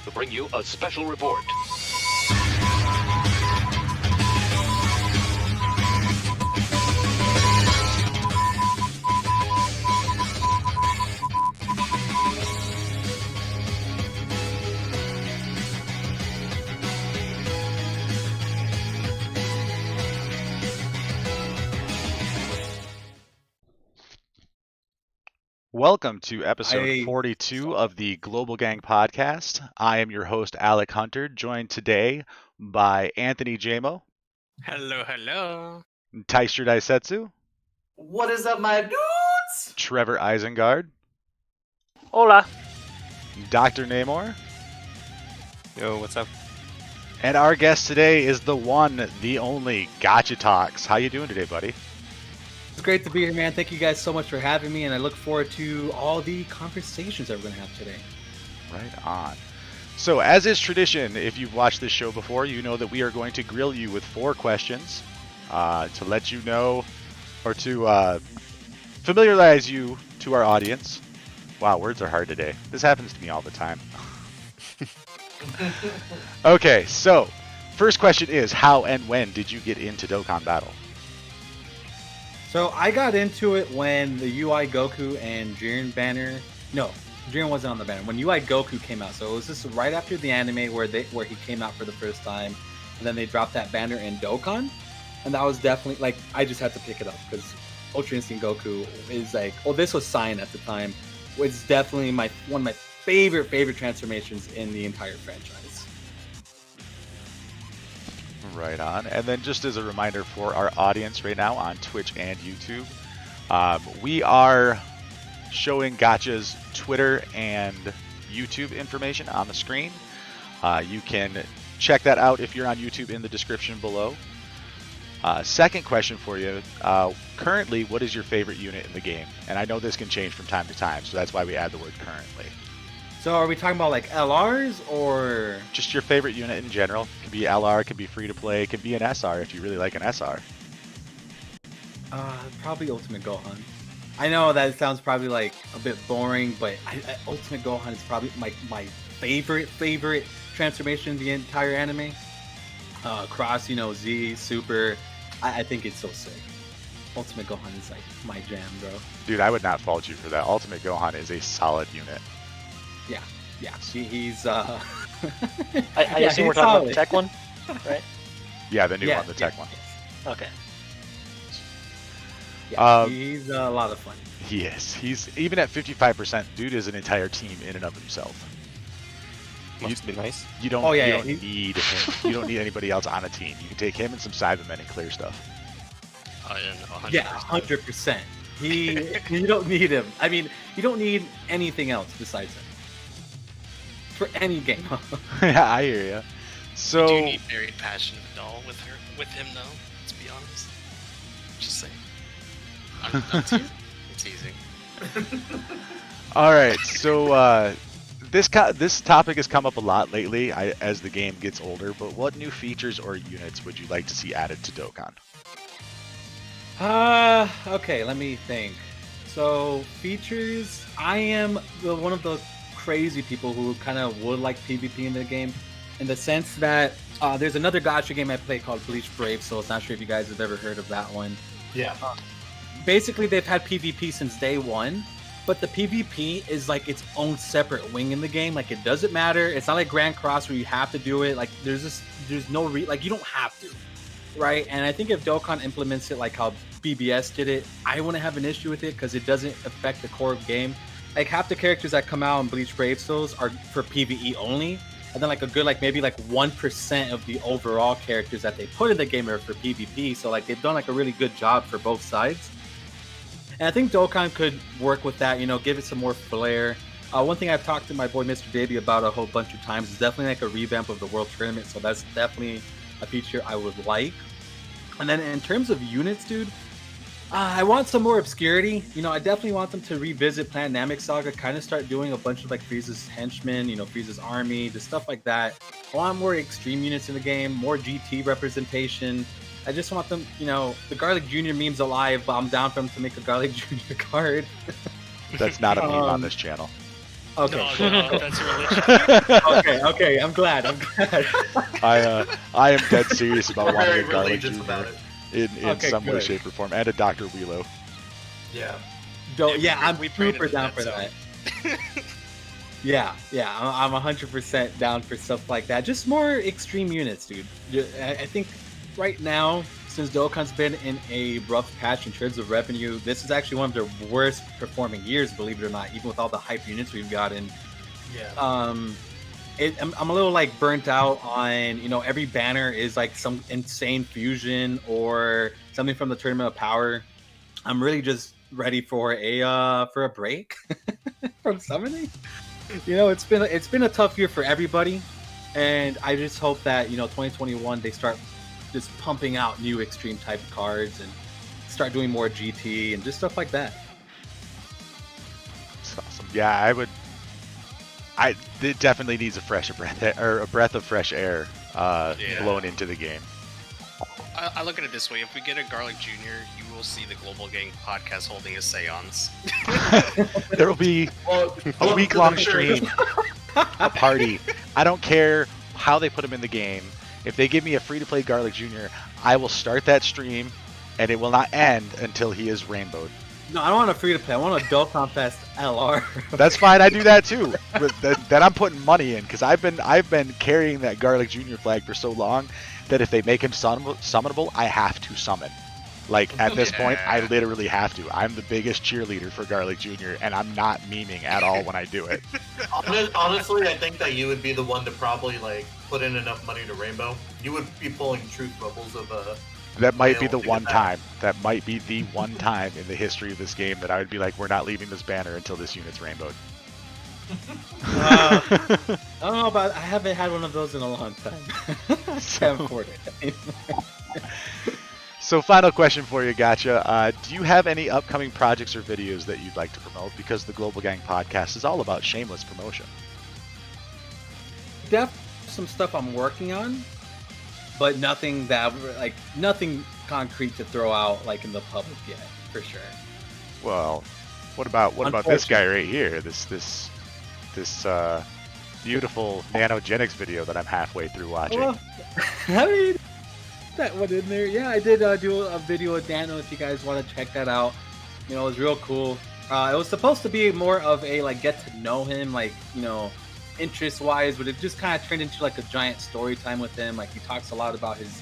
to bring you a special report. Welcome to episode 42 of the Global Gang podcast. I am your host, Alec Hunter, joined today by AnthonyJMo. Hello, hello. TystraDaisetsu. What is up, my dudes? TrevorIsanguard. Hola. Dr. Namor. Yo, what's up? And our guest today is the one, the only, Gacha Talks. How you doing today, buddy? It's great to be here, man. Thank you guys so much for having me, and I look forward to all the conversations that we're going to have today. Right on. So, as is tradition, if you've watched this show before, you know that we are going to grill you with 4 questions to let you know, or to familiarize you to our audience. Wow, words are hard today. This happens to me all the time. Okay, so first question is, how and when did you get into Dokkan Battle? So I got into it when the UI Goku and Jiren banner. No, Jiren wasn't on the banner. When UI Goku came out, so it was just right after the anime where he came out for the first time, and then they dropped that banner in Dokkan, and that was definitely like I just had to pick it up because Ultra Instinct Goku is like, this was Sign at the time. It's definitely one of my favorite transformations in the entire franchise. Right on. And then just as a reminder for our audience right now on Twitch and YouTube, we are showing Gacha's Twitter and YouTube information on the screen. You can check that out if you're on YouTube in the description below. Second question for you. Currently, what is your favorite unit in the game? And I know this can change from time to time, so that's why we add the word currently. So are we talking about like LRs or just your favorite unit in general? It can be LR, it can be free to play, it can be an SR if you really like an SR. Probably Ultimate Gohan. I know that sounds probably like a bit boring, but Ultimate Gohan is probably my favorite transformation in the entire anime. Cross, Z, Super. I think it's so sick. Ultimate Gohan is like my jam, bro. Dude, I would not fault you for that. Ultimate Gohan is a solid unit. Yeah. He's I assume we're talking about the tech one, right? Yeah, the new one, the tech one. Okay. Yeah, he's a lot of fun. He is. He's even at 55%. Dude is an entire team in and of himself. Must be nice. You don't. Need him. You don't need anybody else on a team. You can take him and some Cybermen and clear stuff. Oh, yeah, 100%. Yeah, 100%. You don't need him. I mean, you don't need anything else besides him. For any game. Yeah, I hear you. So You do need very passionate doll with him though. Let's be honest. Just saying. I'm teasing. all right. So this topic has come up a lot lately as the game gets older. But what new features or units would you like to see added to Dokkan? Okay, let me think. So features. I am one of those crazy people who kind of would like PvP in the game, in the sense that there's another Gacha game I play called Bleach Brave Souls. Not sure if you guys have ever heard of that one. Yeah. Basically, they've had PvP since day one, but the PvP is like its own separate wing in the game. Like it doesn't matter. It's not like Grand Cross where you have to do it. Like there's no you don't have to, right? And I think if Dokkan implements it like how BBS did it, I wouldn't have an issue with it because it doesn't affect the core of the game. Like half the characters that come out in Bleach Brave Souls are for PvE only, and then like a good maybe 1% of the overall characters that they put in the game are for PvP. So like they've done like a really good job for both sides, and I think Dokkan could work with that. Give it some more flair. One thing I've talked to my boy Mr. Davey about a whole bunch of times is definitely like a revamp of the World Tournament. So that's definitely a feature I would like. And then in terms of units, dude. I want some more obscurity. I definitely want them to revisit Planet Namek Saga, kind of start doing a bunch of like Frieza's henchmen, Frieza's army, just stuff like that. I want more extreme units in the game, more GT representation. I just want them, the Garlic Jr. meme's alive, but I'm down for them to make a Garlic Jr. card. That's not a meme on this channel. Okay. No, that's religion. Okay. I'm glad. I am dead serious about We're wanting very a Garlic religious about Jr. it. in Okay, some way, good. shape, or form, and a Dr. Wheelo. Yeah. I'm we prayed super in the down dead for zone. that. Yeah, I'm 100% down for stuff like that. Just more extreme units, dude. I think right now, since Dokkan's been in a rough patch in terms of revenue, this is actually one of their worst performing years, believe it or not, even with all the hype units we've gotten. Yeah. I'm a little like burnt out on, every banner is like some insane fusion or something from the Tournament of Power. I'm really just ready for a break from summoning. It's been a tough year for everybody, and I just hope that 2021 they start just pumping out new extreme type cards and start doing more GT and just stuff like that. It's awesome. Yeah, it definitely needs a breath of fresh air blown into the game. I look at it this way: if we get a Garlic Jr., you will see the Global Gang podcast holding a seance. There will be a week-long stream, a party. I don't care how they put him in the game. If they give me a free-to-play Garlic Jr., I will start that stream, and it will not end until he is rainbowed. No, I don't want a free to play. I want a Dokkan Fest LR. That's fine. I do that too. But that I'm putting money in because I've been carrying that Garlic Jr. flag for so long that if they make him summonable, I have to summon. Like at this point, I literally have to. I'm the biggest cheerleader for Garlic Jr. and I'm not memeing at all when I do it. Honestly, I think that you would be the one to probably like put in enough money to rainbow. You would be pulling truth bubbles of That might be the one time. That might be the one time in the history of this game that I would be like, we're not leaving this banner until this unit's rainbowed. I don't know about. I haven't had one of those in a long time. Can't afford it. So, final question for you, Gacha. Do you have any upcoming projects or videos that you'd like to promote? Because the Global Gang podcast is all about shameless promotion. Definitely some stuff I'm working on, but nothing concrete to throw out like in the public yet, for sure. Well, what about this guy right here? This beautiful nanogenics video that I'm halfway through watching. Well, I mean, that one in there. Yeah, I did do a video with Dano. If you guys want to check that out, it was real cool. It was supposed to be more of a like get to know him, interest wise, but it just kind of turned into like a giant story time with him. Like he talks a lot about his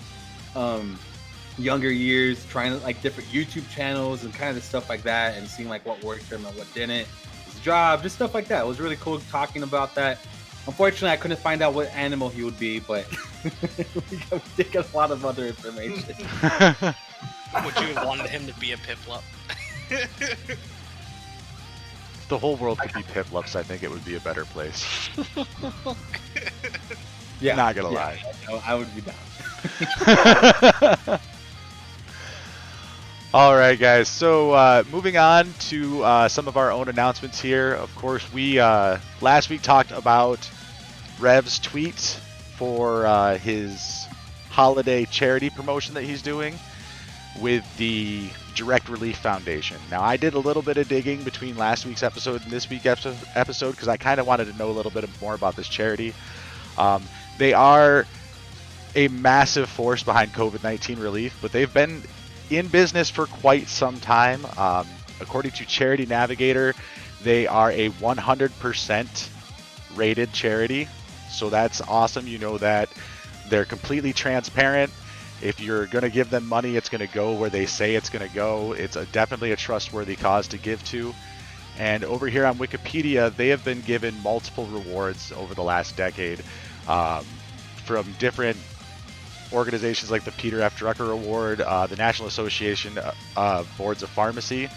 younger years, trying like different YouTube channels and kind of stuff like that, and seeing like what worked for him and what didn't. His job, just stuff like that. It was really cool talking about that. Unfortunately, I couldn't find out what animal he would be, but we did get a lot of other information. Would you have wanted him to be a Piplup? If the whole world could be Piplups, I think it would be a better place. Yeah, not gonna lie. I would be down. All right, guys. So moving on to some of our own announcements here. Of course, we last week talked about Rev's tweet for his holiday charity promotion that he's doing with the Direct Relief Foundation. Now, I did a little bit of digging between last week's episode and this week's episode because I kind of wanted to know a little bit more about this charity. They are a massive force behind COVID-19 relief, but they've been in business for quite some time. According to Charity Navigator, they are a 100% rated charity, so that's awesome. You know that they're completely transparent. If you're going to give them money, it's going to go where they say it's going to go. It's definitely a trustworthy cause to give to. And over here on Wikipedia, they have been given multiple rewards over the last decade from different organizations like the Peter F. Drucker Award, the National Association of Boards of Pharmacy.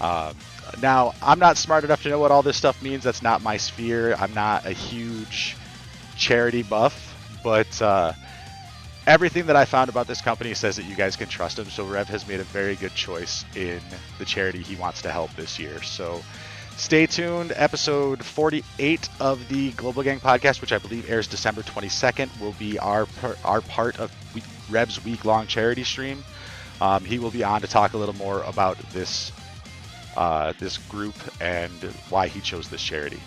Now, I'm not smart enough to know what all this stuff means. That's not my sphere. I'm not a huge charity buff, but everything that I found about this company says that you guys can trust him. So Rev has made a very good choice in the charity he wants to help this year. So stay tuned. Episode 48 of the Global Gang podcast, which I believe airs December 22nd, will be our part of Rev's week-long charity stream. He will be on to talk a little more about this this group and why he chose this charity.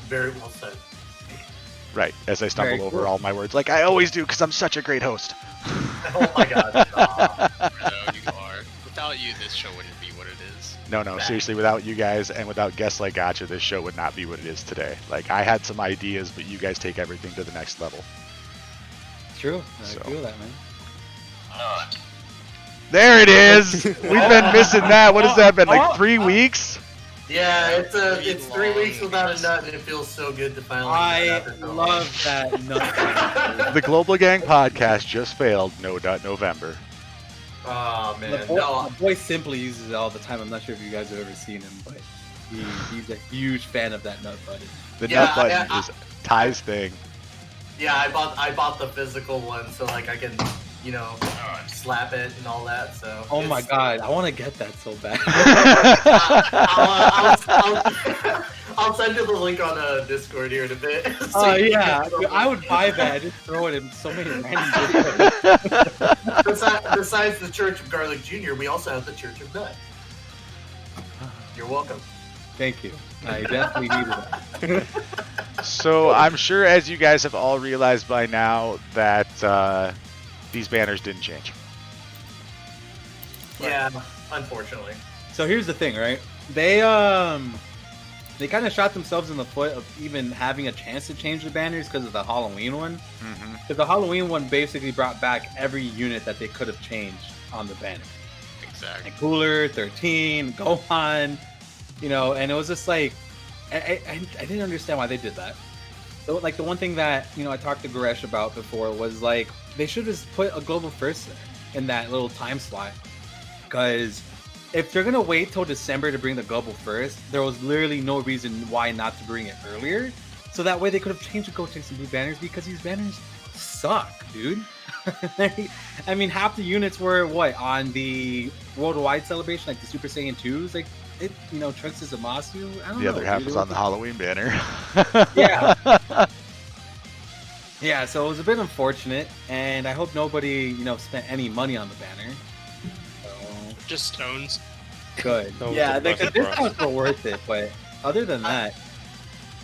Very well said. Right, as I stumble Very over cool. all my words, like I always do, because I'm such a great host. Oh my god. No, you are. Without you, this show wouldn't be what it is. No, seriously, without you guys and without guests like Gacha, this show would not be what it is today. Like, I had some ideas, but you guys take everything to the next level. True. I So. feel that, man. There it is! We've been missing that. What has that been, like 3 weeks? Yeah, it's 3 weeks without a nut, and it feels so good to finally. I love that nut. The Global Gang podcast just failed. No Nut November. Oh The man, boy, no. the boy simply uses it all the time. I'm not sure if you guys have ever seen him, but he's a huge fan of that nut button. The Yeah, nut button is Ty's thing. Yeah, I bought the physical one, so like I can, you know, slap it and all that. So. Oh my it's- god, I want to get that so bad. I'll send you the link on Discord here in a bit. Oh So you yeah, can throw dude, I it. would buy that. and Just throw it in so many random. Besides the Church of Garlic Jr., we also have the Church of Nut. You're welcome. Thank you. I definitely needed that. So I'm sure, as you guys have all realized by now, that these banners didn't change. Yeah, unfortunately. So here's the thing, right? They kind of shot themselves in the foot of even having a chance to change the banners because of the Halloween one. Mm-hmm. Because the Halloween one basically brought back every unit that they could have changed on the banner. Exactly. Like Cooler, 13, Gohan, you know, and it was just like, I didn't understand why they did that. So, like, the one thing that, you know, I talked to Goresh about before was, like, they should have just put a Global First there in that little time slot. Because if they're going to wait till December to bring the Global First, there was literally no reason why not to bring it earlier. So that way they could have changed the Gotenks and blue banners, because these banners suck, dude. I mean, half the units were, what, on the worldwide celebration, like the Super Saiyan 2s, like, it, you know, Trunks is Zamasu. I don't know. The other half dude. was on the Halloween banner. Yeah. Yeah, so it was a bit unfortunate, and I hope nobody, you know, spent any money on the banner. So, Just stones. good. That was Yeah, the the best discounts were worth it, but other than that,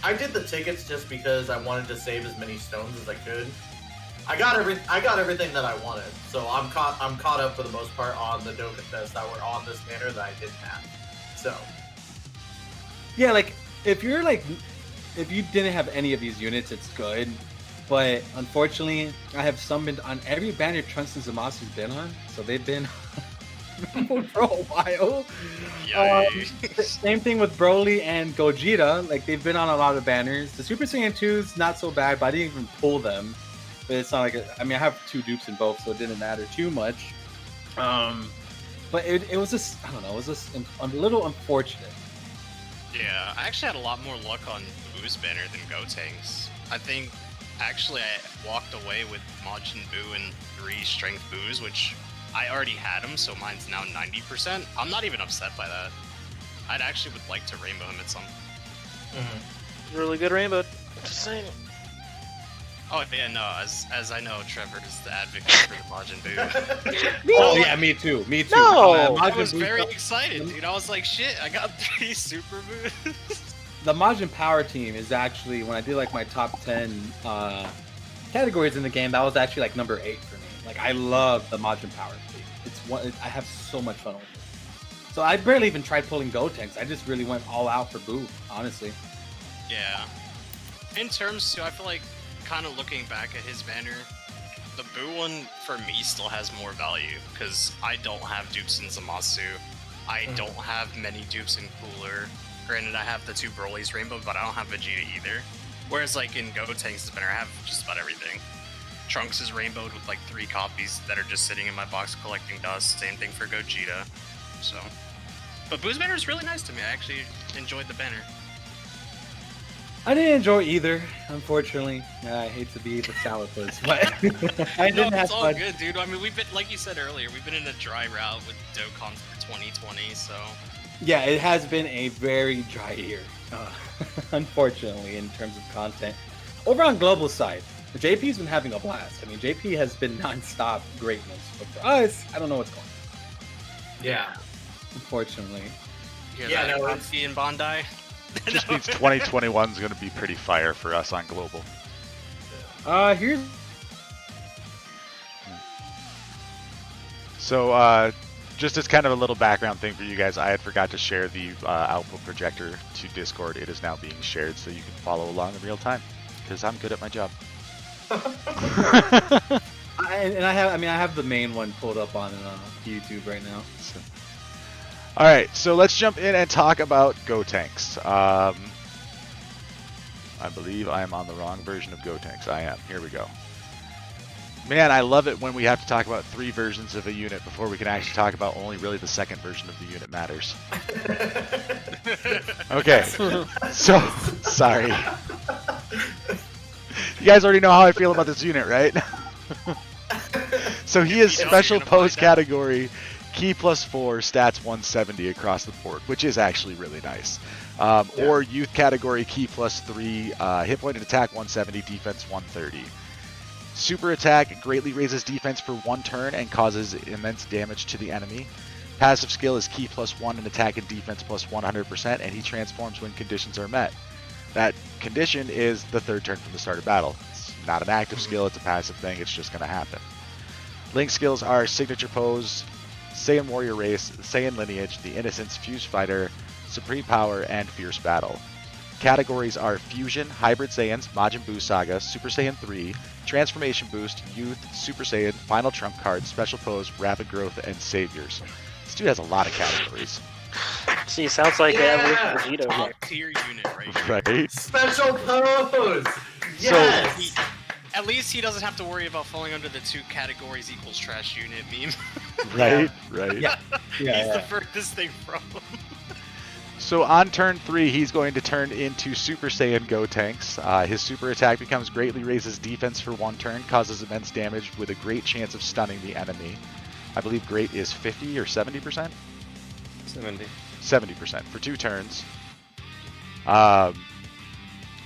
I did the tickets just because I wanted to save as many stones as I could. I got everything that I wanted, so I'm caught up for the most part on the Dokkan Fest that were on this banner that I didn't have. So yeah, like, if you didn't have any of these units, it's good. But unfortunately, I have summoned on every banner Trunks and Zamasu's been on, so they've been for a while. Same thing with Broly and Gogeta. Like, they've been on a lot of banners. The Super Saiyan 2's not so bad, but I didn't even pull them. But it's not like I mean, I have 2 dupes in both, so it didn't matter too much. But it was just, I don't know, it was just a little unfortunate. Yeah, I actually had a lot more luck on Boo's banner than Gotenks. I think, actually, I walked away with Majin Buu and 3 Strength Boos, which I already had them, so mine's now 90%. I'm not even upset by that. I'd actually would like to rainbow him at some. Really good rainbow. Just saying. Oh yeah, no. As I know, Trevor is the advocate for the Majin Buu. Oh yeah, me too. Me too. No! I Majin was Buu very stuff- excited, dude. I was like, shit, I got 3 Super Boos. The Majin Power team is actually, when I did like my top 10 categories in the game, that was actually like number 8 for me. Like, I love the Majin Power team. It's one I have so much fun with it. So I barely even tried pulling Gotenks. I just really went all out for Buu, honestly. Yeah. In terms too, I feel like kind of looking back at his banner, the Buu one for me still has more value because I don't have dupes in Zamasu. I don't have many dupes in Cooler. Granted, I have the 2 Broly's Rainbow, but I don't have Vegeta either. Whereas like in Gotenks' banner, I have just about everything. Trunks is rainbowed with like 3 copies that are just sitting in my box collecting dust. Same thing for Gogeta. So, but Boo's banner is really nice to me. I actually enjoyed the banner. I didn't enjoy either, unfortunately. I hate to be the sourpuss, but I No, didn't have it's all fun. good, dude. I mean, we've been, like you said earlier, we've been in a dry route with Dokkan for 2020, so... Yeah, it has been a very dry year, unfortunately, in terms of content. Over on global side, JP's been having a blast. I mean, JP has been non-stop greatness, but for us, I don't know what's going on, yeah. unfortunately. You hear Yeah, that, no, Rocky in Bondi? Just means 2021 is going to be pretty fire for us on global. Here's. So, just as kind of a little background thing for you guys, I had forgot to share the output projector to Discord. It is now being shared, so you can follow along in real time. Because I'm good at my job. I have the main one pulled up on YouTube right now. So. All right, so let's jump in and talk about Gotenks. I believe I am on the wrong version of Gotenks. I am. Here we go. Man, I love it when we have to talk about 3 versions of a unit before we can actually talk about only really the second version of the unit matters. Okay, so, sorry. You guys already know how I feel about this unit, right? So he is special pose category, key +4, stats 170 across the board, which is actually really nice. Or youth category, key +3, hit point and attack 170, defense 130. Super attack greatly raises defense for 1 turn and causes immense damage to the enemy. Passive skill is key +1 and attack and defense +100%, and he transforms when conditions are met. That condition is the 3rd turn from the start of battle. It's not an active skill, it's a passive thing, it's just going to happen. Link skills are signature pose, Saiyan warrior race, Saiyan lineage, the innocence, fused fighter, supreme power, and fierce battle. Categories are Fusion, Hybrid Saiyans, Majin Buu Saga, Super Saiyan 3, Transformation Boost, Youth, Super Saiyan, Final Trump Card, Special Pose, Rapid Growth, and Saviors. This dude has a lot of categories. See, sounds like Vegito Top here. tier unit right here. Right? Special pose! Yes! At least he doesn't have to worry about falling under the 2 categories equals trash unit meme. Right, right. Yeah. He's the furthest thing from. So on turn 3, he's going to turn into Super Saiyan Gotenks. His super attack becomes greatly raises defense for 1 turn, causes immense damage with a great chance of stunning the enemy. I believe great is 50 or 70%? 70% for 2 turns.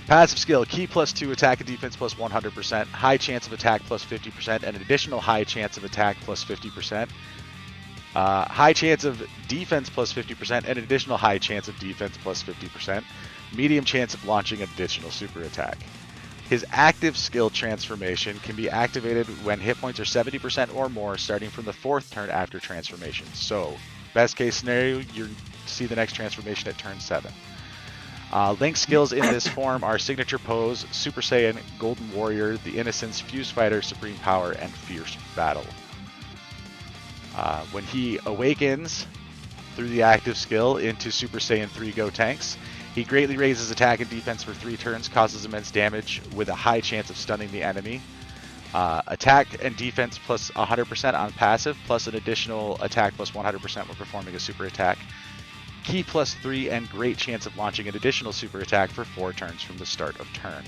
Passive skill, key +2, attack and defense +100%, high chance of attack +50%, and an additional high chance of attack +50%. High chance of defense +50%, and an additional high chance of defense +50%. Medium chance of launching an additional super attack. His active skill transformation can be activated when hit points are 70% or more, starting from the 4th turn after transformation. So, best case scenario, you see the next transformation at turn 7. Link skills in this form are Signature Pose, Super Saiyan, Golden Warrior, the Innocence, Fused Fighter, Supreme Power, and Fierce Battle. When he awakens through the active skill into Super Saiyan 3 Gotenks, he greatly raises attack and defense for 3 turns, causes immense damage with a high chance of stunning the enemy. Attack and defense plus 100% on passive, plus an additional attack plus 100% when performing a super attack. Key +3 and great chance of launching an additional super attack for 4 turns from the start of turn.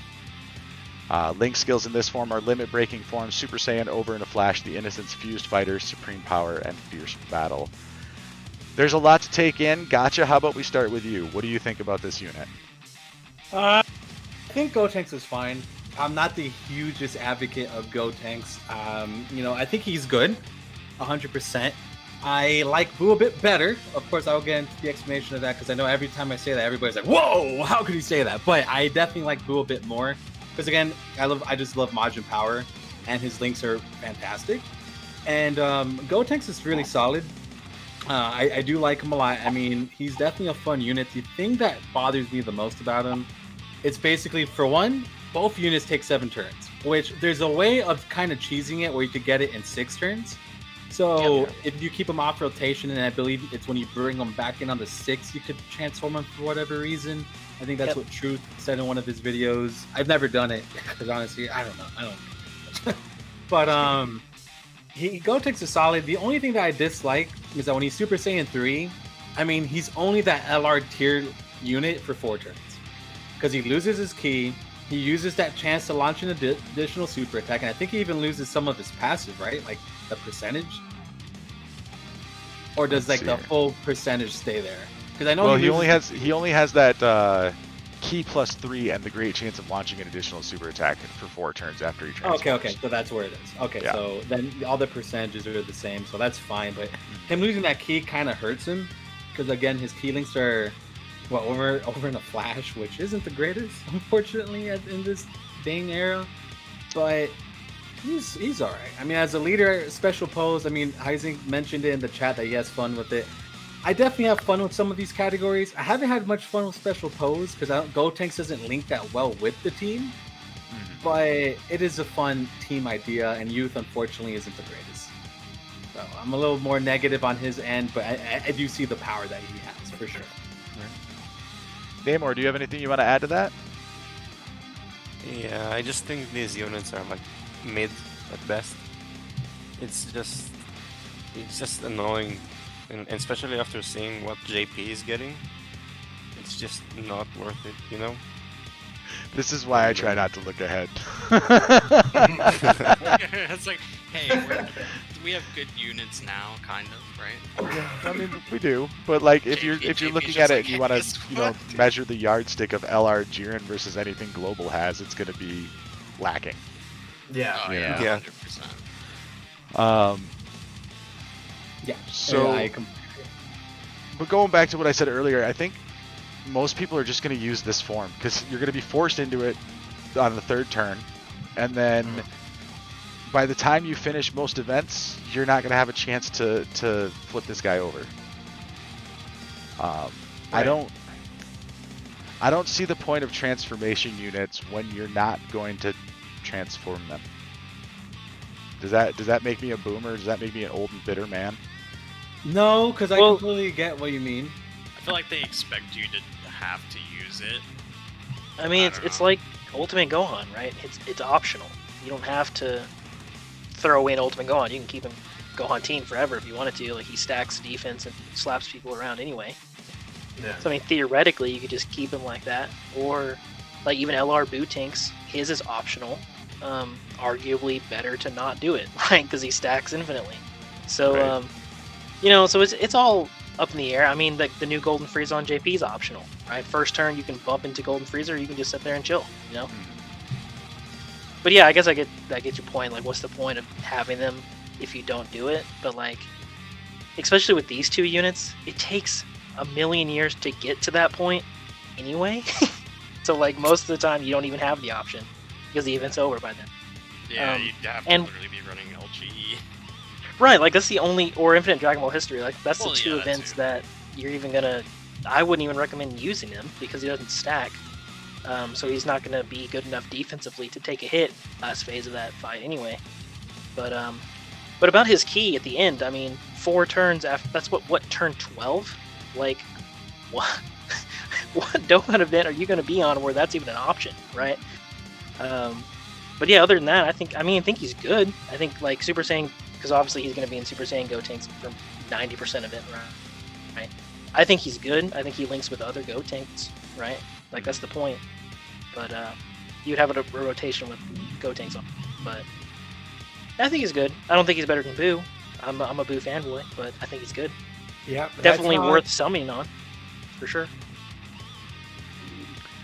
Link skills in this form are Limit Breaking Form, Super Saiyan, Over in a Flash, the Innocence, Fused Fighter, Supreme Power, and Fierce Battle. There's a lot to take in. Gacha, how about we start with you? What do you think about this unit? I think Gotenks is fine. I'm not the hugest advocate of Gotenks. I think he's good, 100%. I like Boo a bit better. Of course, I'll get into the explanation of that because I know every time I say that, everybody's like, "Whoa, how could you say that?" But I definitely like Boo a bit more because again, I just love Majin Power, and his links are fantastic. And Gotenks is really solid. I do like him a lot. I mean, he's definitely a fun unit. The thing that bothers me the most about him, it's basically, for one, both units take 7 turns, which there's a way of kind of cheesing it where you could get it in 6 turns. So if you keep them off rotation, and I believe it's when you bring them back in on the 6, you could transform them for whatever reason. I think that's what Truth said in one of his videos. I've never done it because honestly, I don't know. But Gotenks is solid. The only thing that I dislike is that when he's Super Saiyan 3, I mean, he's only that LR tier unit for 4 turns because he loses his key. He uses that chance to launch an additional super attack, and I think he even loses some of his passive, right? Like the percentage, or does the full percentage stay there? Because I know he only has that key +3 and the great chance of launching an additional super attack for 4 turns after he transforms. Okay, so that's where it is. Okay, so then all the percentages are the same, so that's fine. But him losing that key kind of hurts him because again, his key links are well, over in a flash, which isn't the greatest, unfortunately, in this dang era. But he's all right. I mean, as a leader, special pose. I mean, Heising mentioned it in the chat that he has fun with it. I definitely have fun with some of these categories. I haven't had much fun with special pose because Gotenks doesn't link that well with the team. But it is a fun team idea, and youth unfortunately isn't the greatest. So I'm a little more negative on his end, but I do see the power that he has for sure. Namor, do you have anything you want to add to that? Yeah, I just think these units are like mid at best. It's just annoying, and especially after seeing what JP is getting, it's just not worth it, you know? This is why I try not to look ahead. It's like, hey, we have good units now, kind of, right? Yeah, I mean, we do, but like if you're looking at it and you want to measure the yardstick of LR Jiren versus anything Global has, it's going to be lacking. Yeah. Oh, Yeah. yeah, 100%. Yeah. So, but going back to what I said earlier, I think most people are just going to use this form because you're going to be forced into it on the third turn, and then by the time you finish most events, you're not going to have a chance to flip this guy over. I don't see the point of transformation units when you're not going to transform them. Does that make me a boomer? Does that make me an old and bitter man? No, because I completely get what you mean. I feel like they expect you to have to use it. I mean, I it's don't know. like Ultimate Gohan, right? It's optional. You don't have to throw in Ultimate Gohan. You can keep him Gohan Teen forever if you wanted to. Like, he stacks defense and slaps people around anyway. Yeah. So I mean, theoretically, you could just keep him like that, or like even LR Boo Tanks, his is optional. Arguably better to not do it, right? Because he stacks infinitely. So Right. you know, so it's all up in the air. I mean, the new Golden Frieza on JP is optional, right? First turn, you can bump into Golden Frieza, or you can just sit there and chill, you know? But yeah, I guess I get your point. Like, what's the point of having them if you don't do it? But like, especially with these two units, it takes a million years to get to that point anyway. So like, most of the time, you don't even have the option because the event's over by then. Yeah, you'd have to and- literally be running LGE. Right, like that's the only, or Infinite Dragon Ball History, like that's Well, the two yeah, that events too. that you're even gonna, I wouldn't even recommend using him because he doesn't stack. So he's not gonna be good enough defensively to take a hit last phase of that fight anyway. But about his key at the end, I mean, 4 turns after, that's what turn 12? Like, what Dokkan event are you gonna be on where that's even an option, right? But yeah, other than that, I think he's good. I think like Super Saiyan, because obviously he's going to be in Super Saiyan Gotenks for 90% of it, right? I think he's good. I think he links with other Gotenks, right? Like that's the point. But you'd have a rotation with Gotenks on. But I think he's good. I don't think he's better than Boo. I'm a Boo fanboy, but I think he's good. Yeah, Definitely worth summoning on, for sure.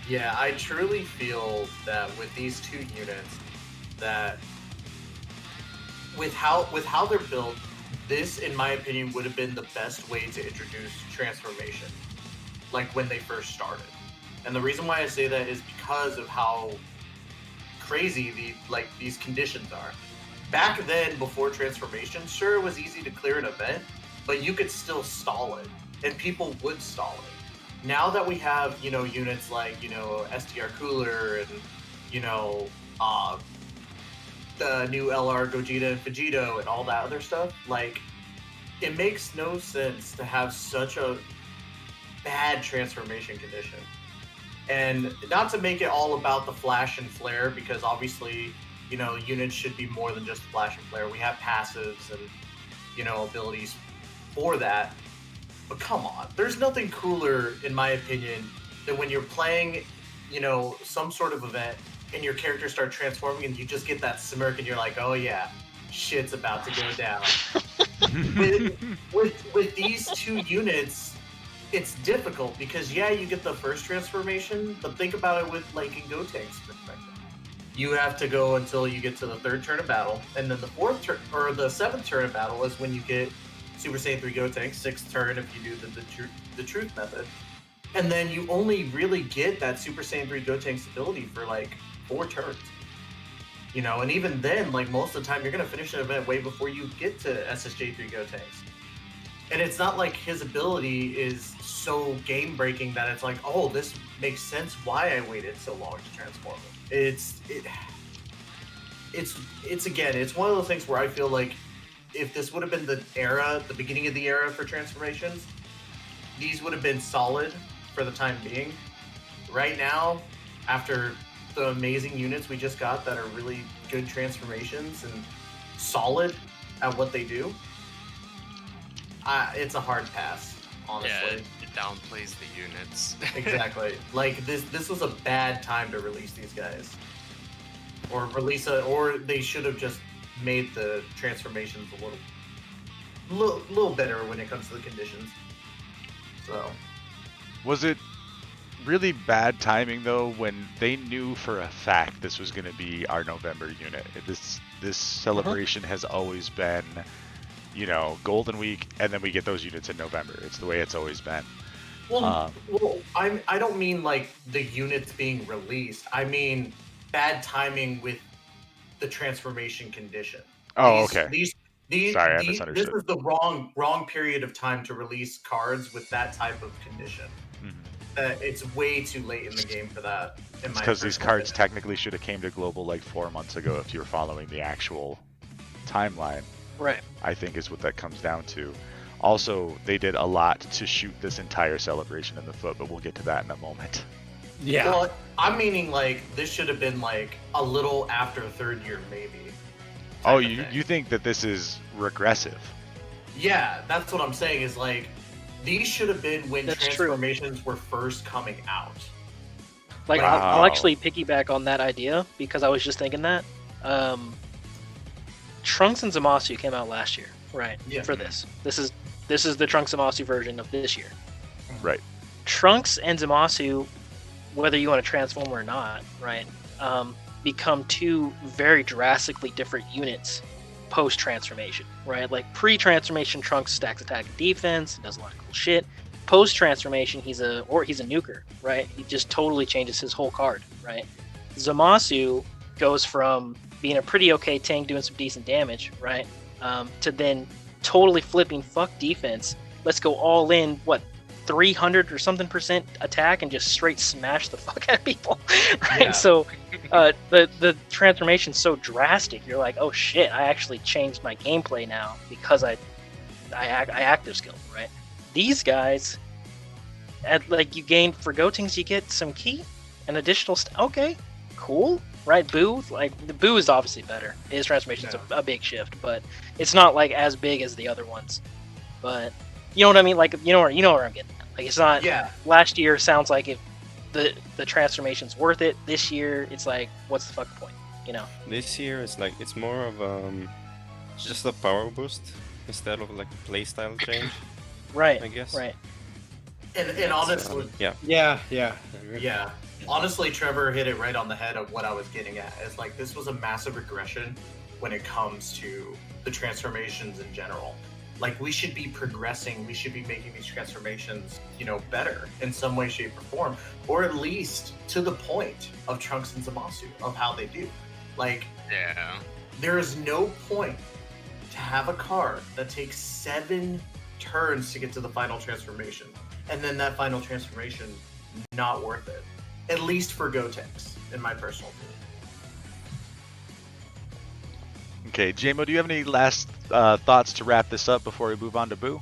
Yeah, I truly feel that with these two units, that with how they're built, this, in my opinion, would have been the best way to introduce transformation, like when they first started. And the reason why I say that is because of how crazy these conditions are. Back then, before transformation, sure, it was easy to clear an event, but you could still stall it, and people would stall it. Now that we have, units like, STR Cooler and, the new LR Gogeta and Vegito and all that other stuff, like, it makes no sense to have such a bad transformation condition. And not to make it all about the flash and flare, because obviously, units should be more than just flash and flare. We have passives and, abilities for that. But come on, there's nothing cooler, in my opinion, than when you're playing, some sort of event and your characters start transforming and you just get that smirk and you're like, oh yeah, shit's about to go down. with these two units, it's difficult because, yeah, you get the first transformation, but think about it with, like, in Gotenks perspective. You have to go until you get to the 3rd turn of battle, and then the 4th turn, or the 7th turn of battle is when you get Super Saiyan 3 Gotenks, 6th turn if you do the truth method. And then you only really get that Super Saiyan 3 Gotenks ability for like 4 turns. You know, and even then, like most of the time, you're going to finish an event way before you get to SSJ 3 Gotenks. And it's not like his ability is so game-breaking that it's like, oh, this makes sense why I waited so long to transform him. It's again, it's one of those things where I feel like if this would have been the beginning of the era for transformations, these would have been solid for the time being. Right now, after the amazing units we just got that are really good transformations and solid at what they do, it's a hard pass, honestly. Yeah, it downplays the units. Exactly. Like this was a bad time to release these guys, or they should have just made the transformations a little better when it comes to the conditions. So, was it really bad timing though when they knew for a fact this was going to be our November unit? This celebration has always been, you know, Golden Week, and then we get those units in November. It's the way it's always been. Well, I don't mean like the units being released. I mean bad timing with the transformation condition. Oh, okay. Sorry, I misunderstood. This is the wrong period of time to release cards with that type of condition. Mm-hmm. It's way too late in the game for that. Because these cards technically should have came to Global like 4 months ago if you were following the actual timeline. Right. I think is what that comes down to. Also, they did a lot to shoot this entire celebration in the foot, but we'll get to that in a moment. Yeah. Well, I'm meaning like this should have been like a little after third year, maybe. Oh, you think that this is regressive? Yeah, that's what I'm saying. Is like these should have been when That's transformations were first coming out. Like, Wow. I'll actually piggyback on that idea because I was just thinking that. Trunks and Zamasu came out last year, right? Yeah. For this is the Trunks Zamasu version of this year. Right. Trunks and Zamasu, whether you want to transform or not, right, become two very drastically different units post-transformation, right? Like pre-transformation, Trunks stacks attack and defense, does a lot of cool shit. Post-transformation, he's a nuker, right? He just totally changes his whole card, right? Zamasu goes from being a pretty okay tank doing some decent damage, right, to then totally flipping fuck defense. Let's go all in, 300 or something % attack and just straight smash the fuck out of people, right? Yeah. So the transformation's so drastic. You're like, oh shit, I actually changed my gameplay now because I active skill, right? These guys, like you gain for Gotenks, you get some key, an additional okay, cool, right? Boo, like the Boo is obviously better. His transformation's a big shift, but it's not like as big as the other ones. But you know what I mean? Like you know where I'm getting at. Like it's not. Yeah. Last year sounds like if the transformation's worth it. This year it's like, what's the fuck point? You know. This year it's like it's more of just a power boost instead of like a playstyle change. Right. I guess. Right. And honestly, Yeah. Honestly, Trevor hit it right on the head of what I was getting at. It's like this was a massive regression when it comes to the transformations in general. Like we should be progressing, we should be making these transformations, better in some way, shape, or form, or at least to the point of Trunks and Zamasu of how they do. Like, Yeah. there is no point to have a card that takes 7 turns to get to the final transformation, and then that final transformation not worth it. At least for Gotenks, in my personal opinion. Okay, JMO, do you have any last thoughts to wrap this up before we move on to Boo?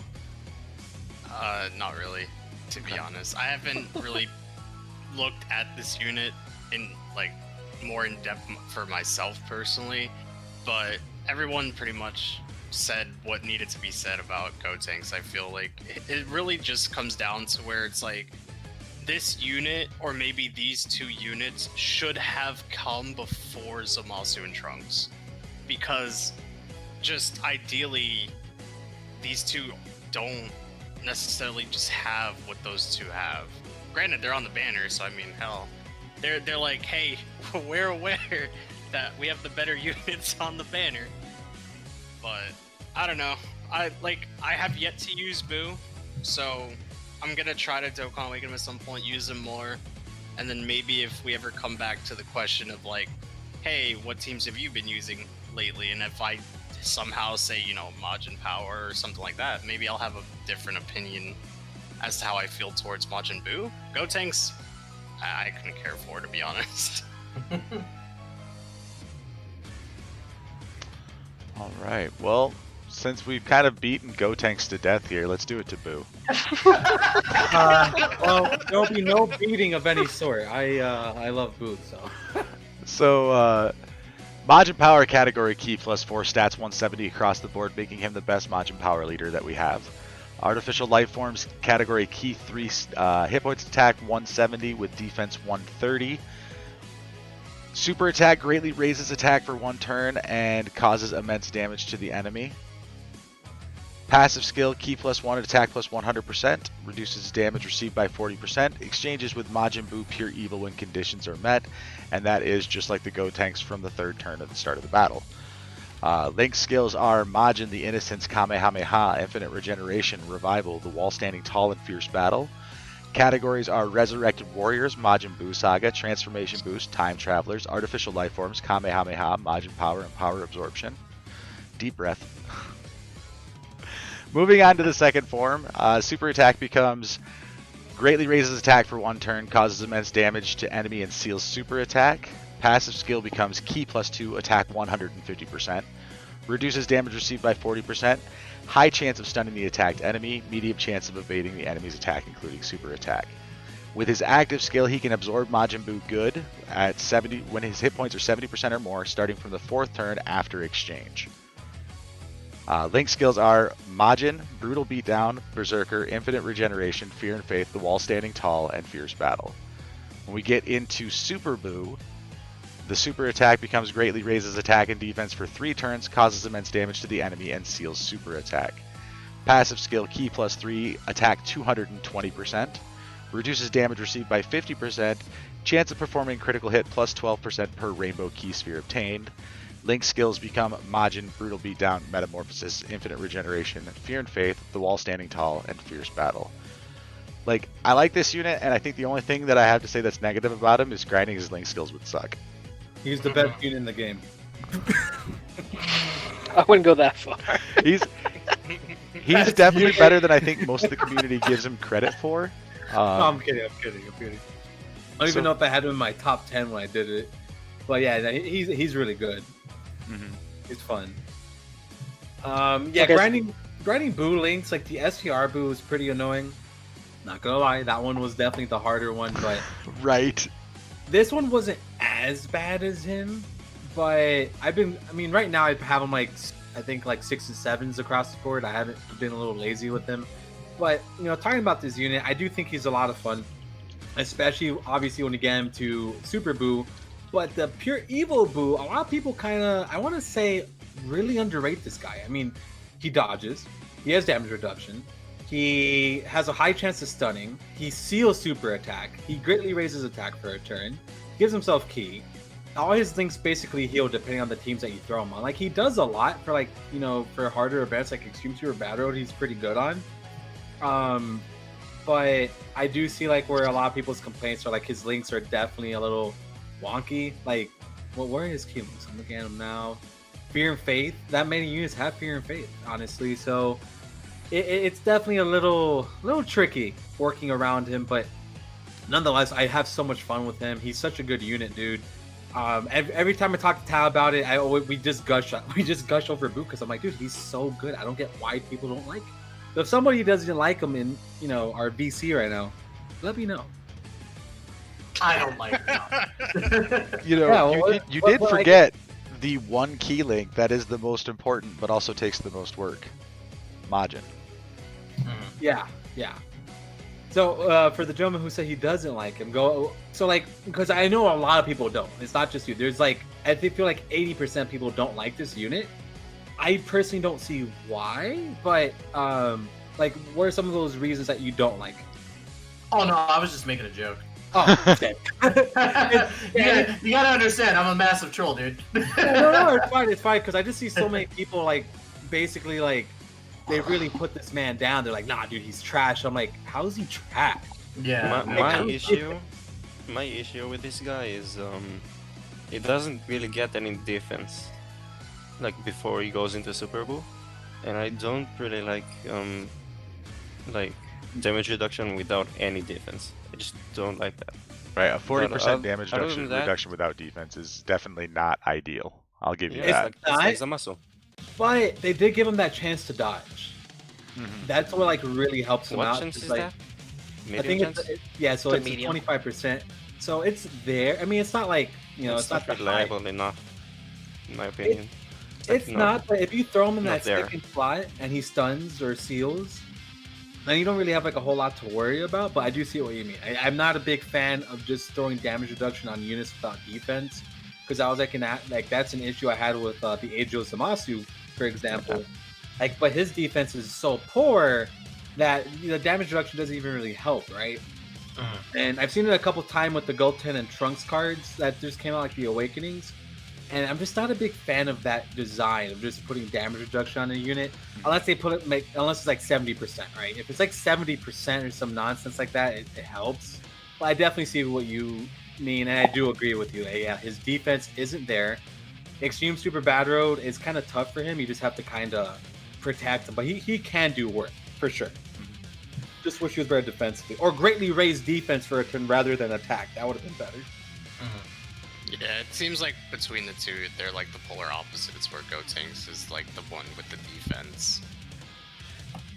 Not really, to be honest. I haven't really looked at this unit in more in depth for myself personally, but everyone pretty much said what needed to be said about Gotenks. I feel like it really just comes down to where it's like this unit, or maybe these 2 units, should have come before Zamasu and Trunks. Because just ideally, these 2 don't necessarily just have what those 2 have. Granted, they're on the banner, so I mean, hell, they're like, hey, we're aware that we have the better units on the banner. But I don't know. I have yet to use Boo, so I'm gonna try to Dokkan Awaken him at some point, use him more, and then maybe if we ever come back to the question of like, hey, what teams have you been using lately? And if I somehow say, you know, Majin Power or something like that, maybe I'll have a different opinion as to how I feel towards Majin Buu. Gotenks, I couldn't care for, to be honest. All right. Well, since we've kind of beaten Gotenks to death here, let's do it to Boo. Well, there'll be no beating of any sort. I love Boo, so. So, Majin Power category key plus 4 stats 170 across the board, making him the best Majin Power leader that we have. Artificial Life Forms category key 3 hit points attack 170 with defense 130. Super attack greatly raises attack for 1 turn and causes immense damage to the enemy. Passive skill key plus 1 attack plus 100%, reduces damage received by 40%, exchanges with Majin Buu pure evil when conditions are met, and that is just like the Gotenks from the 3rd turn at the start of the battle. Link's skills are Majin the Innocence, Kamehameha, Infinite Regeneration, Revival, the Wall Standing Tall and Fierce Battle. Categories are Resurrected Warriors, Majin Buu Saga, Transformation Boost, Time Travelers, Artificial Life Forms, Kamehameha, Majin Power, and Power Absorption. Deep breath. Moving on to the second form, Super Attack becomes greatly raises attack for 1 turn, causes immense damage to enemy and seals Super Attack. Passive skill becomes Key plus 2, attack 150%. Reduces damage received by 40%. High chance of stunning the attacked enemy. Medium chance of evading the enemy's attack, including Super Attack. With his active skill, he can absorb Majin Buu Good at 70 when his hit points are 70% or more, starting from the 4th turn after exchange. Link skills are Majin, Brutal Beatdown, Berserker, Infinite Regeneration, Fear and Faith, the Wall Standing Tall, and Fierce Battle. When we get into Super Buu, the super attack becomes greatly raises attack and defense for 3 turns, causes immense damage to the enemy, and seals super attack. Passive skill Key plus 3, attack 220%, reduces damage received by 50%, chance of performing critical hit plus 12% per rainbow key sphere obtained. Link skills become Majin, Brutal Beatdown, Metamorphosis, Infinite Regeneration, Fear and Faith, the Wall Standing Tall, and Fierce Battle. Like, I like this unit, and I think the only thing that I have to say that's negative about him is grinding his Link skills would suck. He's the best unit in the game. I wouldn't go that far. He's definitely better than I think most of the community gives him credit for. No, I'm kidding. I don't even know if I had him in my top 10 when I did it. But yeah, he's really good. Mm-hmm. It's fun. Yeah, okay. grinding Buu links, like the STR Buu is pretty annoying. Not gonna lie, that one was definitely the harder one, but right. This one wasn't as bad as him, but right now I have him like, I think like 6s and 7s across the board. I haven't been a little lazy with him. But, you know, talking about this unit, I do think he's a lot of fun, especially obviously when you get him to Super Buu. But the pure evil Buu, a lot of people kind of, I want to say, really underrate this guy. I mean, he dodges, he has damage reduction, he has a high chance of stunning, he seals super attack, he greatly raises attack for a turn, gives himself key. All his links basically heal depending on the teams that you throw him on. Like, he does a lot for, like, you know, for harder events like Extreme Super Battle Road, he's pretty good on. But I do see, like, where a lot of people's complaints are, like, his links are definitely a little wonky. Like, well, where are his key links? I'm looking at them now. Fear and Faith. That many units have Fear and Faith, honestly. So it's definitely a little tricky working around him. But nonetheless, I have so much fun with him. He's such a good unit, dude. Every time I talk to Tal about it, we just gush over Buu because I'm like, dude, he's so good. I don't get why people don't like him. So if somebody doesn't like him in, you know, our VC right now, let me know. I don't like him. You know, you did forget the one key link that is the most important, but also takes the most work. Majin. Yeah. So for the gentleman who said he doesn't like him, because I know a lot of people don't. It's not just you. There's like, I feel like 80% of people don't like this unit. I personally don't see why, but like, what are some of those reasons that you don't like? Oh no, I was just making a joke. Oh, you gotta understand, I'm a massive troll, dude. No, it's fine, because I just see so many people like basically like they really put this man down. They're like, nah, dude, he's trash. I'm like, how's he trash? Yeah. My issue with this guy is he doesn't really get any defense like before he goes into Super Buu, and I don't really like damage reduction without any defense. I just don't like that. Right, a 40% But damage other than that- reduction without defense is definitely not ideal. I'll give you Yeah, that. it's like Zamasu. But they did give him that chance to dodge. Mhm. That's what like really helps him What out. chance It's is like, that? I Medium think chance? so The it's medium. 25%. So it's there. I mean, it's not like it's not that high. reliable enough, in my opinion. It's not, but if you throw him in not that there. second slot and he stuns or seals, then you don't really have like a whole lot to worry about. But I do see what you mean. I'm not a big fan of just throwing damage reduction on units without defense, because I was like that's an issue I had with the Eijo Zamasu, for example. Like, but his defense is so poor that damage reduction doesn't even really help, right? And I've seen it a couple times with the Goten and Trunks cards that just came out, like the Awakenings. And I'm just not a big fan of that design of just putting damage reduction on a unit, unless they put it unless it's like 70%, right? If it's like 70% or some nonsense like that, it helps. But I definitely see what you mean, and I do agree with you. Yeah, his defense isn't there. Extreme Super Bad Road is kind of tough for him. You just have to kind of protect him, but he can do work for sure. Just wish he was better defensively, or greatly raised defense for a turn rather than attack. That would have been better. Yeah, it seems like between the two, they're like the polar opposites, where Gotenks is like the one with the defense.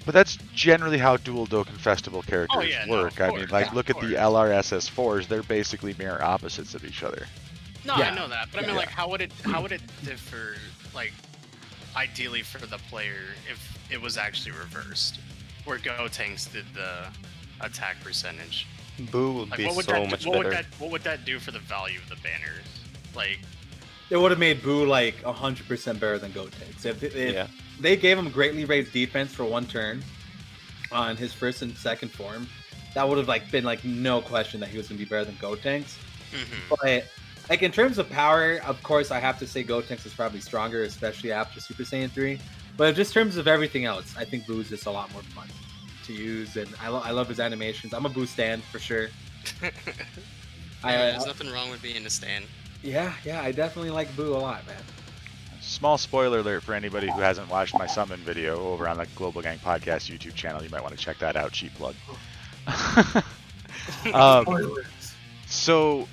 But that's generally how dual Dokkan Festival characters Oh, yeah, no, work. of I course, mean, like, yeah, look of at the course. LRSS4s, they're basically mirror opposites of each other. No, Yeah. I know that, but I mean, Yeah. like, how would it differ, like, ideally for the player if it was actually reversed, where Gotenks did the attack percentage? Boo would Like, be what would so that much do, what better. would that do for the value of the banners? Like, It would have made Boo like 100% better than Gotenks. If Yeah. they gave him greatly raised defense for one turn on his first and second form, that would have like been like no question that he was gonna be better than Gotenks. But like in terms of power, of course, I have to say Gotenks is probably stronger, especially after Super Saiyan 3. But just in terms of everything else, I think Boo is just a lot more fun to use, and I love his animations. I'm a Boo stan for sure. there's nothing wrong with being a stan. Yeah, I definitely like Boo a lot, man. Small spoiler alert for anybody who hasn't watched my summon video over on the Global Gang Podcast YouTube channel. You might want to check that out. Cheap plug. So,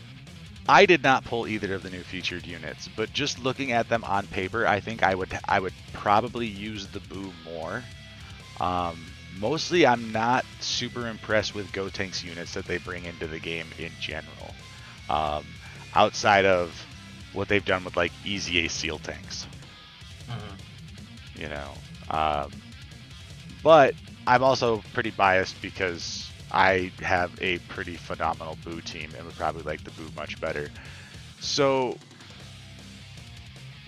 I did not pull either of the new featured units, but just looking at them on paper, I think I would probably use the Boo more. Mostly, I'm not super impressed with Gotenks units that they bring into the game in general. Outside of what they've done with like EZA seal tanks, but I'm also pretty biased because I have a pretty phenomenal Boo team and would probably like the Boo much better. So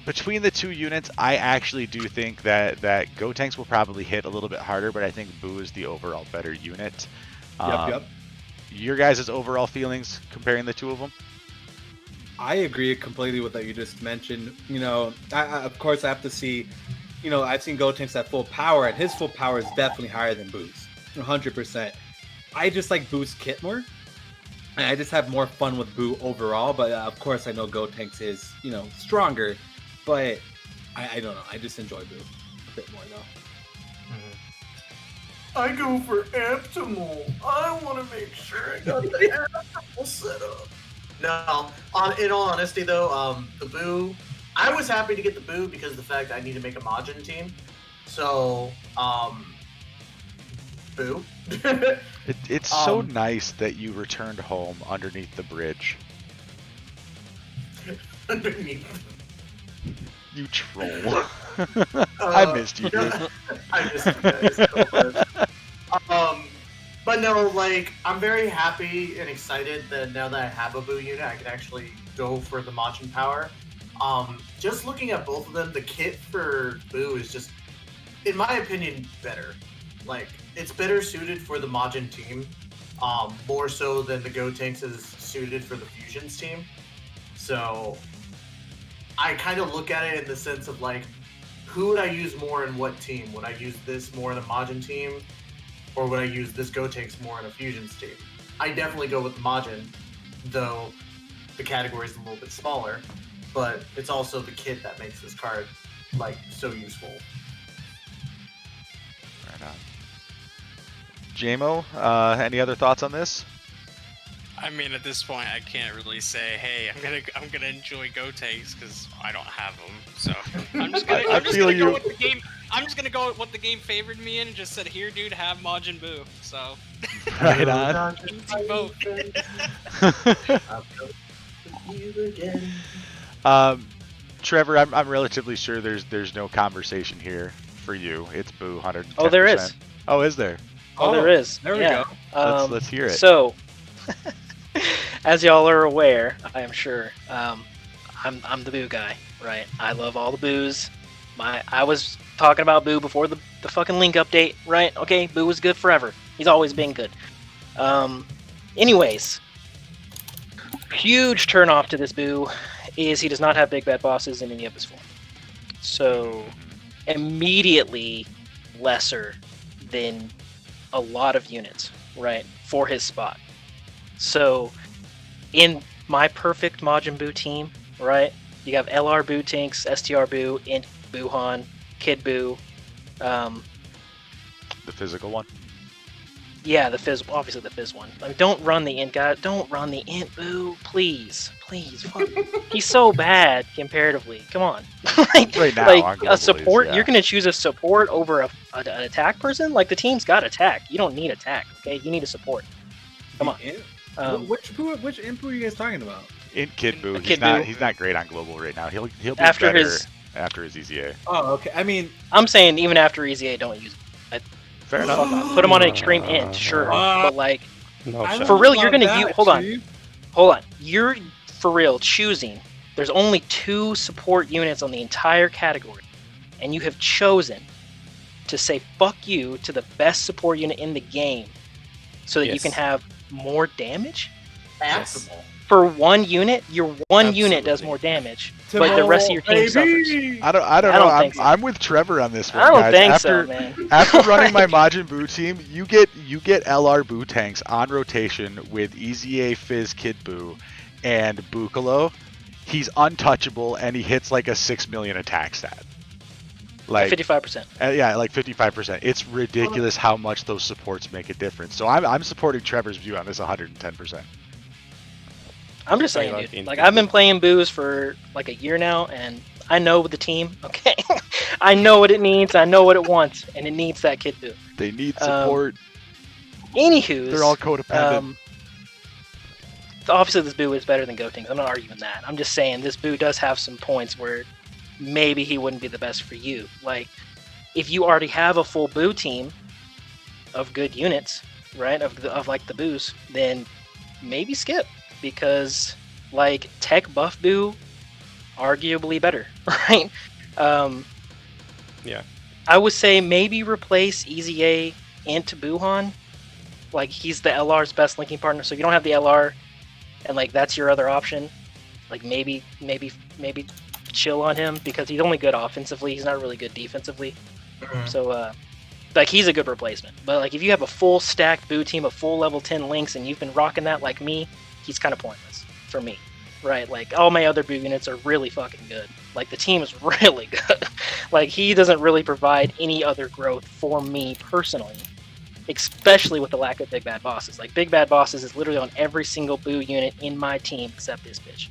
between the two units, I actually do think that Gotenks will probably hit a little bit harder, but I think Boo is the overall better unit. Yep. Your guys' overall feelings comparing the two of them? I agree completely with what you just mentioned. Of course, I have to see. I've seen Gotenks at full power, and his full power is definitely higher than Boo's, 100%. I just like Boo's kit more, and I just have more fun with Boo overall. But of course, I know Gotenks is stronger, but I don't know. I just enjoy Boo a bit more though. I go for optimal. I want to make sure I got the optimal setup. No, in all honesty though, the Boo, I was happy to get the Boo because of the fact I need to make a Majin team. So, Boo. It's so nice that you returned home underneath the bridge. Underneath. You troll. I missed you, dude. I missed you guys so much. But no, like, I'm very happy and excited that now that I have a Boo unit, I can actually go for the Majin power. Just looking at both of them, the kit for Boo is just, in my opinion, better. Like, it's better suited for the Majin team, more so than the Gotenks is suited for the Fusions team. So, I kind of look at it in the sense of, like, who would I use more in what team? Would I use this more in a Majin team, or would I use this Gotenks more in a Fusions team? I definitely go with Majin, though the category is a little bit smaller, but it's also the kit that makes this card like so useful. Right on. JMO, any other thoughts on this? I mean, at this point, I can't really say, "Hey, I'm gonna enjoy Gotenks" because I don't have them. So I'm just gonna, I'm just gonna go with the game. I'm just gonna go with what the game favored me in and just said, "Here, dude, have Majin Buu." So Right on. easy vote. Trevor, I'm relatively sure there's no conversation here for you. It's Boo 110%. Oh, there is. Oh, is there? Oh, there is. There we yeah. go. Let's hear it. So, as y'all are aware, I am sure, I'm the Boo guy, right? I love all the Boos. I was talking about Boo before the fucking Link update, right? Okay, Boo was good forever. He's always been good. Anyways, huge turn off to this Boo is he does not have big bad bosses in any of his form. So, immediately lesser than a lot of units, right, for his spot. So, in my perfect Majin Buu team, right, you have LR Buu Tinks, STR Buu, Int Buuhan, Kid Buu. The physical one? Yeah, the Fizz, obviously the Fizz one. Like, don't run the Int guy. Don't run the Int Buu, please. Please. Fuck. He's so bad comparatively. Come on. Like, Right now, like on global a support, yeah. You're going to choose a support over an attack person? Like, the team's got attack. You don't need attack, okay? You need a support. Come on. Which Imp are you guys talking about? Int Kid Buu. Kid Buu. He's not great on global right now. He'll be After better his- after his EZA. Oh, okay. I mean, I'm saying even after EZA, don't use it. Fair Fuck enough. off. Put him on an extreme Int, sure. But, like, No I shot. don't For real, know you're about gonna that, use- hold on. Chief. hold on. You're, for real, choosing. There's only 2 support units on the entire category. And you have chosen to say fuck you to the best support unit in the game so that you Yes. can have more damage? Possible. For one unit, your one unit does Absolutely. more damage, but the rest of your team suffers. I don't I know. don't think so. I'm with Trevor on this one, I don't guys. think after, so, man. After running my Majin Buu team, you get LR Buu tanks on rotation with EZA Fizz Kid Buu and Bukalo. He's untouchable and he hits like a 6 million attack stat. Like 55%. yeah, like 55%. It's ridiculous how much those supports make a difference. So I'm supporting Trevor's view on this 110%. I'm just saying, dude. Like, I've been playing Boos for like a year now, and I know the team, okay? I know what it needs, I know what it wants, and it needs that Kid Buu. They need support. Anywho's, They're all codependent. Obviously, this Buu is better than Gotenks. I'm not arguing that. I'm just saying this Buu does have some points where maybe he wouldn't be the best for you. Like, if you already have a full Buu team of good units, right, of like the Boos, then maybe skip. Because, like, Tech Buff Buu, arguably better, right? Yeah. I would say maybe replace EZA Int Buuhan. Like, he's the LR's best linking partner, so if you don't have the LR, and, like, that's your other option, like, maybe chill on him, because he's only good offensively, he's not really good defensively. So, like, he's a good replacement. But, like, if you have a full stacked Buu team of full level 10 links, and you've been rocking that like me, he's kind of pointless for me, right? Like, all my other Buu units are really fucking good. Like, the team is really good. Like, he doesn't really provide any other growth for me personally, especially with the lack of big bad bosses. Like, big bad bosses is literally on every single Buu unit in my team except this bitch.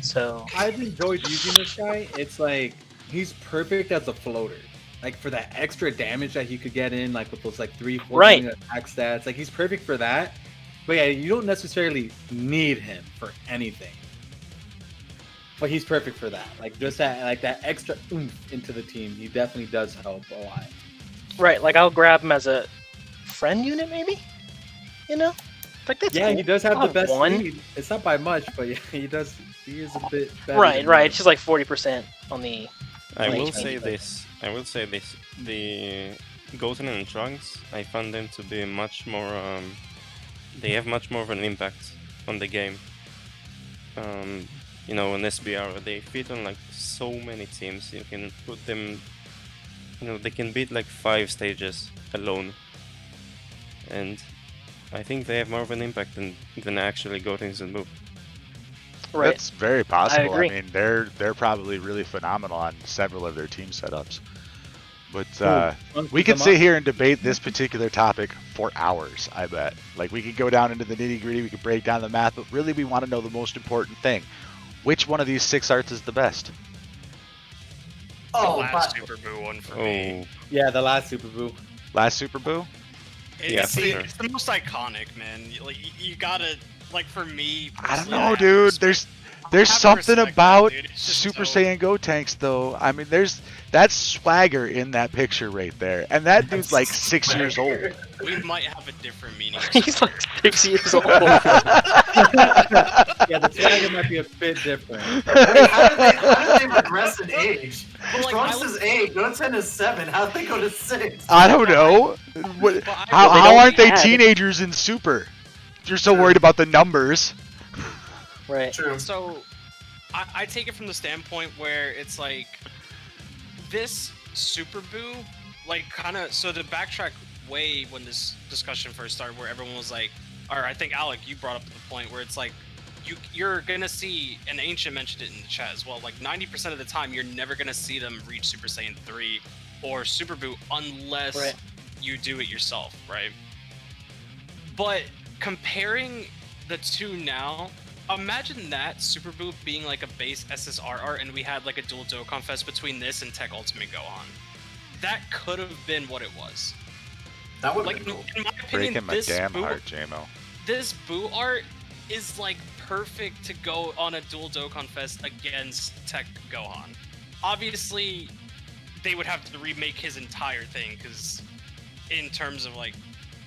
So I've enjoyed using this guy. It's like he's perfect as a floater. Like, for that extra damage that he could get in, like with those like 3-4 Right. attack stats. Like, he's perfect for that. But yeah, you don't necessarily need him for anything. But he's perfect for that. Like, just that extra oomph into the team. He definitely does help a lot. right, like, I'll grab him as a friend unit, maybe. You know, like, that's Yeah, cool. he does have I'll the best one. speed. It's not by much, but yeah, he does. He is a bit better. Right, than right. him. It's just like 40% on the. I Like, will it's say maybe- this. The Goten and Trunks, I found them to be much more. They have much more of an impact on the game. You know, in SBR, they fit on like so many teams. You can put them they can beat like 5 stages alone, and I think they have more of an impact than actually Gotenks and Move. Right. That's very possible. agree. mean, they're probably really phenomenal on several of their team setups. But we could sit here and debate this particular topic for hours, I bet. Like, we could go down into the nitty-gritty, we could break down the math, but really we want to know the most important thing. Which one of these 6 arts is the best? The Oh, last but Super Boo one for me. Oh, Yeah, the last Super Boo. Last Super Boo? Yeah, It's, for the, sure. it's the most iconic, man. You gotta, like, for me. I don't personally, know, have dude. respect. There's have to something respect that, about dude. It's just Super so- Saiyan Gotenks, though. I mean, there's that swagger in that picture right there. And that dude's like 6 years old. We might have a different meaning. He's like 6 years old. Yeah, the swagger might be a bit different. wait, how did they regress in age? But, like, Trunks I is 8, Goten is 7. How did they go to 6? I don't know. What, But I- how Well, they how don't aren't they add. teenagers in Super? You're so worried about the numbers. Right. True. So, I take it from the standpoint where it's like this Super Boo, like kind of. So to backtrack way when this discussion first started, where everyone was like, or I think Alec, you brought up the point where it's like you're gonna see, and Ancient mentioned it in the chat as well. Like 90% of the time, you're never gonna see them reach Super Saiyan 3 or Super Boo unless Right. you do it yourself, right? But comparing the two now, imagine that Super Boo being like a base SSRR and we had like a dual Dokkan Fest between this and Tech Ultimate Gohan. That could have been what it was. That would Like, be cool. in my opinion, Breaking my this damn Boo, heart, JMO. this Boo art is like perfect to go on a dual Dokkan Fest against Tech Gohan. Obviously, they would have to remake his entire thing because in terms of like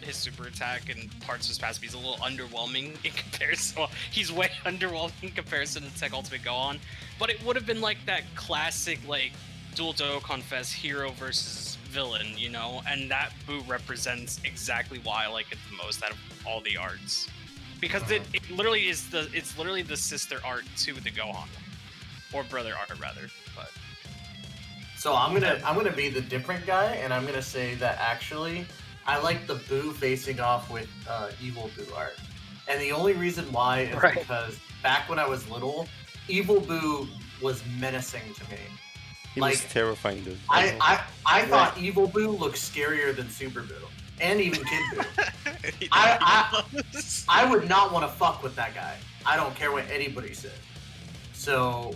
his super attack and parts of his passive, he's a little underwhelming in comparison. Well, he's way underwhelming in comparison to Tech Ultimate Gohan. But it would have been like that classic like dual Dokkan Fest hero versus villain, you know? And that Boo represents exactly why I like it the most out of all the arts. Because it literally is it's literally the sister art to the Gohan. Or brother art rather. But So I'm gonna be the different guy, and I'm gonna say that actually I like the Boo facing off with Evil Boo art, and the only reason why is Right. because back when I was little, Evil Boo was menacing to me. he Like, was terrifying, dude. I thought Evil Boo looked scarier than Super Boo, and even Kid Boo. I would not want to fuck with that guy. I don't care what anybody says. So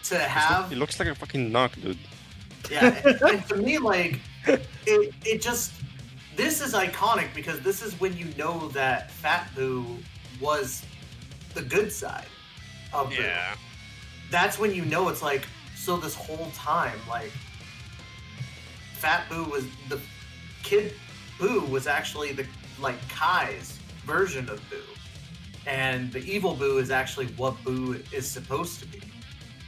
to have He looks like a fucking knock, dude. yeah, and to me, like, it just, this is iconic because this is when you know that Fat Boo was the good side of Boo. yeah. That's when you know it's like, so this whole time, like, Fat Boo was, the Kid Boo was actually the, like, Kai's version of Boo. And the evil Boo is actually what Boo is supposed to be.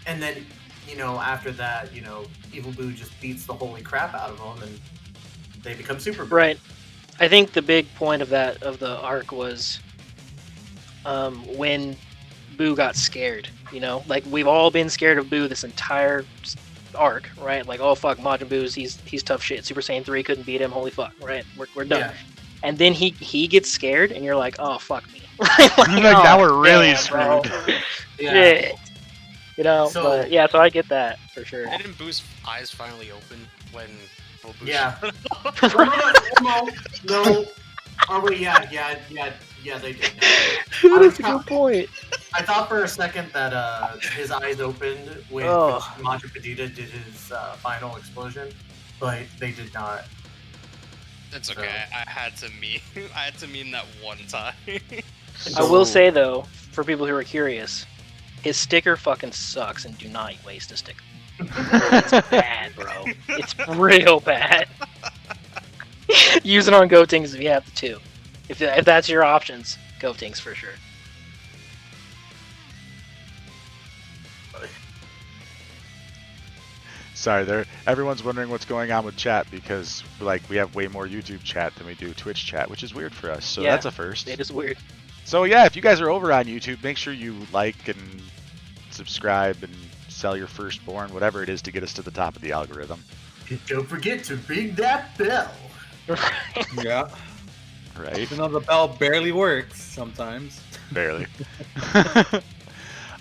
And then, you know, after that, you know, Evil Boo just beats the holy crap out of them, and they become Super Boo. Right. I think the big point of the arc was when Boo got scared. You know, like we've all been scared of Boo this entire arc, right? Like, oh fuck, Majin Boo's he's tough shit. Super Saiyan 3 couldn't beat him. Holy fuck, right? We're done. Yeah. And then he gets scared, and you're like, oh fuck me. like, Now oh, we're really damn, bro. screwed. Yeah. Shit. You know, So- but yeah, so I get that for sure. Didn't Boo's eyes finally open when Boo Yeah. showed up? No. Oh wait, yeah, they did. That's a good point. I thought for a second that his eyes opened when Oh. Majin Vegeta did his final explosion, but they did not. It's okay. I had to meme that one time. I will say though, for people who are curious, his sticker fucking sucks, and do not waste a sticker. It's bad, bro. It's real bad. Use it on Gotenks if you have the two. If that's your options, Gotenks for sure. Sorry, everyone's wondering what's going on with chat because like we have way more YouTube chat than we do Twitch chat, which is weird for us. So Yeah. that's a first. It is weird. So yeah, if you guys are over on YouTube, make sure you like and subscribe and sell your firstborn, whatever it is to get us to the top of the algorithm. Don't forget to ring that bell. Yeah. Right? Even though the bell barely works sometimes. Barely.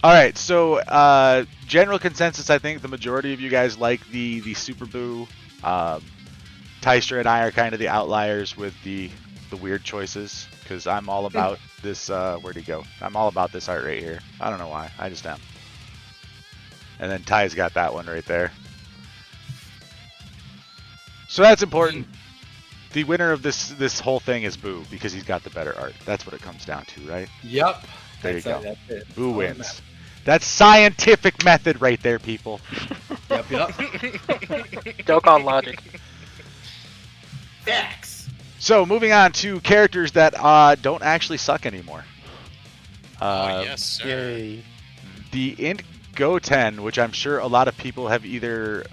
All right, so general consensus, I think the majority of you guys like the Super Boo. Tystra and I are kind of the outliers with the weird choices, because I'm all about this, where'd he go? I'm all about this art right here. I don't know why, I just am. And then Ty's got that one right there. So that's important. The winner of this whole thing is Boo, because he's got the better art. That's what it comes down to, right? Yep. There you go. That's it. Boo wins. That's scientific method right there, people. Yep. Dokkan logic. Facts. So moving on to characters that don't actually suck anymore. Yes, sir. Yay. The Int Goten, which I'm sure a lot of people have either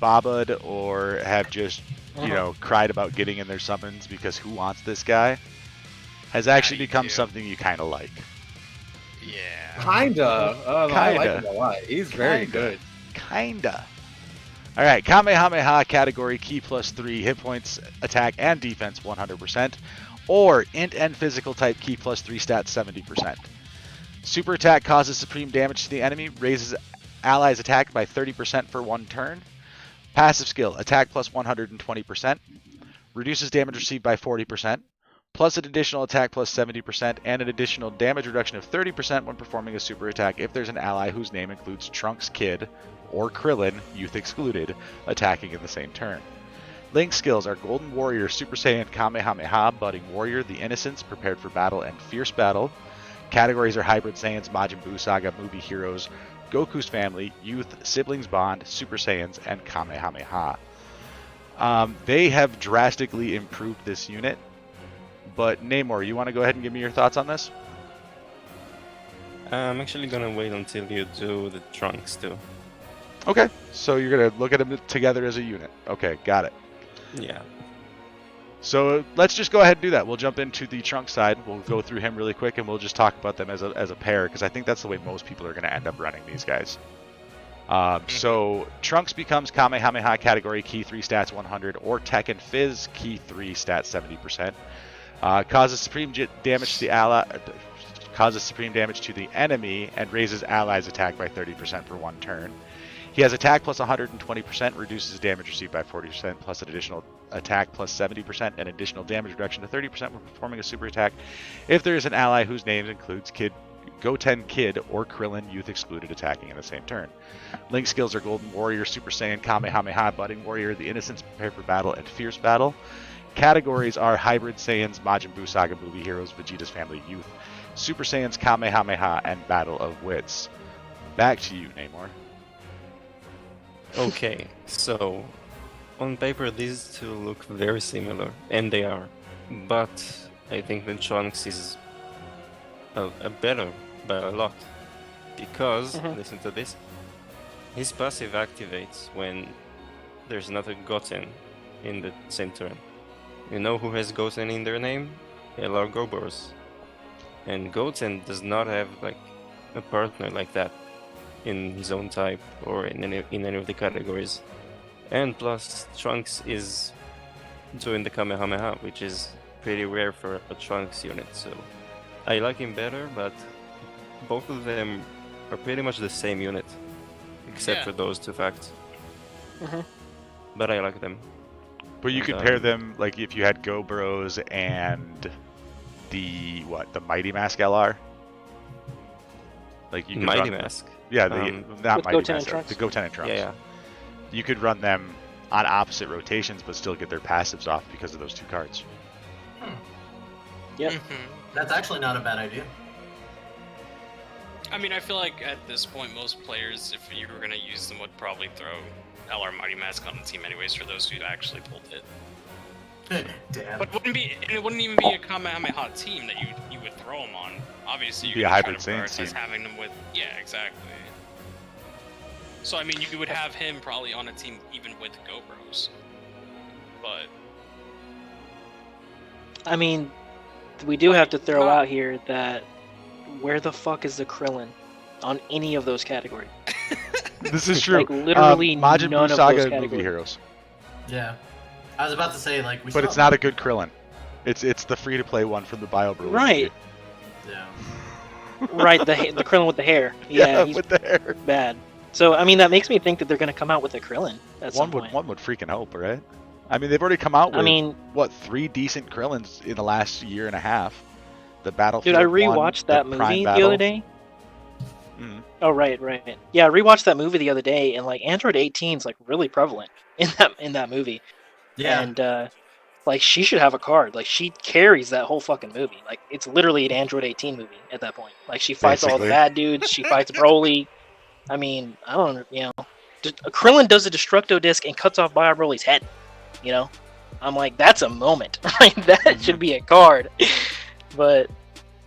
baba'd or have just cried about getting in their summons because who wants this guy, has actually you become do. something you kind of like. Yeah. Kinda. I like Kinda. him a lot. He's very good. Kinda. All right, Kamehameha category, key +3, hit points, attack, and defense 100%, or int and physical type, key +3, stats 70%. Super attack causes supreme damage to the enemy, raises allies attack by 30% for 1 turn. Passive skill, attack plus 120%, reduces damage received by 40%, plus an additional attack plus 70%, and an additional damage reduction of 30% when performing a super attack if there's an ally whose name includes Trunks Kid or Krillin, youth excluded, attacking in the same turn. Link skills are Golden Warrior, Super Saiyan, Kamehameha, Budding Warrior, The Innocents, Prepared for Battle, and Fierce Battle. Categories are Hybrid Saiyans, Majin Buu Saga, Movie Heroes, Goku's Family, Youth, Siblings Bond, Super Saiyans, and Kamehameha. They have drastically improved this unit, but Namor, you want to go ahead and give me your thoughts on this? I'm actually gonna wait until you do the Trunks too. Okay, so you're going to look at them together as a unit. Okay, got it. Yeah. So let's just go ahead and do that. We'll jump into the Trunks side. We'll go through him really quick, and we'll just talk about them as a pair, because I think that's the way most people are going to end up running these guys. So Trunks becomes Kamehameha category, key 3, stats 100, or Tech and Fizz, key 3, stats 70%. Causes supreme damage to the ally. Causes supreme damage to the enemy and raises allies' attack by 30% for 1 turn. He has attack plus 120%, reduces damage received by 40%, plus an additional attack plus 70%, and additional damage reduction to 30% when performing a super attack if there is an ally whose name includes Goten Kid or Krillin, youth excluded, attacking in the same turn. Link skills are Golden Warrior, Super Saiyan, Kamehameha, Budding Warrior, The Innocents, Prepare for Battle, and Fierce Battle. Categories are Hybrid Saiyans, Majin Buu Saga, Movie Heroes, Vegeta's Family, Youth, Super Saiyans, Kamehameha, and Battle of Wits. Back to you, Namor. Okay, so on paper these two look very similar, and they are, but I think the Trunks is a better by a lot, because, listen to this, his passive activates when there's another Goten in the same turn. You know who has Goten in their name? LR Goboros. And Goten does not have like a partner like that in his own type or in any of the categories. And plus Trunks is doing the Kamehameha, which is pretty rare for a Trunks unit, so I like him better, but both of them are pretty much the same unit, except for those 2 facts. But I like them. But you compare them, like if you had Go Bros and the Mighty Mask LR? Like you could Mighty run Mask. Yeah, not with Mighty Goten and Mask, Trunks? the Goten and Trunks. Yeah. You could run them on opposite rotations, but still get their passives off because of those 2 cards. Yep. That's actually not a bad idea. I mean, I feel like at this point, most players, if you were gonna use them, would probably throw LR Mighty Mask on the team anyways for those who actually pulled it. Damn. But it wouldn't even be a Kamehameha team that you would throw them on. Obviously, you Be could a try hybrid to Saiyans prioritize team. having them with. Yeah, exactly. So I mean, you would have him probably on a team even with Go Bros. But I mean, we do have to throw out here that where the fuck is the Krillin on any of those categories? This is true. Like literally Majin none Buu of Saga those and Movie categories. Heroes. Yeah. I was about to say, like, But it's not a good Krillin. It's the free-to-play one from the BioBrew. Right. Yeah. Right, the Krillin with the hair. Yeah, he's with the hair. bad. So, I mean, that makes me think that they're going to come out with a Krillin at some point. One would freaking hope, right? I mean, they've already come out with, I mean, 3 decent Krillins in the last year and a half? The Battlefield dude, I 1, rewatched that the Prime movie the Battle. other day. Mhm. Oh, right. Yeah, I rewatched that movie the other day, and like Android 18 is like really prevalent in that movie. Yeah. And like she should have a card. Like she carries that whole fucking movie. Like it's literally an Android 18 movie at that point. Like she fights all the Basically. bad dudes. She fights Broly. I mean, I don't, Krillin does a Destructo disc and cuts off Bio Broly's head. You know, I'm like, that's a moment. Right? That should be a card. But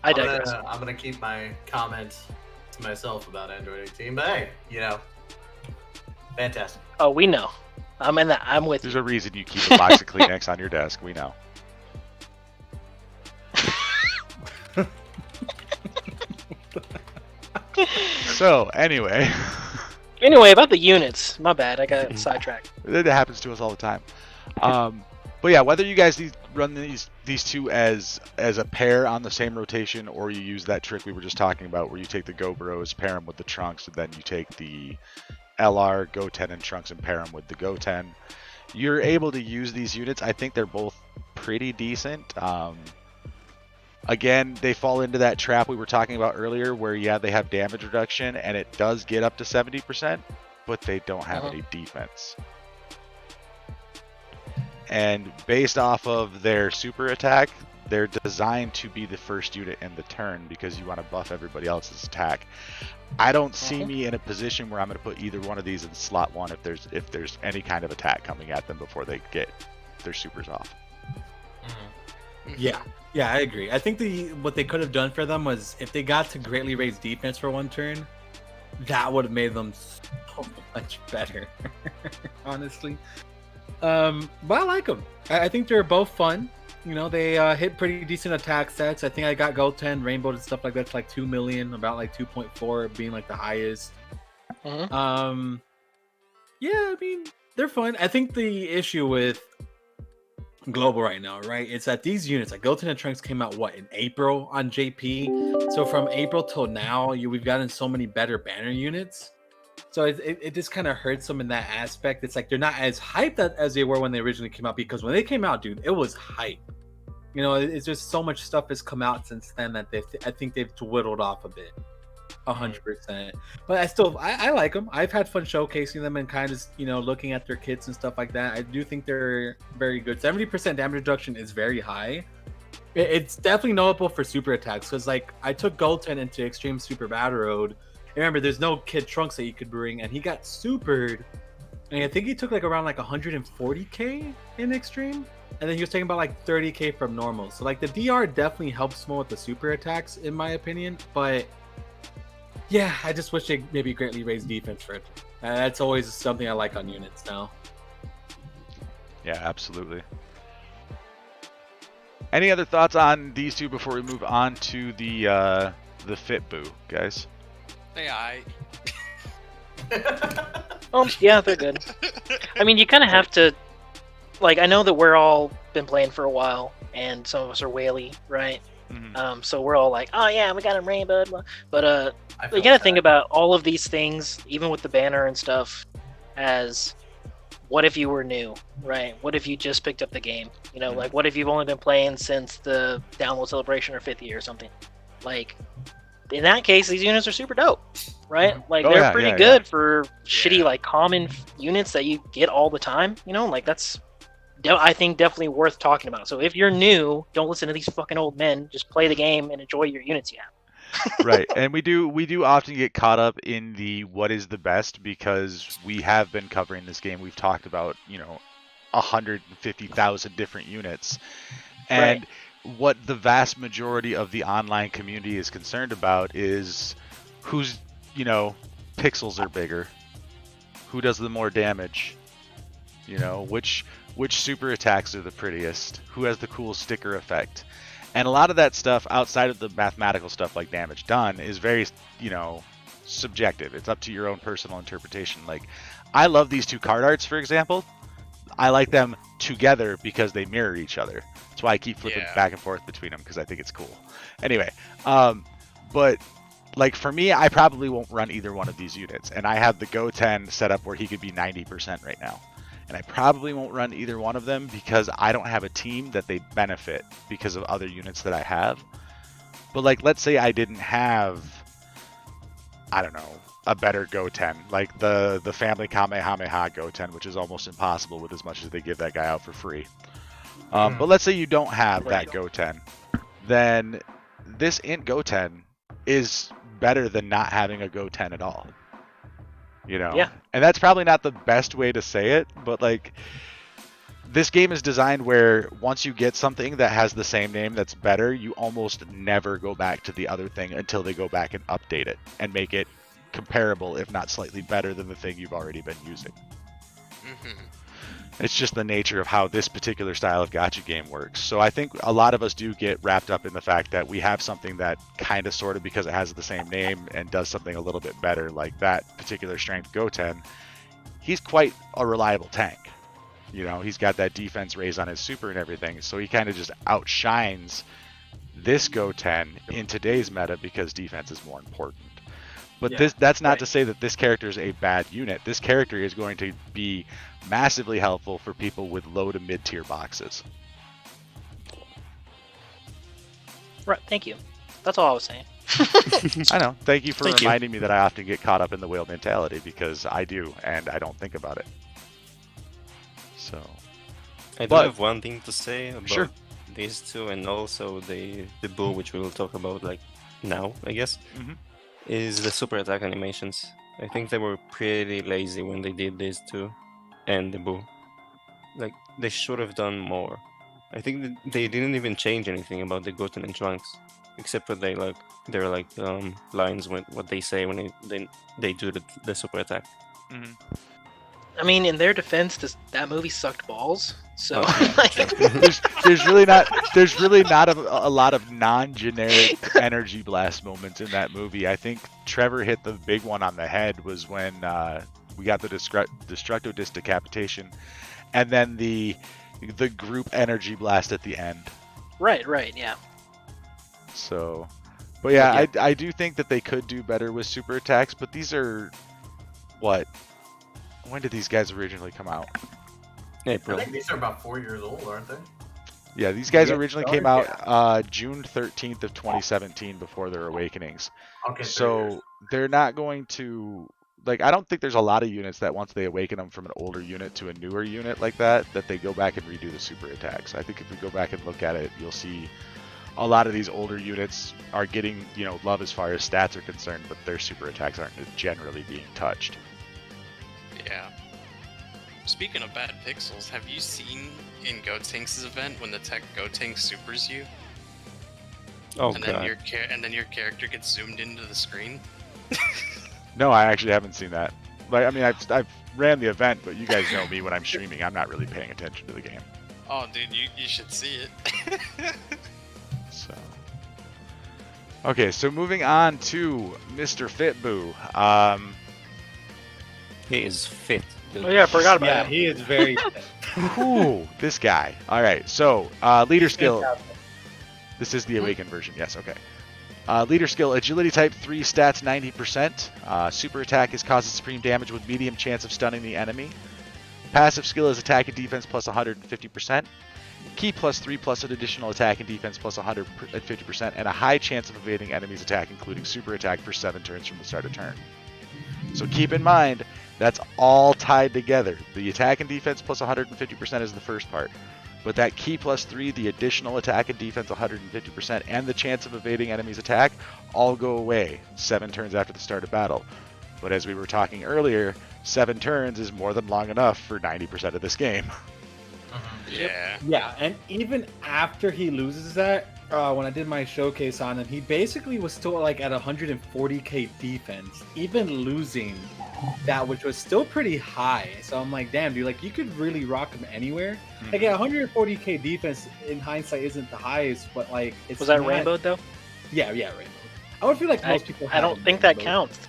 I digress. I'm gonna keep my comments to myself about Android 18. But hey, fantastic. Oh, we know. I'm with There's you. a reason you keep a box of Kleenex on your desk. We know. So, anyway. Anyway, about the units. My bad. I got sidetracked. It happens to us all the time. But yeah, whether you guys run these two as a pair on the same rotation, or you use that trick we were just talking about, where you take the Go Bros, pair them with the Trunks, and then you take the LR, Goten, and Trunks and pair them with the Goten, you're able to use these units. I think they're both pretty decent. Again, they fall into that trap we were talking about earlier, where they have damage reduction, and it does get up to 70%, but they don't have any defense. And based off of their super attack, they're designed to be the first unit in the turn because you want to buff everybody else's attack. I don't see me in a position where I'm going to put either one of these in slot 1 if there's any kind of attack coming at them before they get their supers off. Yeah, I agree. I think what they could have done for them was if they got to greatly raise defense for one turn, that would have made them so much better. Honestly. But I like them. I think they're both fun. They hit pretty decent attack stats. I think I got Goten, Rainbow, and stuff like that to like 2 million, about like 2.4 being like the highest. Yeah, I mean, they're fun. I think the issue with Global right now, right, it's that these units, like Goten and Trunks, came out in April on JP. So from April till now, we've gotten so many better banner units. So it just kind of hurts them in that aspect. It's like they're not as hyped as they were when they originally came out, because when they came out, dude, it was hype. It's just so much stuff has come out since then that I think they've whittled off a bit. 100%. But I like them. I've had fun showcasing them and kind of looking at their kits and stuff like that. I do think they're very good. 70% damage reduction is very high. It's definitely notable for super attacks, because like I took Goten into Extreme Super Battle Road. Remember, there's no Kid Trunks that you could bring, and he got supered, and I think he took like around like 140k in Extreme, and then he was taking about like 30k from normal. So like the DR definitely helps more with the super attacks, in my opinion. But yeah, I just wish they maybe greatly raised defense for it. That's always something I like on units now. Yeah, absolutely. Any other thoughts on these two before we move on to the Fit Boo, guys? AI. Yeah, they're good. I mean, you kind of have to, like, I know that we're all been playing for a while, and some of us are whaley, right? Mm-hmm. So we're all like, oh yeah, we got him rainbow, but you gotta think about all of these things, even with the banner and stuff, as what if you were new, right? What if you just picked up the game? Like what if you've only been playing since the download celebration or 5th year or something? Like, in that case, these units are super dope, right? Like they're pretty good for shitty, like common units that you get all the time. Like that's, I think, definitely worth talking about. So if you're new, don't listen to these fucking old men. Just play the game and enjoy your units you have. Right, and we do often get caught up in the what is the best, because we have been covering this game. We've talked about 150,000 different units, and Right. What the vast majority of the online community is concerned about is whose pixels are bigger, who does the more damage, which super attacks are the prettiest, who has the cool sticker effect. And a lot of that stuff outside of the mathematical stuff like damage done is very subjective. It's up to your own personal interpretation. Like, I love these two card arts, for example. I like them together because they mirror each other. That's why I keep flipping back and forth between them, because I think it's cool. Anyway, but like for me, I probably won't run either one of these units, and I have the Goten set up where he could be 90% right now. And I probably won't run either one of them because I don't have a team that they benefit because of other units that I have. But like, let's say I didn't have, I don't know, a better Goten, like the family Kamehameha Goten, which is almost impossible with as much as they give that guy out for free. But let's say you don't have that Goten, then this Int Goten is better than not having a Goten at all. You know? Yeah. And that's probably not the best way to say it, but like, this game is designed where once you get something that has the same name that's better, you almost never go back to the other thing until they go back and update it and make it comparable, if not slightly better than the thing you've already been using. It's just the nature of how this particular style of gacha game works. So I think a lot of us do get wrapped up in the fact that we have something that kind of sort of, because it has the same name and does something a little bit better, like that particular strength Goten. He's quite a reliable tank. You know, he's got that defense raise on his super and everything, so he kind of just outshines this Goten in today's meta because defense is more important. But that's not to say that this character is a bad unit. This character is going to be massively helpful for people with low to mid tier boxes. Right, thank you. That's all I was saying. I know. Thank you for reminding me that I often get caught up in the whale mentality, because I do, and I don't think about it. So, I do have one thing to say about Sure. these two, and also the Boo, which we will talk about like now, I guess, is the super attack animations. I think they were pretty lazy when they did these two, and the Boo. Like, they should have done more. I think that they didn't even change anything about the Goten and Trunks, except for their lines when what they say when they do the super attack. I mean, in their defense, that movie sucked balls. So there's really not a lot of non-generic energy blast moments in that movie. I think Trevor hit the big one on the head was when we got the Destructo Disc decapitation, and then the group energy blast at the end. Right, yeah. So, but yeah, I do think that they could do better with super attacks, but these are what? When did these guys originally come out? April. I think these are about 4 years old, aren't they? Yeah, these guys originally came out June 13th of 2017 before their awakenings. Okay, so they're not going to, like, I don't think there's a lot of units that once they awaken them from an older unit to a newer unit like that they go back and redo the super attacks. I think if we go back and look at it, you'll see a lot of these older units are getting, love as far as stats are concerned, but their super attacks aren't generally being touched. Yeah. Speaking of bad pixels, have you seen in Gotenks' event when the tech Gotenks supers you? Oh, and God. Then your character gets zoomed into the screen? No, I actually haven't seen that. Like, I mean, I've ran the event, but you guys know me when I'm streaming. I'm not really paying attention to the game. Oh, dude, you should see it. So, okay, so moving on to Mr. Fitboo. He is fit. Oh yeah, I forgot about Yeah, him. he is very. Ooh, this guy. All right, so leader skill. This is the awakened version. Yes, okay. Leader skill, agility type 3, stats 90%. Super attack is causes supreme damage with medium chance of stunning the enemy. Passive skill is attack and defense plus 150%. Key plus 3 plus an additional attack and defense plus 150%, and a high chance of evading enemies' attack, including super attack for 7 turns from the start of turn. So keep in mind, that's all tied together. The attack and defense plus 150% is the first part. But that key plus 3, the additional attack and defense 150%, and the chance of evading enemies' attack all go away 7 turns after the start of battle. But as we were talking earlier, 7 turns is more than long enough for 90% of this game. Yeah. Yeah, and even after he loses that, when I did my showcase on him, he basically was still like at 140k defense, even losing that, which was still pretty high. So I'm like, damn, dude, like you could really rock him anywhere. Like, yeah, 140k defense in hindsight isn't the highest, but like, it's Was that not... rainbow though? Yeah, rainbow. I would feel like most people. I don't think that counts.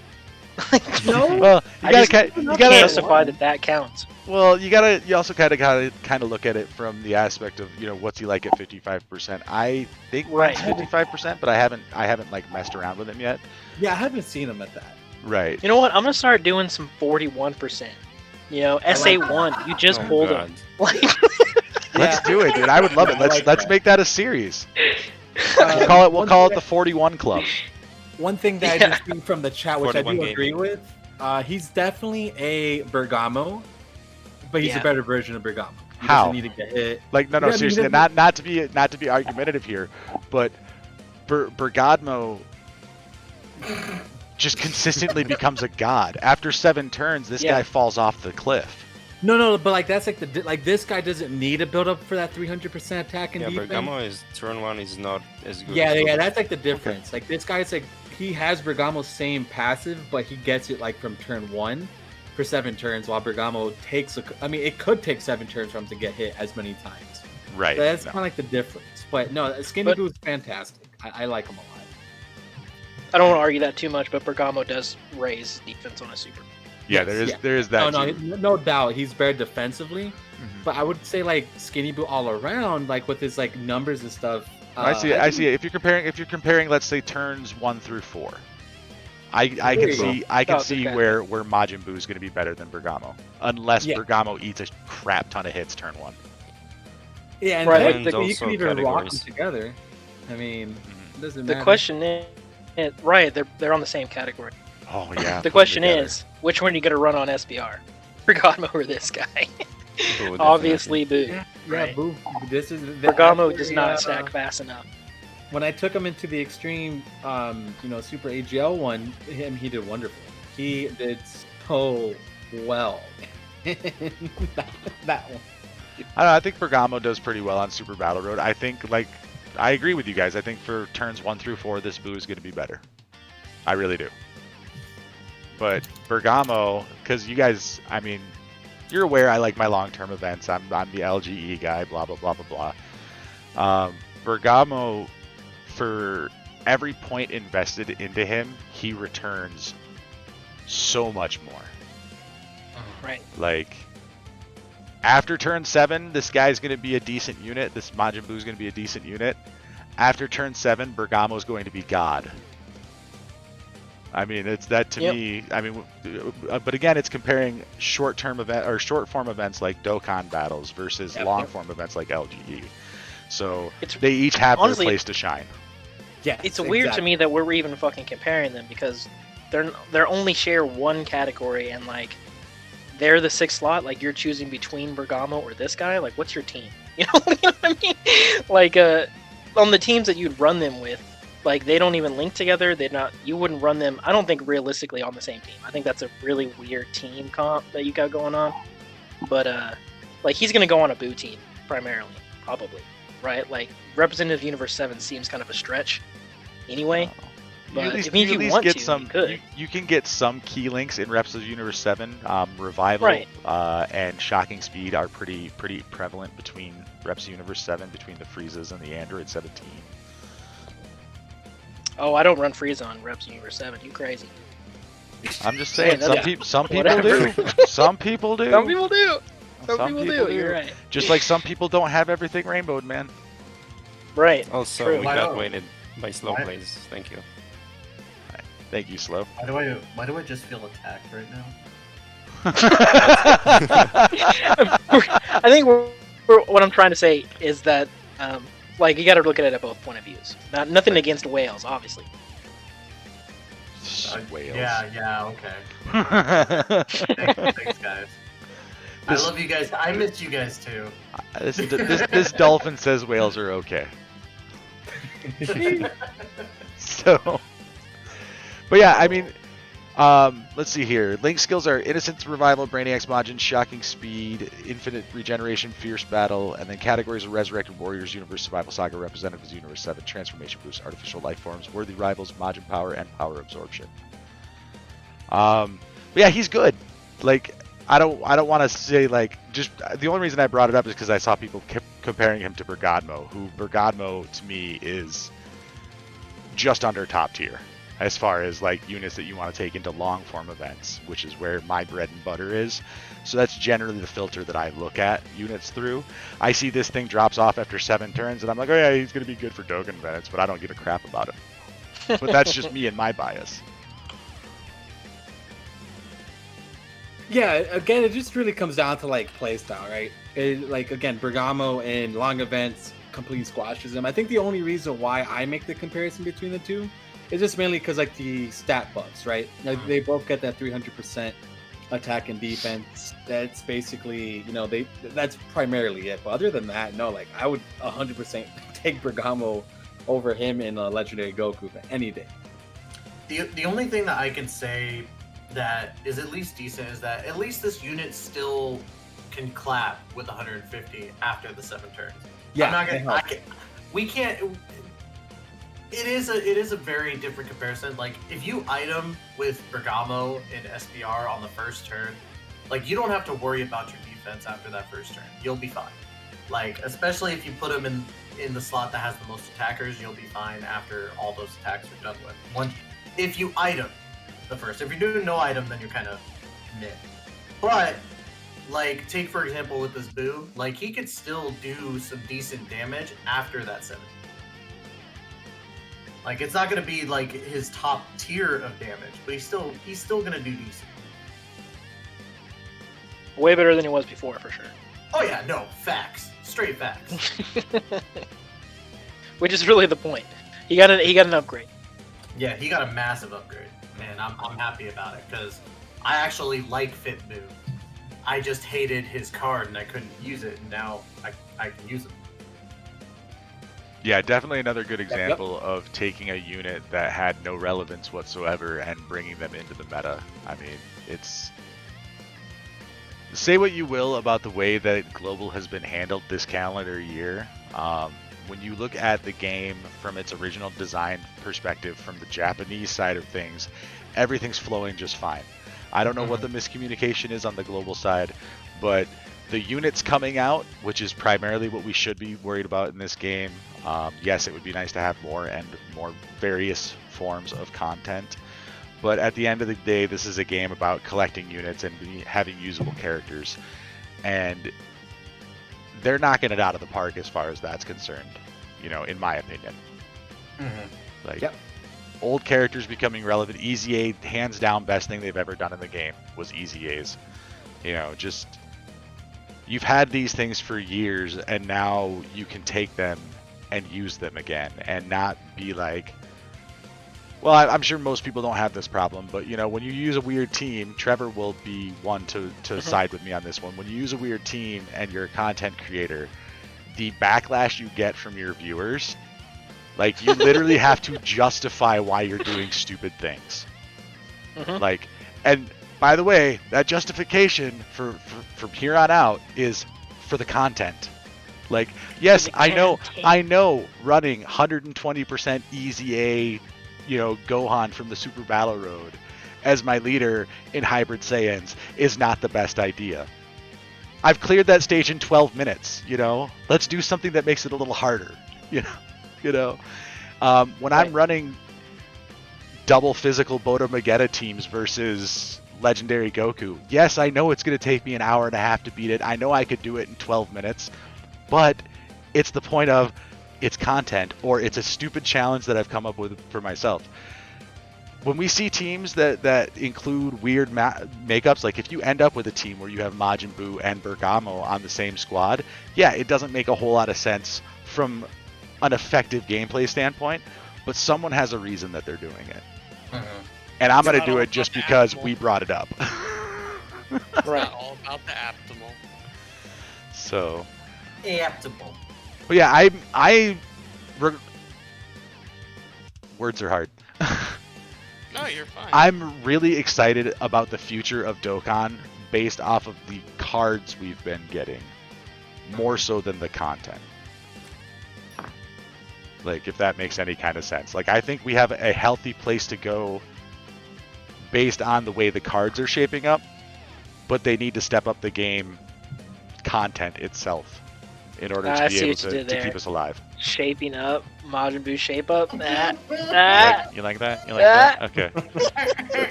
No, Well, you gotta can't justify that counts. Well, you also kind of look at it from the aspect of, you know, what's he like at 55%. I think Right. mine's 55%, but I haven't like messed around with him yet. Yeah, I haven't seen him at that. Right. You know what? I'm gonna start doing some 41%. You know, SA1. You just Oh, pulled God. him. Like, Let's do it, dude. I would love it. I Let's like let's that. make that a series. Uh, We'll call it the 41 Club. One thing that I Yeah. just seen from the chat, which I 41 do game. agree with, he's definitely a Bergamo, but he's Yeah. a better version of Bergamo. He How? doesn't need to get hit. Like no, Yeah, I mean, seriously, he not to be argumentative here, but Bergamo just consistently becomes a god. After 7 turns, this Yeah. guy falls off the cliff. No, but like that's like this guy doesn't need to build up for that 300% attack and Yeah, defense. Bergamo is turn 1 is not as good. Yeah, as yeah, Lopez. that's like the difference. Like this guy's like he has Bergamo's same passive, but he gets it like from turn 1 for 7 turns, while Bergamo takes it could take 7 turns for him to get hit as many times. Right. That's No. kind of like the difference. But no, Skinny But- Boo's fantastic. I like him a lot. I don't want to argue that too much, but Bergamo does raise defense on a super. Yeah, Yes, there is that. No, too. no doubt he's better defensively. Mhm. But I would say like Skinny Boo all around, like with his like numbers and stuff. I see it. I see it. If you're comparing, let's say turns 1 through 4, I There can you go. see I can Oh, see okay. where Majin Buu is going to be better than Bergamo, unless Yeah. Bergamo eats a crap ton of hits turn 1. Yeah, and Right, technically you also can even rock them categories. together. I mean, it doesn't The matter. question is, right? They're on the same category. Oh yeah. The put 'em question together. is, which one are you gonna run on SBR? Bergamo or this guy? Boo, Obviously, Boo. Yeah, Right. Boo. This is Bergamo actually, does not stack fast enough. When I took him into the extreme, Super AGL one, he did wonderful. He did so well. that one. I don't know, I think Bergamo does pretty well on Super Battle Road. I think I agree with you guys. I think for turns 1 through 4, this Boo is going to be better. I really do. But Bergamo, because you guys, I mean, you're aware I like my long-term events. I'm the LGE guy. Blah blah blah blah blah. Bergamo, for every point invested into him, he returns so much more. Right. Like, after turn 7, this guy's going to be a decent unit. This Majin Buu is going to be a decent unit. After turn 7, Bergamo is going to be God. I mean, it's that to Yep. me. I mean, but again, it's comparing short-term event or short-form events like Dokkan battles versus Yep. long-form events like LGE. So It's they each have honestly- their place to shine. Yes, it's weird to exactly. me that we're even fucking comparing them because they're only share one category and like they're the 6th slot. Like you're choosing between Bergamo or this guy. Like what's your team? You know what I mean? Like on the teams that you'd run them with, like they don't even link together. You wouldn't run them. I don't think realistically on the same team. I think that's a really weird team comp that you got going on. But like he's gonna go on a Boo team primarily, probably, right? Like Representative Universe 7 seems kind of a stretch, anyway. But You at least, I mean, if you you at least want get to, some. you could. You can get some key links in Reps of Universe 7. Revival Right. And Shocking Speed are pretty prevalent between Reps of Universe 7, between the Freezes and the Android 17. Oh, I don't run Frieza on Reps Universe 7. You crazy? I'm just saying, Yeah, some people Whatever. do. Some people do. Some people do. Some Some people people do. do. You're right. Just like some people don't have everything rainbowed, man. Right. Also, True. we Why got not? weighted by slow Why- plays. Thank you. Thank you, Slow. Why do I just feel attacked right now? I think what I'm trying to say is that, like, you got to look at it at both point of views. Nothing against whales, obviously. Whales. Yeah, okay. Thanks, guys. I This- love you guys. I missed you guys too. This dolphin says whales are okay. So, but yeah, I mean, let's see here. Link skills are Innocence, Revival, Brainiacs, Majin, Shocking Speed, Infinite Regeneration, Fierce Battle, and then categories are Resurrected Warriors, Universe Survival Saga, Representatives, Universe 7, Transformation Boost, Artificial Life Forms, Worthy Rivals, Majin Power, and Power Absorption. But yeah, he's good. Like, I don't want to say like just the only reason I brought it up is because I saw people comparing him to Bergamo, who Bergamo to me is just under top tier. as far as like units that you want to take into long form events, which is where my bread and butter is. So that's generally the filter that I look at units through. I see this thing drops off after 7 turns, and I'm like, oh yeah, he's going to be good for Dokkan events, but I don't give a crap about him. But that's just me and my bias. Yeah, again, it just really comes down to like playstyle, right? Like again, Bergamo in long events completely squashes him. I think the only reason why I make the comparison between the two is just mainly because like the stat buffs, right? Like they both get that 300% attack and defense. That's basically, you know, that's primarily it. But other than that, no, like I would 100% take Bergamo over him in a Legendary Goku any day. The only thing that I can say that is at least decent is that at least this unit still can clap with 150 after the 7 turns. Yeah, I'm not gonna, we can't. It is a very different comparison. Like if you item with Bergamo in SBR on the first turn, like you don't have to worry about your defense after that first turn. You'll be fine. Like especially if you put him in the slot that has the most attackers, you'll be fine after all those attacks are done with. If you item the first. If you're doing no item, then you're kind of meh. But like take for example with this Boo, like he could still do some decent damage after that 7. Like it's not gonna be like his top tier of damage, but he's still gonna do decent. Way better than he was before, for sure. Oh yeah, no, facts, straight facts. Which is really the point. He got an upgrade. Yeah, he got a massive upgrade, and I'm happy about it because I actually like Fit Boo. I just hated his card and I couldn't use it, and now I can use it. Yeah, definitely another good example of taking a unit that had no relevance whatsoever and bringing them into the meta. I mean, it's... Say what you will about the way that Global has been handled this calendar year. When you look at the game from its original design perspective, from the Japanese side of things, everything's flowing just fine. I don't know what the miscommunication is on the Global side, but the units coming out, which is primarily what we should be worried about in this game, yes, it would be nice to have more and more various forms of content. But at the end of the day, this is a game about collecting units and having usable characters. And they're knocking it out of the park as far as that's concerned, you know, in my opinion. Like, old characters becoming relevant. EZA, hands down, best thing they've ever done in the game was EZAs. You know, just... You've had these things for years, and now you can take them and use them again, and not be like... Well, I'm sure most people don't have this problem, but, you know, when you use a weird team, Trevor will be one to side with me on this one. When you use a weird team and you're a content creator, the backlash you get from your viewers, like, you literally have to justify why you're doing stupid things. Like, and by the way, that justification for here on out is for the content. Like, yes, I know running 120% EZA, you know, Gohan from the Super Battle Road as my leader in Hybrid Saiyans is not the best idea. I've cleared that stage in 12 minutes, you know? Let's do something that makes it a little harder, you know? When I'm running double physical Boda Magetta teams versus Legendary Goku, yes, I know it's going to take me an hour and a half to beat it. I know I could do it in 12 minutes, but it's the point of it's content, or it's a stupid challenge that I've come up with for myself. When we see teams that include weird makeups, like if you end up with a team where you have Majin Buu and Bergamo on the same squad, yeah, it doesn't make a whole lot of sense from an effective gameplay standpoint, but someone has a reason that they're doing it. And I'm going to do it just because we brought it up. It's not all about the optimal. So... Optimal. But yeah, words are hard. No, you're fine. I'm really excited about the future of Dokkan based off of the cards we've been getting, more so than the content. Like, if that makes any kind of sense. Like, I think we have a healthy place to go based on the way the cards are shaping up, but they need to step up the game content itself in order to be able to keep us alive. Shaping up. Majin Buu shape up. You like that? You like that? Okay.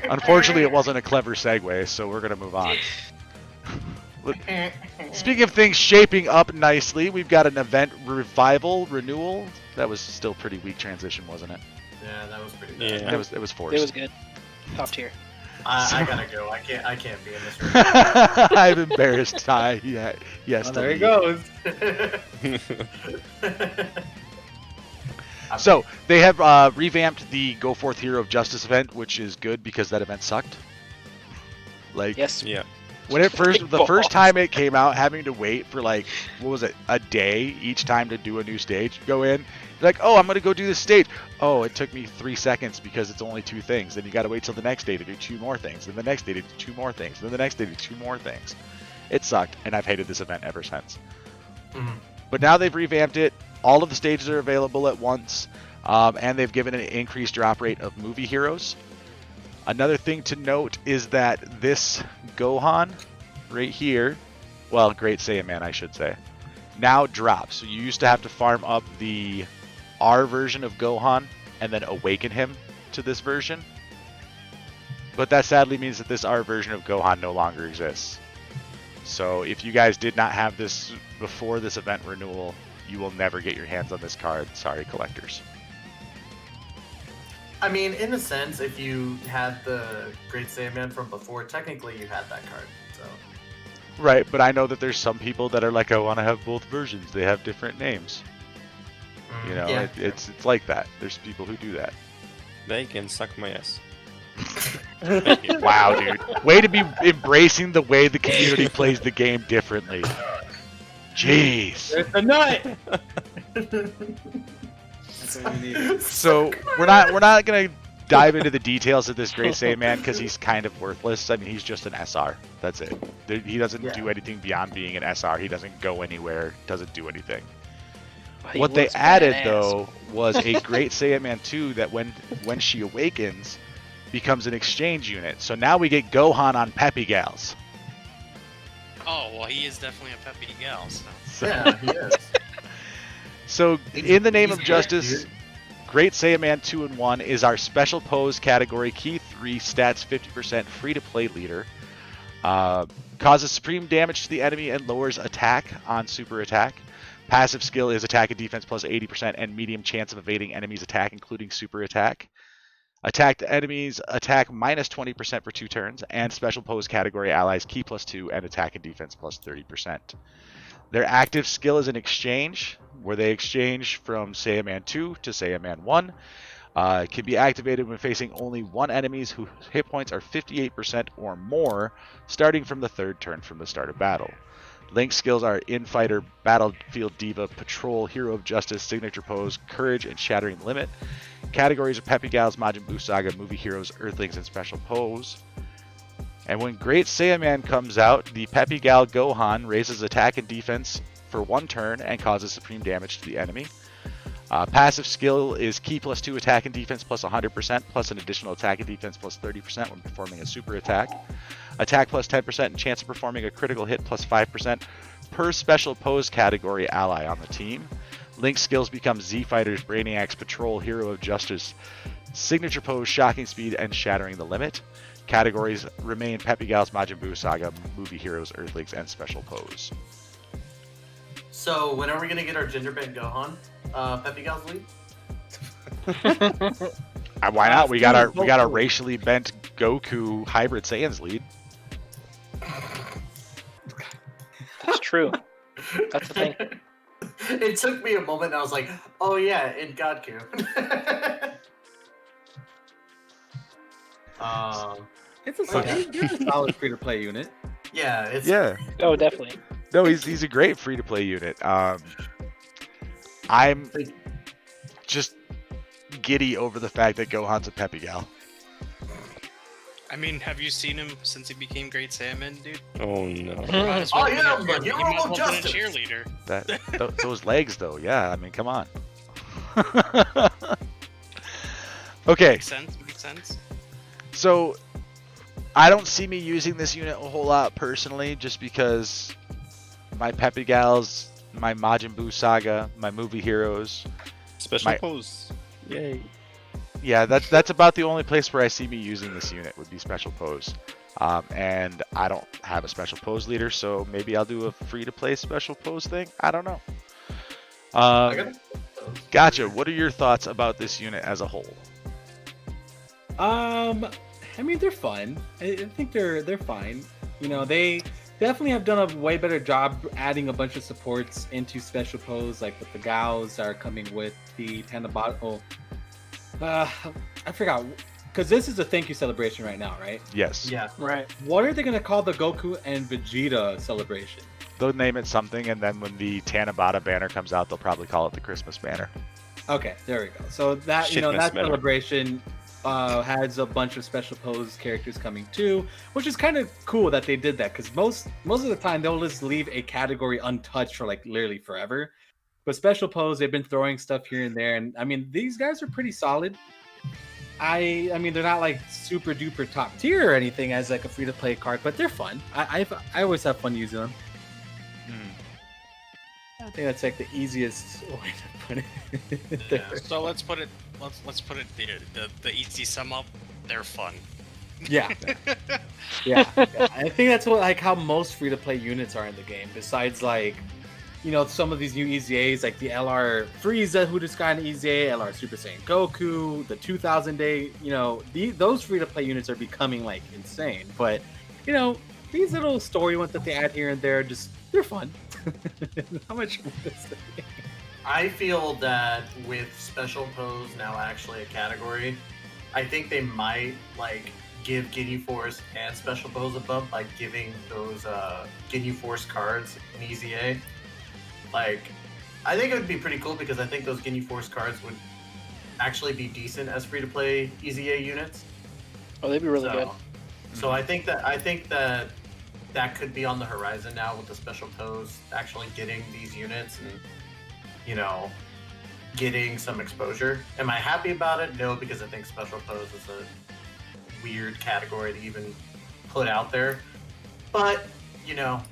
Unfortunately, it wasn't a clever segue, so we're gonna move on. Speaking of things shaping up nicely, we've got an event renewal. That was still pretty weak transition, wasn't it? Yeah, that was pretty bad. Yeah. It was forced. It was good. Top tier. I gotta go. I can't be in this room. I've embarrassed Ty. Yeah, yes. There he goes. So they have revamped the Go Forth Hero of Justice event, which is good because that event sucked. Like, Yes. Yeah. when the first time it came out, having to wait for like, what was it, a day each time to do a new stage. You go in, you're like, oh, I'm gonna go do this stage. Oh, it took me 3 seconds because it's only 2 things. Then you gotta wait till the next day to do 2 more things. Then the next day to do 2 more things. Then the next day to do 2 more things. It sucked, and I've hated this event ever since. Mhm. But now they've revamped it. All of the stages are available at once, and they've given an increased drop rate of movie heroes. Another thing to note is that this Gohan right here, well, Great Saiyaman I should say, now drops. So you used to have to farm up the R version of Gohan and then awaken him to this version. But that sadly means that this R version of Gohan no longer exists. So if you guys did not have this before this event renewal, you will never get your hands on this card. Sorry, collectors. I mean, in a sense, if you had the Great Saiyaman from before, technically you had that card. So. Right, but I know that there's some people that are like, I want to have both versions. They have different names. You know, Yeah. it's like that. There's people who do that. They can suck my ass. Wow, dude. Way to be embracing the way the community plays the game differently. Jeez. There's the nut. That's what we need. So we're not gonna dive into the details of this Great Saiyaman because he's kind of worthless. I mean, he's just an SR. That's it. He doesn't do anything beyond being an SR. He doesn't go anywhere. Doesn't do anything. He What they looks added badass. though was a Great Saiyaman 2 that when she awakens becomes an exchange unit. So now we get Gohan on Peppy Gals. Oh, well, he is definitely a peppy gal, so. So, Yeah, he is. so in the name He's of good, justice, dude. Great Saiyaman 2 in 1 is our special pose category key 3 stats 50% free to play leader. Causes supreme damage to the enemy and lowers attack on super attack. Passive skill is attack and defense plus 80% and medium chance of evading enemies' attack, including super attack. Attacked enemies attack minus 20% for 2 turns, and special pose category allies key plus 2 and attack and defense plus 30%. Their active skill is an exchange, where they exchange from Saiyaman 2 to Saiyaman 1. It can be activated when facing only one enemies whose hit points are 58% or more, starting from the 3rd turn from the start of battle. Link's skills are Infighter, Battlefield Diva, Patrol, Hero of Justice, Signature Pose, Courage, and Shattering the Limit. Categories are Peppy Gals, Majin Buu Saga, Movie Heroes, Earthlings, and Special Pose. And when Great Saiyaman comes out, the Peppy Gal Gohan raises attack and defense for 1 turn and causes supreme damage to the enemy. Passive skill is key plus 2 attack and defense plus 100% plus an additional attack and defense plus 30% when performing a super attack. Attack plus 10% and chance of performing a critical hit plus 5% per special pose category ally on the team. Link's skills become Z Fighters, Brainiacs, Patrol, Hero of Justice, Signature Pose, Shocking Speed, and Shattering the Limit. Categories remain Peppy Gals, Majin Buu Saga, Movie Heroes, Earthlings, and Special Pose. So when are we gonna get our gender bent Gohan? Peppy Gal's lead? Why not? We got our racially bent Goku hybrid Saiyans lead. That's true. That's the thing. It took me a moment and I was like, oh yeah, in Godku. It's a solid free to play unit. Yeah, it's Yeah. Oh, definitely. No, he's a great free to play unit. I'm just giddy over the fact that Gohan's a Peppy Gal. I mean, have you seen him since he became Great Saiyaman, dude? Oh no. Might as well Oh, been yeah, a- but he hero might as of well been a justice. cheerleader. Those legs, though, yeah. I mean, come on. Okay, Makes sense. Makes sense. so I don't see me using this unit a whole lot personally, just because my Peppy Gals, my Majin Buu Saga, my Movie Heroes, Special pose. Yay. Yeah, that's about the only place where I see me using this unit would be special pose. And I don't have a special pose leader, so maybe I'll do a free-to-play special pose thing. I don't know. Gotcha. What are your thoughts about this unit as a whole? I mean, they're fun. I think they're fine. You know, they definitely have done a way better job adding a bunch of supports into special pose, like with the gals that are coming with the TanaBot. I forgot, because this is a thank you celebration right now, right? Yes. Yeah. Right. What are they gonna call the Goku and Vegeta celebration? They'll name it something, and then when the TanaBot banner comes out, they'll probably call it the Christmas banner. Okay, there we go. So that Shipments that banner. celebration has a bunch of special pose characters coming too, which is kind of cool that they did that, because most of the time they'll just leave a category untouched for like literally forever. But special pose, they've been throwing stuff here and there, and I mean these guys are pretty solid. I mean they're not like super duper top tier or anything as like a free to play card, but they're fun. I always have fun using them. I think that's like the easiest way to put it. Yeah. So let's put it the easy sum up. They're fun. Yeah. Yeah. I think that's what like how most free to play units are in the game. Besides like, you know, some of these new EZAs like the LR Frieza who just got an EZA, LR Super Saiyan Goku, the 2000 day, you know, those free to play units are becoming like insane. But, you know, these little story ones that they add here and there, just they're fun. How much more is it? I feel that with special pose now actually a category, I think they might like give Ginyu Force and special pose a bump by giving those Ginyu Force cards an EZA. Like, I think it would be pretty cool because I think those Ginyu Force cards would actually be decent as free-to-play EZA units. Oh, they'd be really good. So I think that could be on the horizon now with the special pose actually getting these units and, you know, getting some exposure. Am I happy about it? No, because I think special pose is a weird category to even put out there. But, you know,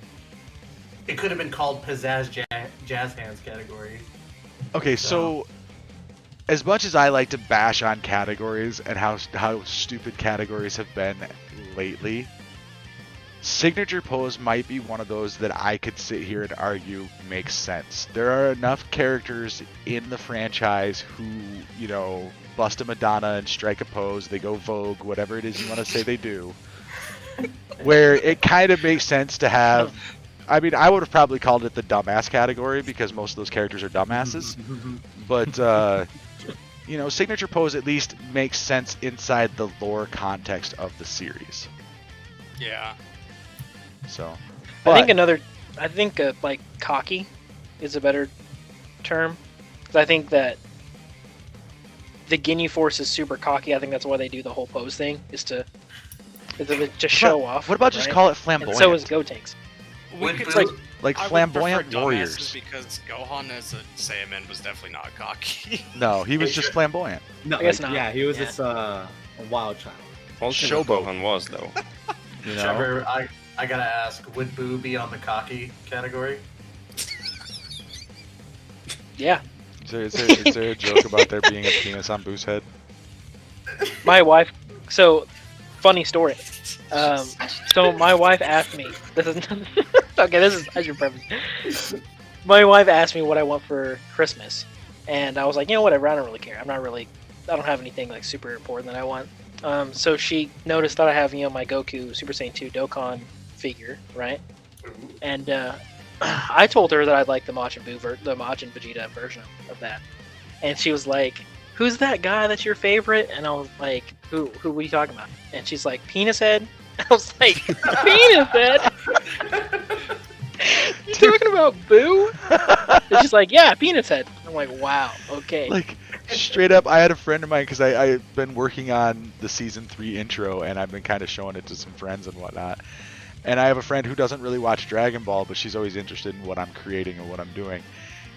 it could have been called Pizzazz Jazz Hands category. Okay, so as much as I like to bash on categories and how stupid categories have been lately, signature pose might be one of those that I could sit here and argue makes sense. There are enough characters in the franchise who, you know, bust a Madonna and strike a pose, they go Vogue, whatever it is you want to say they do, where it kind of makes sense to have. I mean, I would have probably called it the dumbass category because most of those characters are dumbasses. But, you know, signature pose at least makes sense inside the lore context of the series. Yeah. So, I think like cocky is a better term. Because I think that the Ginyu Force is super cocky. I think that's why they do the whole pose thing, is to show off. What about just call it flamboyant? And so is Gotenks. It's like flamboyant warriors. Because Gohan as a Saiyaman was definitely not cocky. No, he was just flamboyant. No, I guess not. Yeah, he was just a wild child. Ultimate Gohan was though. You know? Trevor, I gotta ask, would Boo be on the cocky category? Yeah. Is there a joke about there being a penis on Boo's head? My wife. So, funny story. So my wife asked me. This is okay. This is I should preface. My wife asked me what I want for Christmas, and I was like, you know, whatever. I don't really care. I don't have anything like super important that I want. So she noticed that I have, you know, my Goku Super Saiyan 2 Dokkan figure, right? And I told her that I'd like the Majin Vegeta version of that, and she was like, "Who's that guy that's your favorite?" And I was like, "Who are you talking about?" And she's like, "Penis Head." I was like, "Penis Head? You talking about Boo?" And she's like, "Yeah, Penis Head." I'm like, "Wow, okay." Like, straight up, I had a friend of mine, because I've been working on the Season 3 intro, and I've been kind of showing it to some friends and whatnot. And I have a friend who doesn't really watch Dragon Ball, but she's always interested in what I'm creating and what I'm doing.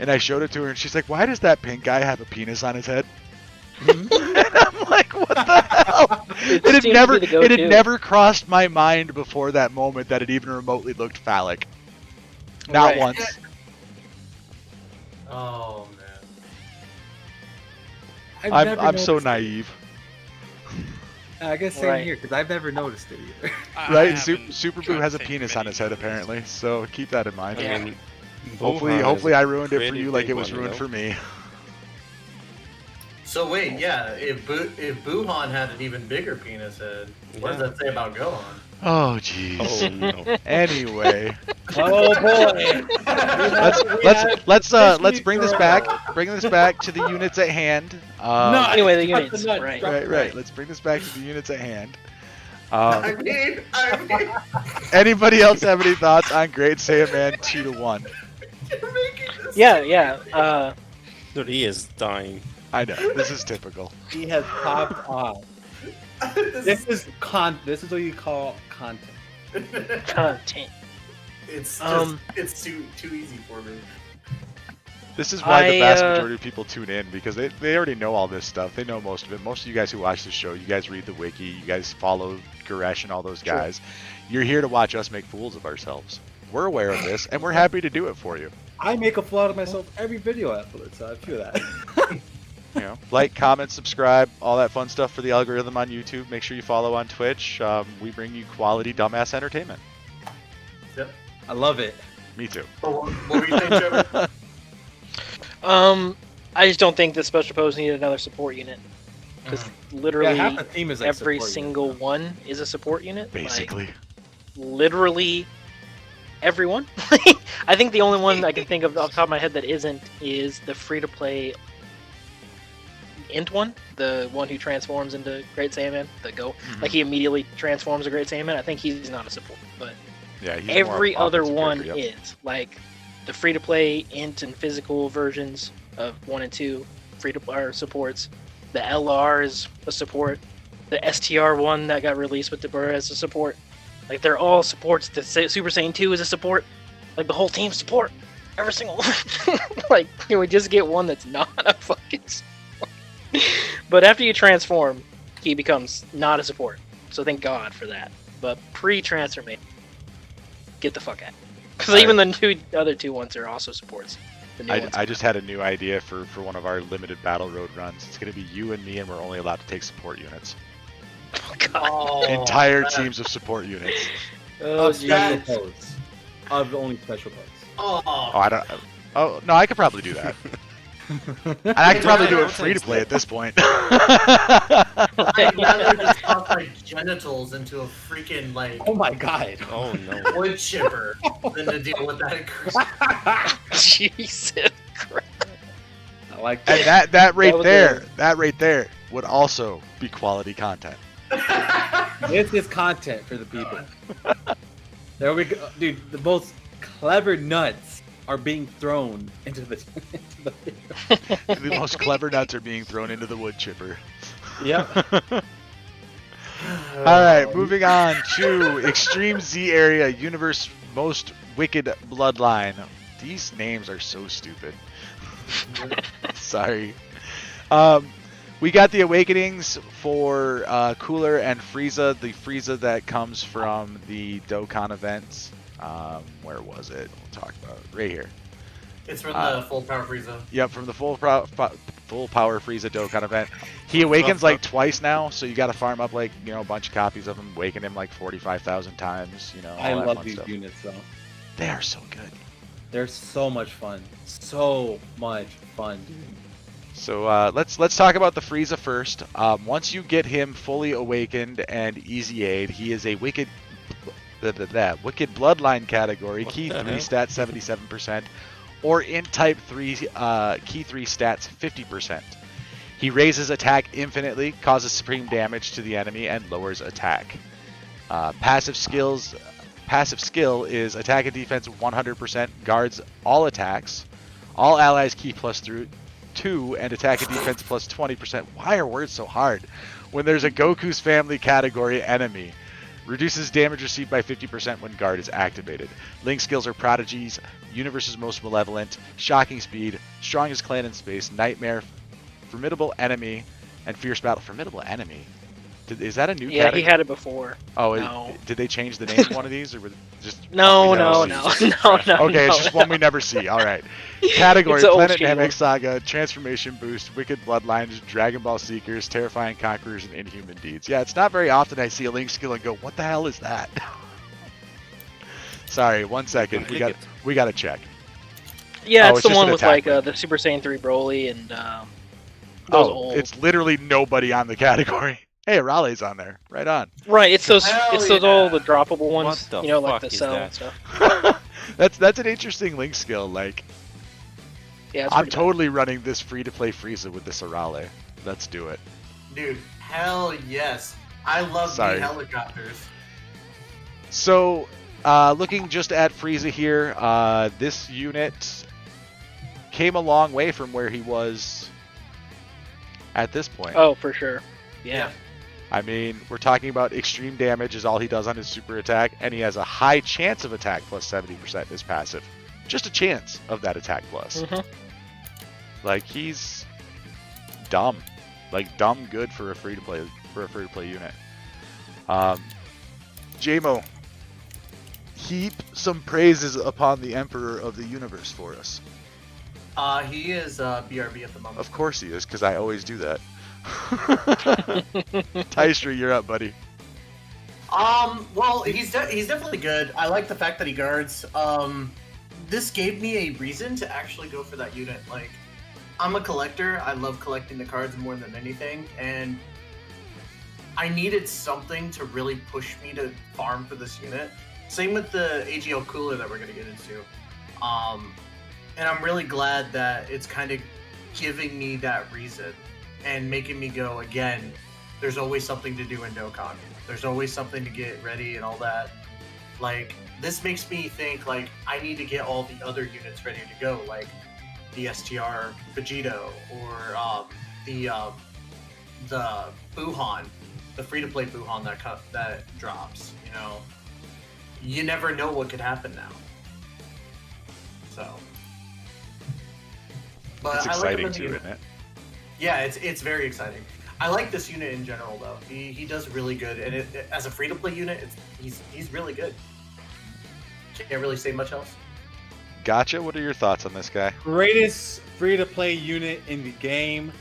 And I showed it to her, and she's like, "Why does that pink guy have a penis on his head?" And I'm like, "What the hell?" It had never crossed my mind before that moment that it even remotely looked phallic. Not Right. once. Oh man. I'm so naive. I guess same Right. here because I've never noticed it either. Right? Super Boo has a penis on his head apparently, so keep that in mind. I mean, Hopefully I ruined it for pretty you like big it was one, ruined you for know? me. So wait, yeah, if Buhan had an even bigger penis head, what does Yeah. that say about Gohan? Oh jeez. Oh no. Anyway, Oh boy! let's bring this back. Bring this back to the units at hand. No, Anyway, the cut units, nut, right. drop Right, it right. Let's bring this back to the units at hand. I mean, Anybody else have any thoughts on Great Saiyaman 2-1? you're making this. Yeah. Dude, he is dying. I know this is typical. He has popped off. This is what you call content. Content. It's just, Um, it's too easy for me. This is why the I, vast majority of people tune in because they already know all this stuff. They know most of it. Most of you guys who watch the show, you guys read the wiki, you guys follow Goresh and all those guys. You're here to watch us make fools of ourselves. We're aware of this, and we're happy to do it for you. I make a fool out of myself every video I upload, so I feel that. You know, like, comment, subscribe, all that fun stuff for the algorithm on YouTube. Make sure you follow on Twitch. We bring you quality dumbass entertainment. Yep. I love it. Me too. What were you saying, Trevor? I just don't think the special pose needed another support unit because literally Yeah, half the team is like every support single unit. one is a support unit. Basically. Like, literally everyone. I think the only one I can think of off the top of my head that isn't is the free-to-play Int one, the one who transforms into Great Saiyaman, the Go. Mhm. Like he immediately transforms a Great Saiyaman. I think he's not a support, but Yeah, he's more every other offensive one character, yep. is. Like the free-to-play Int and physical versions of 1 and 2 free-to-play supports. The LR is a support. The STR one that got released with Dabura is a support. Like they're all supports. The Super Saiyan 2 is a support. Like the whole team's support. Every single one. Like, can we just get one that's not a fucking support? But after you transform, he becomes not a support. So thank God for that. But pre-transformation, get the fuck out. Because even the other two ones are also supports. The new ones. I just had a new idea for one of our limited battle road runs. It's going to be you and me, and we're only allowed to take support units. Oh, God. Oh, Entire man. teams of support units. Oh, Of special jeez. pose. Of only special pose. Oh, Oh, I don't. Oh no, I could probably do that. And I could probably do it free to play at this point. I'd rather just toss my genitals into a freaking like Oh my god. Oh no. wood chipper than to deal with that. Jesus Christ. I like that. And that right was there, that right there would also be quality content. This is content for the people. There we go. Dude, the most clever nuts are being thrown into the The most clever nuts are being thrown into the wood chipper. Yep. All right, moving on to Extreme Z Area, Universe Most Wicked Bloodline. These names are so stupid. Sorry. We got the Awakenings for Cooler and Frieza. The Frieza that comes from the Dokkan events. Where was it? We'll talk about it right here. It's from the full power Frieza. Yep, from the full power Frieza Dokkan event. He awakens like twice now, so you got to farm up like a bunch of copies of him, awaken him like 45,000 times. All I that love fun these stuff. units though. They are so good. They're so much fun. So much fun, dude. So let's talk about the Frieza first. Once you get him fully awakened and easy aid, he is a wicked bloodline category, What key the 3 hell? stats 77%, or in type 3 key 3 stats 50%. He raises attack infinitely, causes supreme damage to the enemy, and lowers attack. Passive skill is attack and defense 100%, guards all attacks, all allies key +2, and attack and defense +20%. Why are words so hard? When there's a Goku's family category enemy. Reduces damage received by 50% when guard is activated. Link skills are Prodigies, Universe's Most Malevolent, Shocking Speed, Strongest Clan in Space, Nightmare, Formidable Enemy, and Fierce Battle. Formidable Enemy? Is that a new Yeah, category? he had it before. Oh, No. did they change the name of one of these, or was it just No, one we no, never no, see? no, no. Okay, it's no. just one we never see. All right. Category: It's an old Planet street Namek one. Saga, Transformation Boost, Wicked Bloodlines, Dragon Ball Seekers, Terrifying Conquerors, and Inhuman Deeds. Yeah, it's not very often I see a Link skill and go, "What the hell is that?" Sorry, 1 second. We got to check. Yeah, Oh, it's the just one an with attack like win. the Super Saiyan 3 Broly and those old. It's literally nobody on the category. Hey, Raleigh's on there. Right on. Right, it's those Hell it's those yeah. all the droppable ones. What the you know, like fuck the is cell that? and stuff. That's an interesting Link skill. Like, Yeah, it's I'm pretty totally running this free-to-play Frieza with this Raleigh. Let's do it. Dude, hell yes. I love Sorry. the helicopters. So, looking just at Frieza here, this unit came a long way from where he was at this point. bad. Oh, for sure. Yeah. I mean, we're talking about extreme damage is all he does on his super attack, and he has a high chance of attack plus 70% in his passive. Just a chance of that attack plus. Mhm. Like, he's dumb. Like, dumb good for a free-to-play unit. JMO, heap some praises upon the Emperor of the Universe for us. He is BRB at the moment. Of course he is, because I always do that. Tystra, you're up, buddy. Well, he's definitely good. I like the fact that he guards. This gave me a reason to actually go for that unit. Like, I'm a collector. I love collecting the cards more than anything, and I needed something to really push me to farm for this unit. Same with the AGL cooler that we're gonna get into. And I'm really glad that it's kind of giving me that reason and making me go again. There's always something to do in Dokkan. There's always something to get ready and all that. Like, this makes me think like I need to get all the other units ready to go, like the STR Vegito or the Buhan, the free-to-play Buhan that drops. You know, you never know what could happen now. So, but It's I like him exciting in the too, unit. isn't it? Yeah, it's very exciting. I like this unit in general, though. He does really good, and as a free-to-play unit, he's really good. Can't really say much else. Gotcha. What are your thoughts on this guy? Greatest free-to-play unit in the game.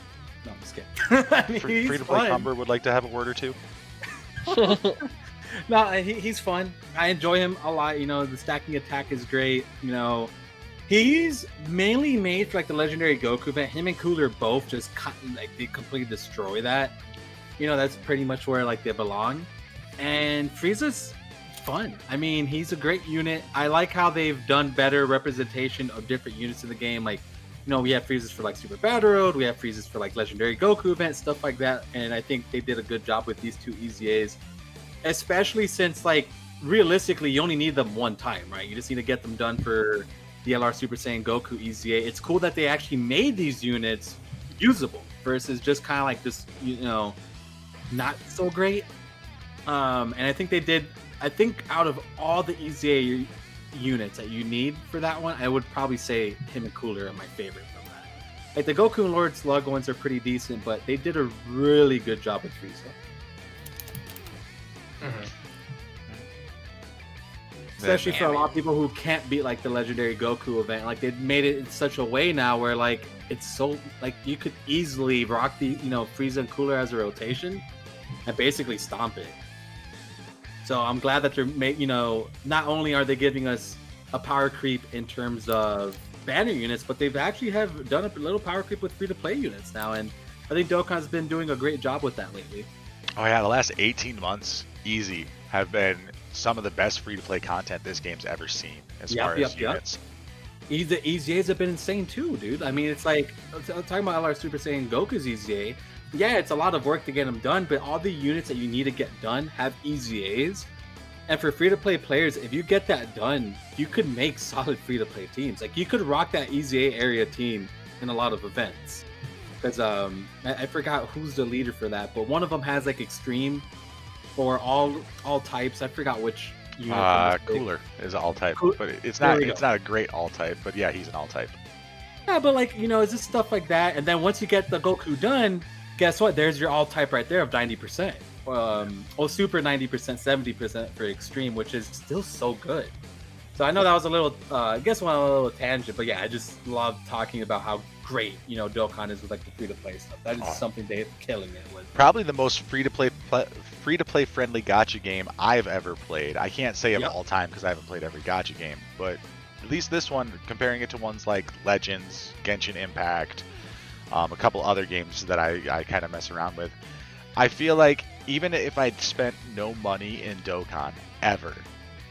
No, I'm just kidding. I mean, he's Free-to-play fun. Cumber would like to have a word or two. No, he's fun. I enjoy him a lot. You know, the stacking attack is great. You know, he's mainly made for like the legendary Goku event. Him and Cooler both just they completely destroy that. You know, that's pretty much where like they belong. And Frieza's fun. I mean, he's a great unit. I like how they've done better representation of different units in the game. Like, you know, we have Friezas for like Super Battle Road, we have Friezas for like Legendary Goku events, stuff like that. And I think they did a good job with these two EZAs, especially since like realistically you only need them one time, right? You just need to get them done for the LR Super Saiyan Goku EZA. It's cool that they actually made these units usable versus just kind of like this, you know, not so great. And I think they did. I think out of all the EZA units that you need for that one, I would probably say him and Cooler are my favorite from that. Like the Goku and Lord Slug ones are pretty decent, but they did a really good job with Frieza. Mm-hmm. Especially for a lot of people who can't beat like the legendary Goku event. Like they've made it in such a way now where like it's so like you could easily rock the, you know, Frieza and Cooler as a rotation and basically stomp it. So I'm glad that they're you know, not only are they giving us a power creep in terms of banner units, but they've actually have done a little power creep with free-to-play units now, and I think Dokkan's been doing a great job with that lately. Oh yeah, the last 18 months, easy, have been some of the best free-to-play content this game's ever seen as far as units. The EZAs have been insane too, dude. I mean, it's like, talking about LR Super Saiyan Goku's EZA, yeah, it's a lot of work to get them done, but all the units that you need to get done have EZAs. And for free-to-play players, if you get that done, you could make solid free-to-play teams. Like, you could rock that EZA area team in a lot of events. Because I forgot who's the leader for that, but one of them has, like, Extreme or all types. I forgot which unit. Cooler is all type, but it's There not we it's go. not a great all type, but yeah, he's an all type. Yeah, but, like, you know, it's just stuff like that. And then once you get the Goku done, guess what? There's your all type right there of 90%. Super 90%, 70% for Extreme, which is still so good. So I know that was a little, I guess went on a little tangent, but yeah, I just love talking about how great, Dokkan is with like the free-to-play stuff. That is something they're killing it with. Probably the most free-to-play friendly gacha game I've ever played. I can't say of all time because I haven't played every gacha game, but at least this one, comparing it to ones like Legends, Genshin Impact, a couple other games that I kind of mess around with, I feel like even if I'd spent no money in Dokkan ever,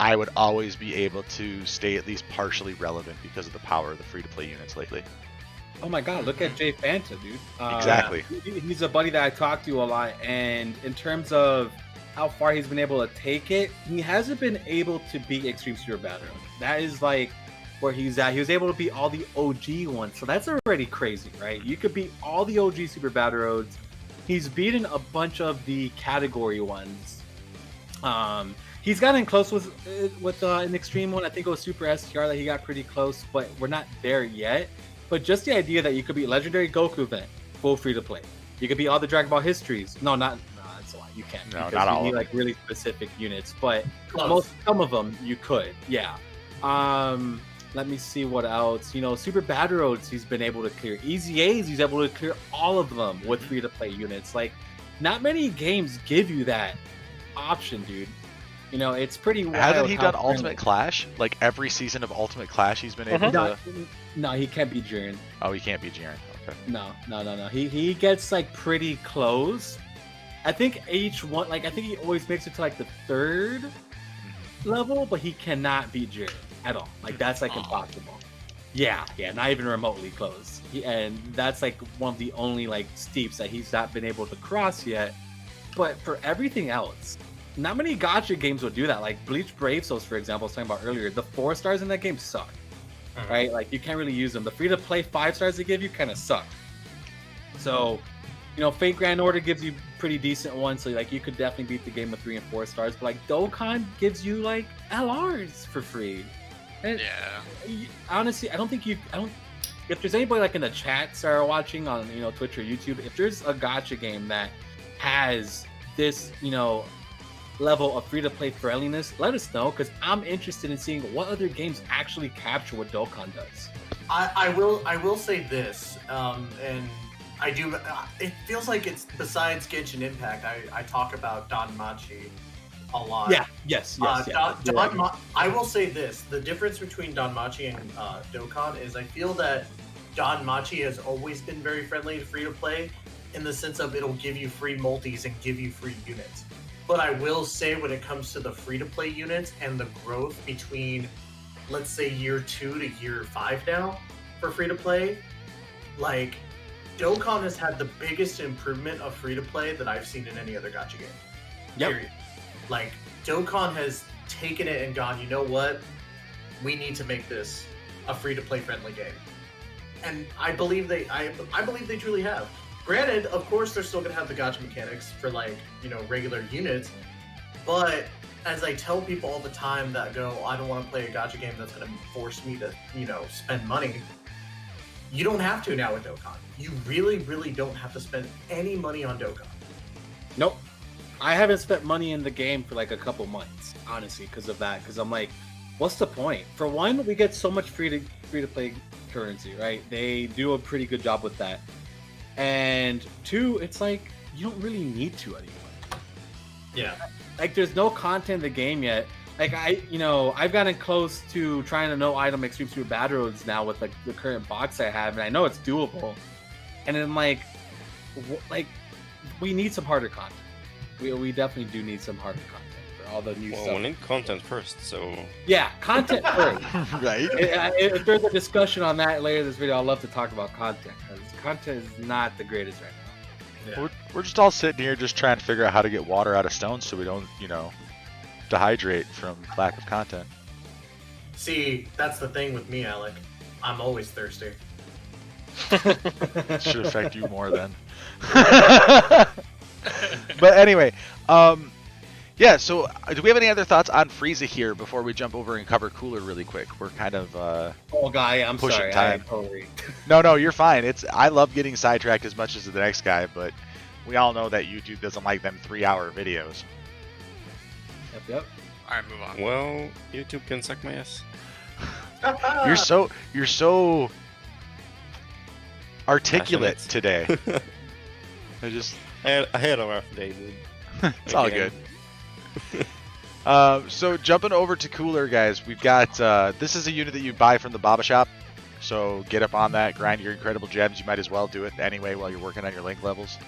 I would always be able to stay at least partially relevant because of the power of the free-to-play units lately. Oh my god, look at Jay Fanta, dude. Exactly. He's a buddy that I talk to a lot, and in terms of how far he's been able to take it, he hasn't been able to beat Extreme Super Battle. That is like where he's at. He was able to beat all the OG ones, so that's already crazy, right? You could beat all the OG Super Battle Roads. He's beaten a bunch of the category ones. He's gotten close with an Extreme one. I think it was Super STR that he got pretty close, but we're not there yet. But just the idea that you could beat Legendary Goku event, full free to play. You could beat all the Dragon Ball histories. No, that's a lot. You can't. No, because not all. You need like really specific units, but some of them you could. Yeah. Let me see what else. Super Battle Roads he's been able to clear. EZAs he's able to clear all of them with free to play units. Like, not many games give you that option, dude. It's pretty wild. Hasn't he done Ultimate Clash? Like every season of Ultimate Clash, he's been able to. No, he can't beat Jiren. Oh, he can't beat Jiren. Okay. No. He gets like pretty close. I think each one, like I think he always makes it to like the third level, but he cannot beat Jiren at all. Like that's like impossible. Yeah, not even remotely close. And that's like one of the only like steeps that he's not been able to cross yet. But for everything else, not many gacha games would do that. Like Bleach Brave Souls, for example, I was talking about earlier. The 4 stars in that game suck, right? Like you can't really use them. The free-to-play 5 stars they give you kind of suck. So, Fate Grand Order gives you pretty decent ones. So like you could definitely beat the game with 3 and 4 stars. But like Dokkan gives you like LRs for free. And honestly, if there's anybody like in the chat that are watching on Twitch or YouTube, if there's a gacha game that has this level of free-to-play friendliness, let us know, because I'm interested in seeing what other games actually capture what Dokkan does. I will say this, and I do. It feels like it's besides Genshin Impact. I talk about Danmachi a lot. Yeah. Yes. I will say this: the difference between Danmachi and Dokkan is I feel that Danmachi has always been very friendly to free-to-play, in the sense of it'll give you free multis and give you free units. But I will say when it comes to the free-to-play units and the growth between, let's say, year 2 to year 5 now for free-to-play, like, Dokkan has had the biggest improvement of free-to-play that I've seen in any other gacha game. Yep. Period. Like, Dokkan has taken it and gone, you know what? We need to make this a free-to-play friendly game. And I believe they truly have. Granted, of course, they're still going to have the gacha mechanics for, like, regular units, but as I tell people all the time that go, I don't want to play a gacha game that's going to force me to, spend money, you don't have to now with Dokkan. You really, really don't have to spend any money on Dokkan. Nope. I haven't spent money in the game for, like, a couple months, honestly, because of that, because I'm like, what's the point? For one, we get so much free-to-play currency, right? They do a pretty good job with that. And 2, it's like you don't really need to anymore. Yeah. Like there's no content in the game yet. Like I've gotten close to trying to no item Extreme Super Battle Roads now with like the current box I have, and I know it's doable. And then like we need some harder content. We definitely do need some harder content for all the new stuff. We need content first, so yeah, content first. Right. If there's a discussion on that later in this video, I'd love to talk about content, because content is not the greatest right now. Yeah. We're just all sitting here just trying to figure out how to get water out of stones so we don't, dehydrate from lack of content. See, that's the thing with me, Alec. I'm always thirsty. It should affect you more then. But anyway, yeah, so do we have any other thoughts on Frieza here before we jump over and cover Cooler really quick? We're kind of I'm pushing sorry. time. Totally... No, you're fine. I love getting sidetracked as much as the next guy, but we all know that YouTube doesn't like them 3-hour videos. Yep. Alright, move on. Well, YouTube can suck my ass. You're so articulate Passionate. today. I had a rough day, dude. It's all Again. good. So jumping over to Cooler, guys, we've got this is a unit that you buy from the Baba Shop. So get up on that, grind your incredible gems. You might as well do it anyway while you're working on your link levels.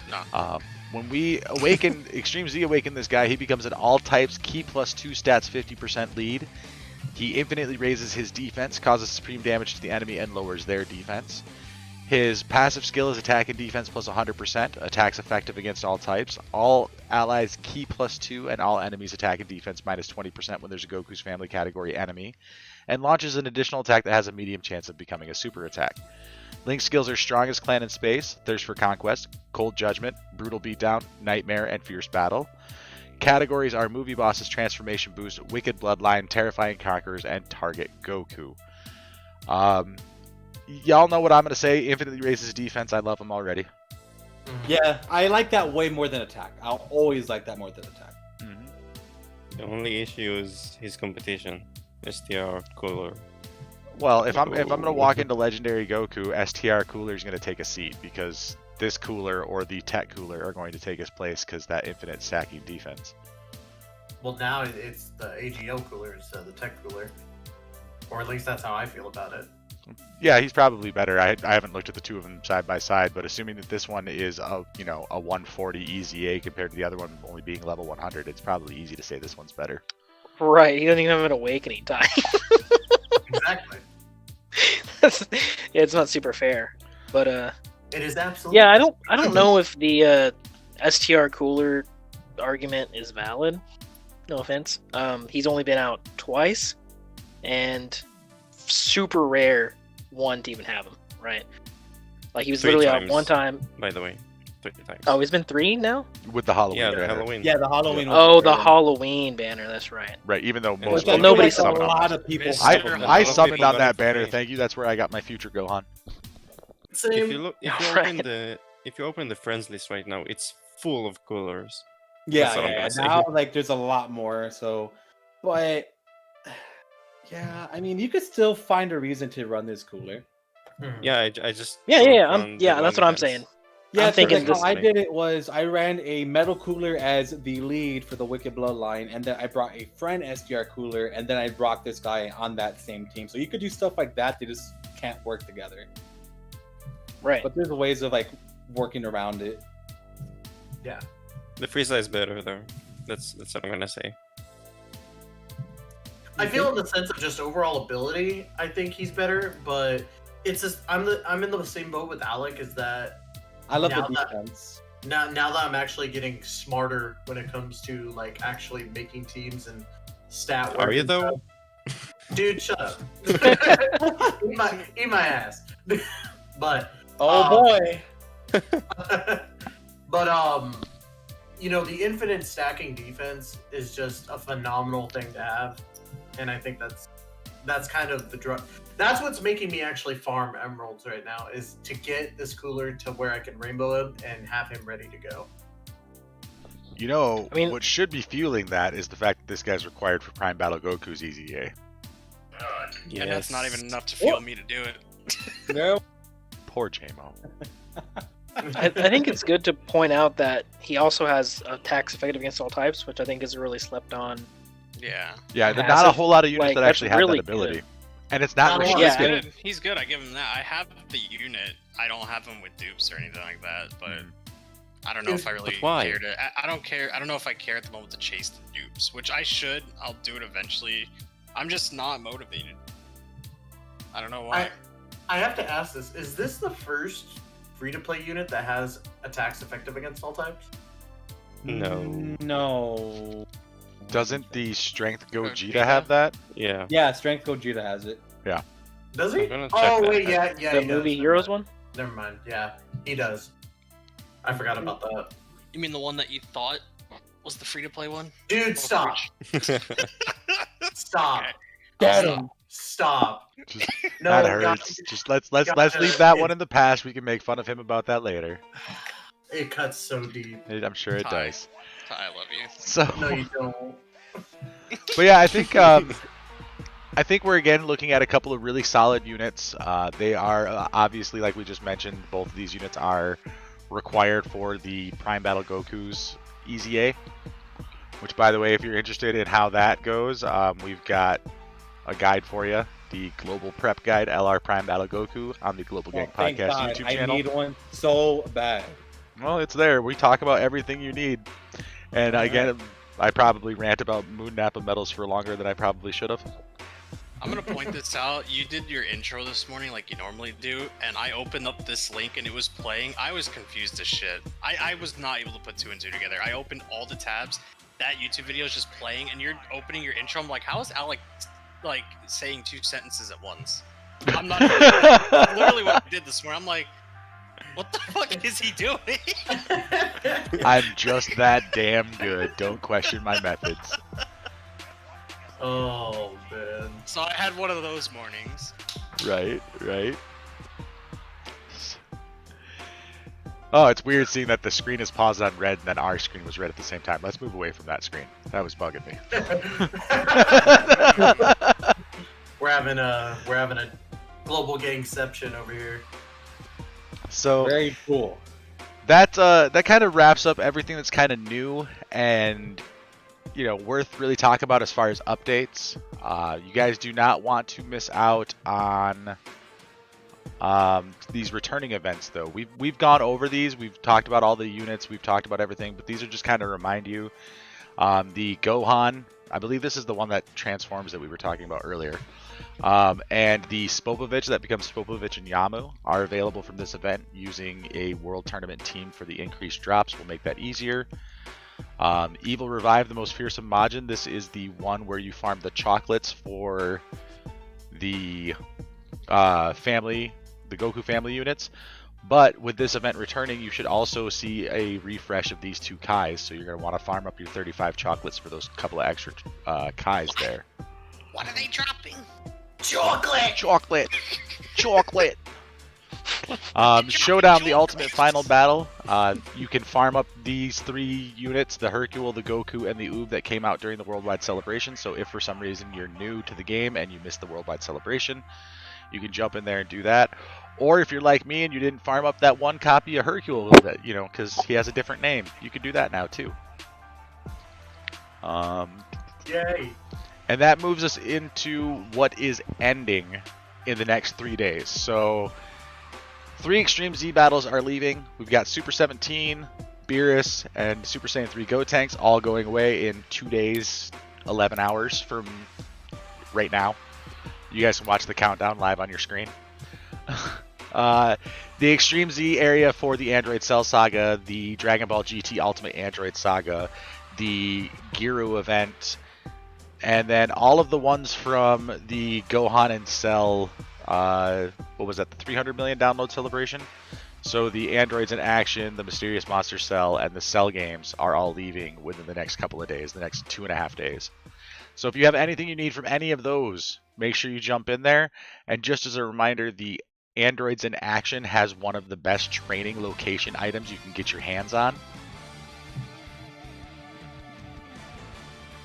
No. When we awaken Extreme Z awaken this guy, he becomes an all types key plus 2 stats 50% lead. He infinitely raises his defense, causes supreme damage to the enemy, and lowers their defense. His passive skill is attack and defense plus 100%. Attacks effective against all types. All allies key plus 2, and all enemies attack and defense minus 20% when there's a Goku's family category enemy. And launches an additional attack that has a medium chance of becoming a super attack. Link's skills are Strongest Clan in Space, Thirst for Conquest, Cold Judgment, Brutal Beatdown, Nightmare, and Fierce Battle. Categories are Movie Bosses, Transformation Boost, Wicked Bloodline, Terrifying Conquerors, and Target Goku. Y'all know what I'm going to say. Infinitely raises defense. I love him already. Yeah, I like that way more than attack. I'll always like that more than attack. The only issue is his competition. STR Cooler. Well, if I'm going to walk into Legendary Goku, STR Cooler is going to take a seat because this Cooler or the Tech Cooler are going to take his place because that infinite stacking defense. Well, now it's the AGO cooler instead of the tech cooler. Or at least that's how I feel about it. Yeah, he's probably better. I haven't looked at the two of them side by side, but assuming that this one is a 140 EZA compared to the other one only being level 100, it's probably easy to say this one's better. Right, he doesn't even have an awakening time. Exactly. Yeah, it's not super fair. But It is absolutely. yeah, I don't know if the STR Cooler argument is valid. No offense. He's only been out twice, and super rare one to even have him, right? Like he was 3 literally out times. one time. By the way, 3 times. Oh, he's been 3 now? With the Halloween yeah, the banner. Halloween. Yeah, the Halloween. Oh, was the great. Halloween banner, that's right. Right, even though Well, most well, people nobody get saw summoned a on lot that. of people. Miss- I A lot I of summoned people on got that it for banner. free. Thank you. That's where I got my future Gohan. Same. If you Right. open the friends list right now, it's full of coolers. Yeah, That's what I'm yeah. gonna say. Now, like, there's a lot more. So, but yeah, I mean, you could still find a reason to run this cooler. Yeah, I just Yeah, don't yeah, found the yeah, that's what I'm OnlyFans. saying. Yeah, I'm so thinking like how this- I did it was I ran a metal cooler as the lead for the Wicked Bloodline, and then I brought a friend SDR cooler, and then I brought this guy on that same team. So you could do stuff like that. They just can't work together. Right. But there's ways of like working around it. Yeah. The Frieza is better though. That's what I'm gonna say. I feel in the sense of just overall ability, I think he's better, but it's just I'm in the same boat with Alec. Is that I love Now the that- defense. now that I'm actually getting smarter when it comes to like actually making teams and stat. Are work you and though? stuff. Dude, shut up. eat my ass. But Oh boy. but the infinite stacking defense is just a phenomenal thing to have, and I think that's kind of the drug. That's what's making me actually farm emeralds right now, is to get this cooler to where I can rainbow him and have him ready to go. You know, I mean- what should be fueling that is the fact that this guy's required for Prime Battle Goku's EZA. Yes. And that's not even enough to fuel me to do it. No. Poor JMO. I think it's good to point out that he also has attacks effective against all types, which I think is really slept on. Yeah. Yeah, there's Passive, not a whole lot of units like, that that's actually have really that ability. good. And it's not Not a lot. restricted. He's Yeah, I good. He's good. I give him that. I have the unit. I don't have him with dupes or anything like that, but I don't know if I really why? care to. I don't care. I don't know if I care at the moment to chase the dupes, which I should. I'll do it eventually. I'm just not motivated. I don't know why. I have to ask this: is this the first free-to-play unit that has attacks effective against all types? No. No. Doesn't the Strength Gogeta Gogeta? have that? Yeah. Yeah, Strength Gogeta has it. Does he? I'm gonna check Oh that. wait, yeah, The he movie does. Heroes one? Never mind. Yeah, he does. I forgot about that. You mean the one that you thought was the free-to-play one? Dude, stop! Stop! Okay. Get Stop. him. Stop! Just, No, that God, hurts. Just let's Gotcha. leave that one in the past. We can make fun of him about that later. It cuts so deep. I'm sure it Ty. does. I love you. So, No, you don't. but yeah, I think we're again looking at a couple of really solid units. They are obviously, like we just mentioned, both of these units are required for the Prime Battle Goku's EZA. Which, by the way, if you're interested in how that goes, we've got a guide for you. The Global Prep Guide, LR Prime Battle Goku, on the Global Gang Thank Podcast God. YouTube I channel. need one so bad. Well, it's there. We talk about everything you need. And again, I probably rant about Moon Nappa medals for longer than I probably should have. I'm gonna point this out. You did your intro this morning like you normally do, and I opened up this link and it was playing. I was confused as shit. I was not able to put 2 and 2 together. I opened all the tabs. That YouTube video is just playing, and you're opening your intro. I'm like, how is Alec like saying 2 sentences at once? I'm not. That's literally what I did this morning. I'm like, what the fuck is he doing? I'm just that damn good. Don't question my methods. Oh man. So I had one of those mornings. Right. Oh, it's weird seeing that the screen is paused on red and then our screen was red at the same time. Let's move away from that screen. That was bugging me. We're having a global gangception over here. So Very cool. that kind of wraps up everything that's kind of new and worth really talking about as far as updates. You guys do not want to miss out on these returning events, though. We've gone over these. We've talked about all the units. We've talked about everything, but these are just kind of remind you. The Gohan, I believe this is the one that transforms that we were talking about earlier. And the Spopovich that becomes Spopovich and Yamu are available from this event. Using a World Tournament team for the increased drops will make that easier. Evil Revive, the most fearsome Majin. This is the one where you farm the chocolates for the the Goku family units. But with this event returning, you should also see a refresh of these 2 Kais. So you're going to want to farm up your 35 chocolates for those couple of extra Kais there. What are they dropping? Chocolate. Chocolate. Showdown, the ultimate final battle. You can farm up these 3 units, the Hercule, the Goku, and the Oob that came out during the Worldwide Celebration. So if for some reason you're new to the game and you missed the Worldwide Celebration, you can jump in there and do that. Or if you're like me and you didn't farm up that 1 copy of Hercule, that because he has a different name, you can do that now too. Yay. And that moves us into what is ending in the next 3 days. So 3 Extreme Z battles are leaving. We've got Super 17, Beerus, and Super Saiyan 3 Gotenks all going away in 2 days, 11 hours from right now. You guys can watch the countdown live on your screen. The Extreme Z area for the Android Cell Saga, the Dragon Ball GT Ultimate Android Saga, the Giru event, and then all of the ones from the Gohan and Cell, what was that, the 300 million download celebration? So the Androids in Action, the Mysterious Monster Cell, and the Cell games are all leaving within the next couple of days, the next 2.5 days. So if you have anything you need from any of those, make sure you jump in there. And just as a reminder, the Androids in Action has one of the best training location items you can get your hands on.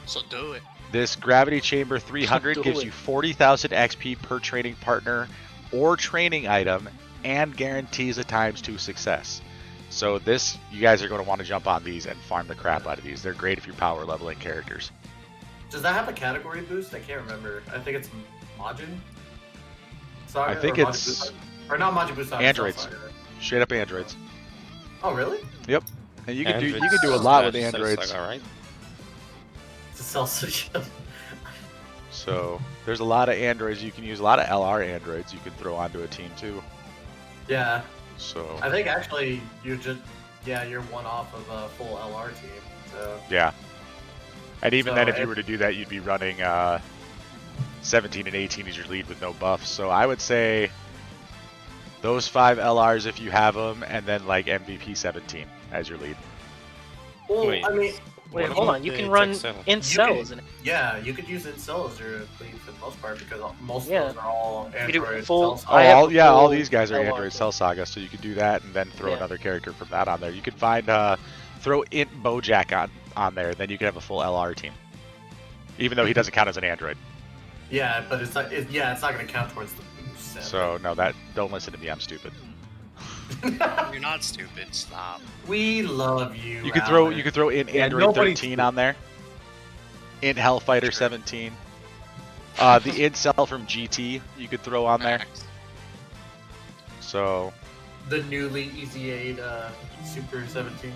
So do it. This Gravity Chamber 300 Do gives it. you 40,000 XP per training partner or training item and guarantees a ×2 success. So this, you guys are going to want to jump on these and farm the crap out of these. They're great if you're power leveling characters. Does that have a category boost? I can't remember. I think it's Majin Saga. I think or Majin it's Buu Saga? Or not Majin Buu Saga. Androids. Cell Saga. Straight up androids. Oh really? Yep. And you can do Androids a lot with slash androids. Cell Saga, right? It's a Cell Saga. So there's a lot of androids you can use, a lot of LR androids you can throw onto a team too. Yeah. So I think actually you're one off of a full LR team. So yeah. And even So then, if you were to do that, you'd be running 17 and 18 as your lead with no buffs. So I would say those 5 LRs if you have them, and then like MVP 17 as your lead. well, Wait. I mean, Wait, What hold about on. You the can run Excel? incels and Yeah, you could use incel as your lead for the most part because most Yeah. of those are all You do Android full- cell Oh, I have all, a yeah, all full these guys are LR Android too. Cell Saga, so you could do that and then throw Yeah. another character from that on there. You could find throw Int Bojack on there, then you could have a full LR team, even though he doesn't count as an Android. Yeah, but it's not. It's not going to count towards the boost. So no, don't listen to me. I'm stupid. You're not stupid. Stop. We love you. You could Alex. throw Int Yeah, Android nobody's 13 on there. Int Hellfighter 17. The Int Cell from GT you could throw on there. Max. the So newly EZA'd Super 17.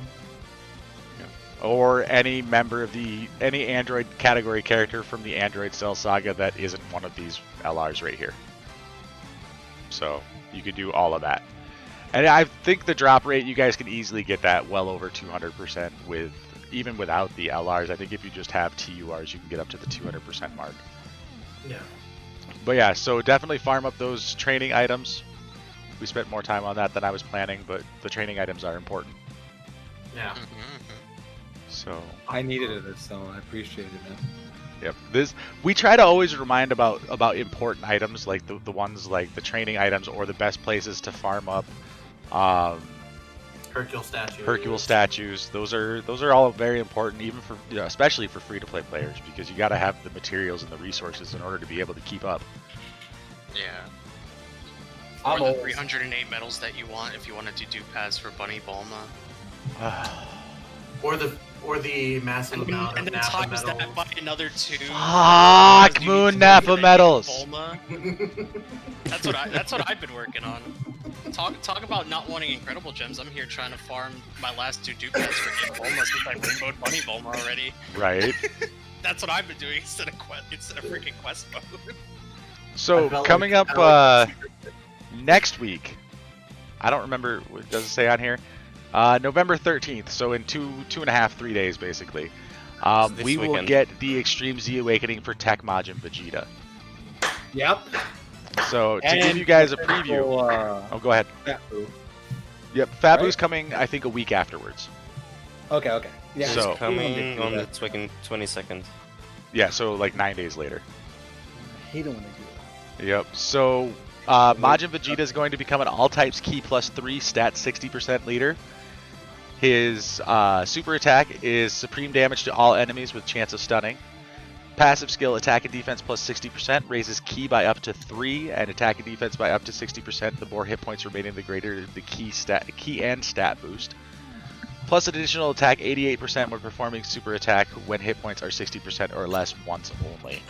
or any member of any Android category character from the Android Cell Saga that isn't one of these LRs right here. So you could do all of that. And I think the drop rate, you guys can easily get that well over 200% with even without the LRs. I think if you just have TURs, you can get up to the 200% mark. Yeah. But yeah, so definitely farm up those training items. We spent more time on that than I was planning, but the training items are important. Yeah. So I needed it, so I appreciate it, man. yep, we try to always remind about important items, like the ones like the training items or the best places to farm up. Hercule statues. Hercule statues. Those are all very important, even for especially for free to play players, because you got to have the materials and the resources in order to be able to keep up. Yeah. I'm Or the old. 308 medals that you want if you wanted to do pass for Bunny Bulma. Or the massive amount And of then Nappa times that medals. by another 2. Fuck, because you Moon need Nappa 308 medals. Bulma. That's what I've been working on. Talk about not wanting incredible gems. I'm here trying to farm my last 2 Duke Pads for getting Bulma since I rainbowed Bunny Bulma already. Right. That's what I've been doing instead of freaking quest mode. So I felt coming like up Alex- next week, I don't remember. Does it say on here? November 13th. So in 3 days, basically, This we will weekend. get the Extreme Z Awakening for Tech Majin Vegeta. Yep. So to And give you guys a for preview. potential, Oh, go ahead. Fabu. Yep, Fabu's Right? coming. I think a week afterwards. Okay. Yeah. So- It's coming I on the 22nd. Yeah, so like 9 days later. hate it when they do that. Yep. So Majin Vegeta is going to become an all types key +3 stat 60% leader. His super attack is supreme damage to all enemies with chance of stunning. Passive skill attack and defense +60% raises ki by up to 3 and attack and defense by up to 60%. The more hit points remaining, the greater the ki and stat boost. Plus additional attack 88% when performing super attack when hit points are 60% or less once only.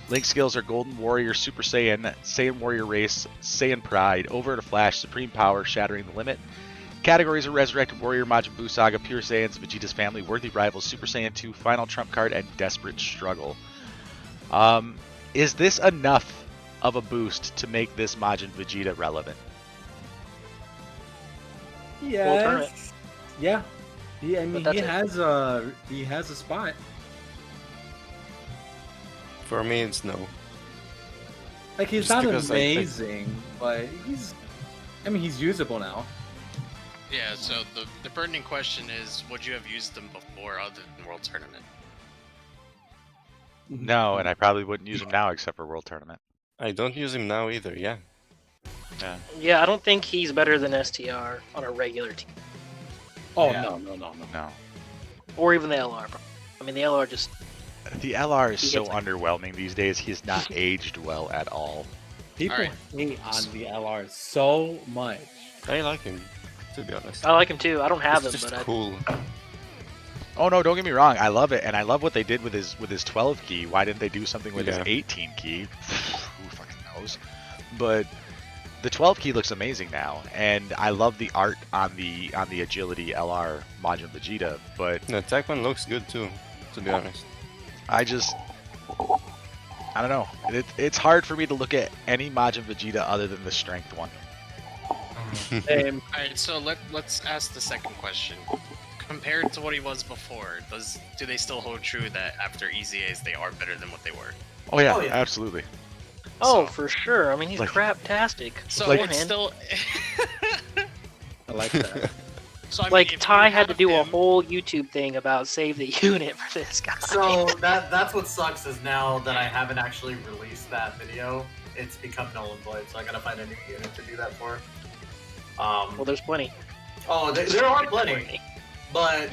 Link skills are Golden Warrior, Super Saiyan, Saiyan Warrior Race, Saiyan Pride, Over to Flash, Supreme Power, Shattering the Limit. Categories are Resurrected Warrior, Majin Buu Saga, Pure Saiyans, Vegeta's Family, Worthy Rivals, Super Saiyan 2, Final Trump Card, and Desperate Struggle. Is this enough of a boost to make this Majin Vegeta relevant? Yes. Yeah. I mean, that's he it. has a spot. For me, it's no. Like he's Just not because I think- amazing, but he's usable now. Yeah, so the burning question is, would you have used them before other than World Tournament? No, and I probably wouldn't use him now except for World Tournament. I don't use him now either, yeah. Yeah. Yeah, I don't think he's better than STR on a regular team, Oh Yeah. no. No. or even the LR. Bro. I mean, the LR just The LR is He so gets- underwhelming these days. He's not aged well at all. People Alright. hate on the LR so much. I like him, to be honest. I like him too. I don't have It's him, just but cool. Oh no, don't get me wrong. I love it, and I love what they did with his 12 key. Why didn't they do something with Yeah. his 18 key? Who fucking knows? But the 12 key looks amazing now, and I love the art on the agility LR Majin Vegeta. But The attack one looks good too, to be honest. I don't know. It's hard for me to look at any Majin Vegeta other than the strength one. Same. Alright, so let's ask the second question. Compared to what he was before, do they still hold true that after EZAs they are better than what they were? Oh yeah, Oh, yeah. absolutely. oh, So- for sure. I mean, he's Like- crap-tastic. So Like- it's still I like that. So I mean, Like if you Ty had to have do a him- whole YouTube thing about save the unit for this guy. So that's what sucks is now that I haven't actually released that video, it's become null and void. So I gotta find a new unit to do that for. Well, there's plenty. Oh, there are plenty, but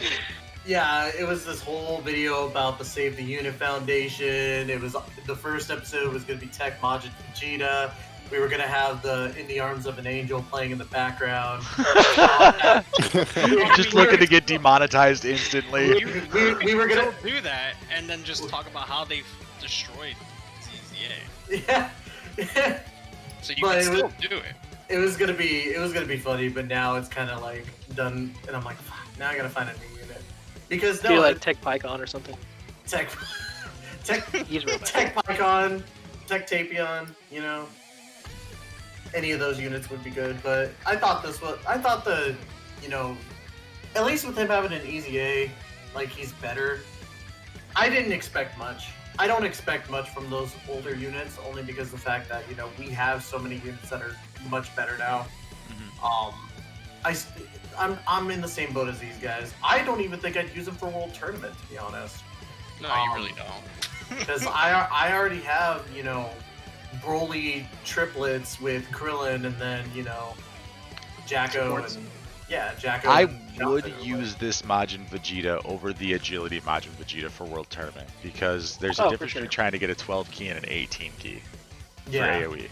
yeah, it was this whole video about the Save the Unit Foundation. It was the first episode was gonna be Tech Majin Vegeta. We were gonna have the In the Arms of an Angel playing in the background. Just looking to get demonetized instantly. we were gonna still do that and then just talk about how they've destroyed EZA. yeah. So you But can it still was- do it. It was gonna be funny, but now it's kind of like done, and I'm like, fuck, now I gotta find a new unit because Do like Tech Pycon or something. Tech He's real bad. Tech Pycon, Tech Tapion, you know, any of those units would be good. But I thought the, you know, at least with him having an EZA, like he's better. I didn't expect much. I don't expect much from those older units, only because the fact that, you know, we have so many units that are much better now. I'm in the same boat as these guys. I don't even think I'd use them for World Tournament, to be honest. No, you really don't. Because I already have, you know, Broly triplets with Krillin and then, you know, Jacko Supports. and... Yeah, Jacko I and would Johnson, use this Majin Vegeta over the Agility Majin Vegeta for World Tournament because there's a Oh, for difference sure. between trying to get a 12 key and an 18 key Yeah, for AoE.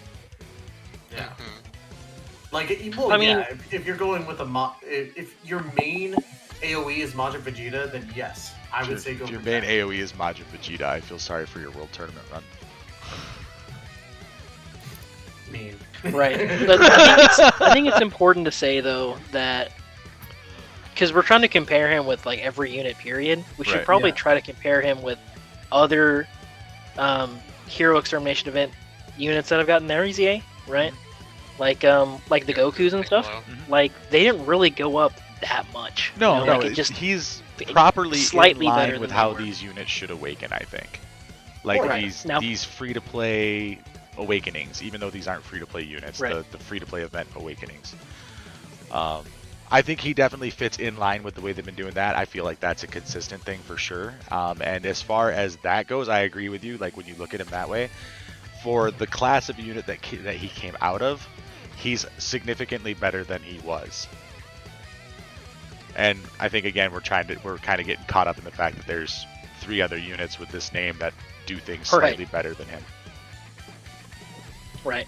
yeah. Mhm. Like, well, I mean- yeah, if you're going with if your main AoE is Majin Vegeta, then yes, I would say go If your with main that. AoE is Majin Vegeta, I feel sorry for your World Tournament run. Mean. Right. But I think it's important to say though that because we're trying to compare him with like every unit period, we should Right, probably yeah. try to compare him with other hero extermination event units that have gotten their EZA, right? Like the Gokus and stuff. Piccolo. Like they didn't really go up that much. No, you know, no, like, it just he's properly slightly in better line with than how they were. these units should awaken, I think. Like Right. Now- these free-to-play awakenings, even though these aren't free-to-play units, Right. the free-to-play event awakenings. I think he definitely fits in line with the way they've been doing that. I feel like that's a consistent thing for sure. And as far as that goes, I agree with you. Like when you look at him that way, for the class of unit that he came out of, he's significantly better than he was. And I think again we're kind of getting caught up in the fact that there's 3 other units with this name that do things Right. slightly better than him. Right.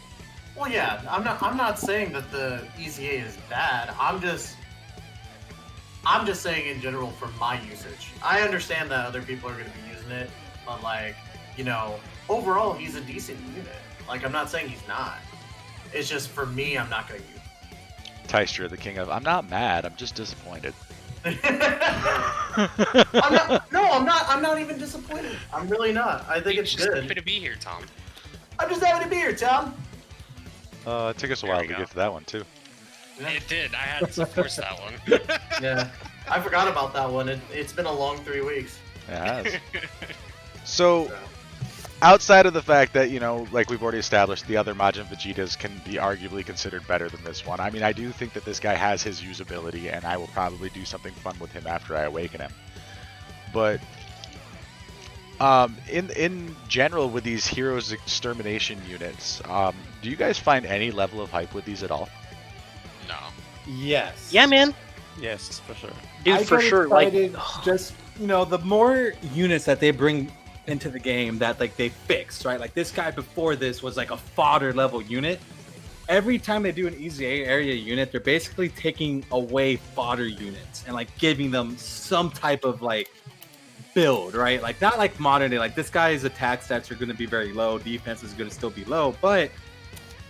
Well, yeah, I'm not saying that the EZA is bad. I'm just saying in general for my usage. I understand that other people are going to be using it, but like, you know, overall he's a decent unit. Like, I'm not saying he's not. It's just for me, I'm not going to use Tystra, the king of I'm not mad, I'm just disappointed. it. I'm not even disappointed. I'm really not. I think You're it's just happy good. to be here, Tom. I'm just happy to be here, Tom. It took us a There while you to go. get to that one too. Yeah. It did. I had to force that one. Yeah. I forgot about that one. It's been a long 3 weeks. It has. So, outside of the fact that, you know, like we've already established, the other Majin Vegetas can be arguably considered better than this one. I mean, I do think that this guy has his usability, and I will probably do something fun with him after I awaken him. But in general, with these heroes extermination units, do you guys find any level of hype with these at all? No. Yes. Yeah, man. Yes, for sure. Dude, I for get sure. Like, excited just the more units that they bring into the game that like they fix, right? Like this guy before this was like a fodder level unit. Every time they do an EZA area unit, they're basically taking away fodder units and like giving them some type of like build, right? Like not like modern day. Like this guy's attack stats are going to be very low, defense is going to still be low, but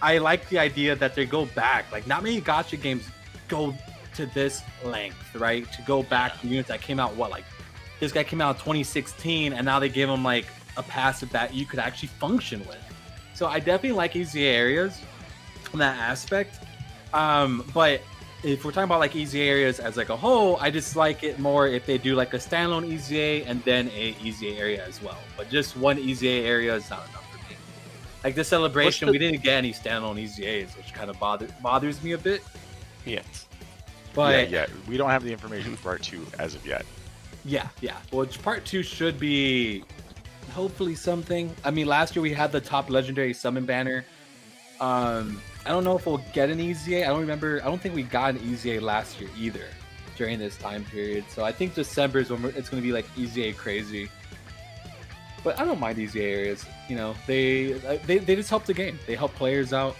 I like the idea that they go back. Like not many gacha games go to this length, right? To go back to units that came out this guy came out in 2016 and now they give him like a passive that you could actually function with. So I definitely like EZA areas in that aspect. But if we're talking about like EZA areas as like a whole, I just like it more if they do like a standalone EZA and then a EZA area as well. But just one EZA area is not enough for me. Like this celebration, we didn't get any standalone EZAs, which kind of bothers me a bit. Yes. But yeah, we don't have the information for part 2 as of yet. yeah. Well, part 2 should be hopefully something. I mean, last year we had the top legendary summon banner. I don't know if we'll get an EZA. I don't think we got an EZA last year either during this time period. So I think December is when it's going to be like EZA crazy. But I don't mind EZA areas. You know, they just help the game. They help players out.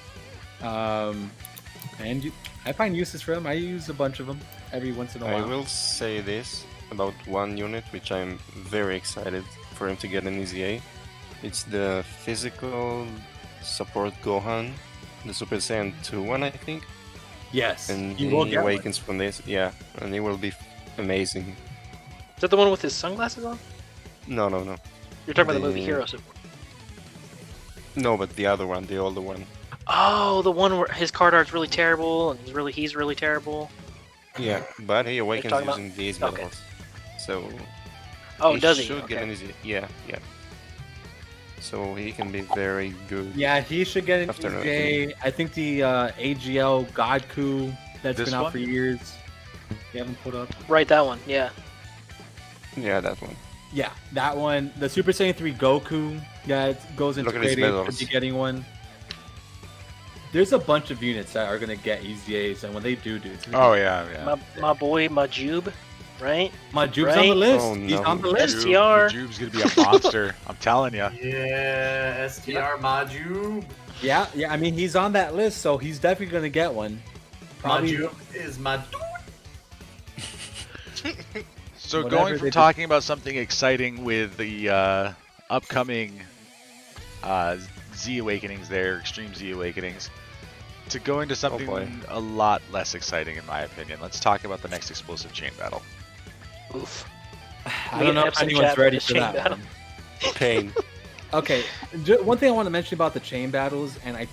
And I find uses for them. I use a bunch of them every once in a while. I will say this about one unit which I'm very excited for him to get an EZA. It's the physical support Gohan, the Super Saiyan 2 one, I think. Yes, And he he will get awakens from this, yeah, and it will be amazing. Is that the one with his sunglasses on? No. You're talking about the movie The- Heroes. No, but the other one, the older one. Oh, the one where his card art's really terrible and he's really terrible. Yeah, but he awakens talking about- using these okay. medals. So Oh, he does he? should get Okay. an EZA. Yeah. So he can be very good. Yeah, he should get an After EZA. I think the AGL Godku that's This been out one? for years. They haven't put up. Right, that one. Yeah. Yeah, that one. Yeah, that one. The Super Saiyan 3 Goku that goes into Look at his creative medals. should be getting one. There's a bunch of units that are gonna get EZAs, and when they do, it's gonna Oh be- yeah. My boy Majub, right? Majube's on Right? the list. Oh, He's no. on the list. STR. Jube's gonna be a monster. I'm telling you. Yeah, STR Maju. Yeah. I mean, he's on that list, so he's definitely gonna get one. Probably. Maju is my. So Whatever going they from do. talking about something exciting with the upcoming Z Awakenings there, Extreme Z Awakenings, to going to something boy. a lot less exciting in my opinion. Let's talk about the next explosive chain battle. Oof. I don't know if anyone's ready for that one. Pain. Okay, one thing I want to mention about the chain battles, and I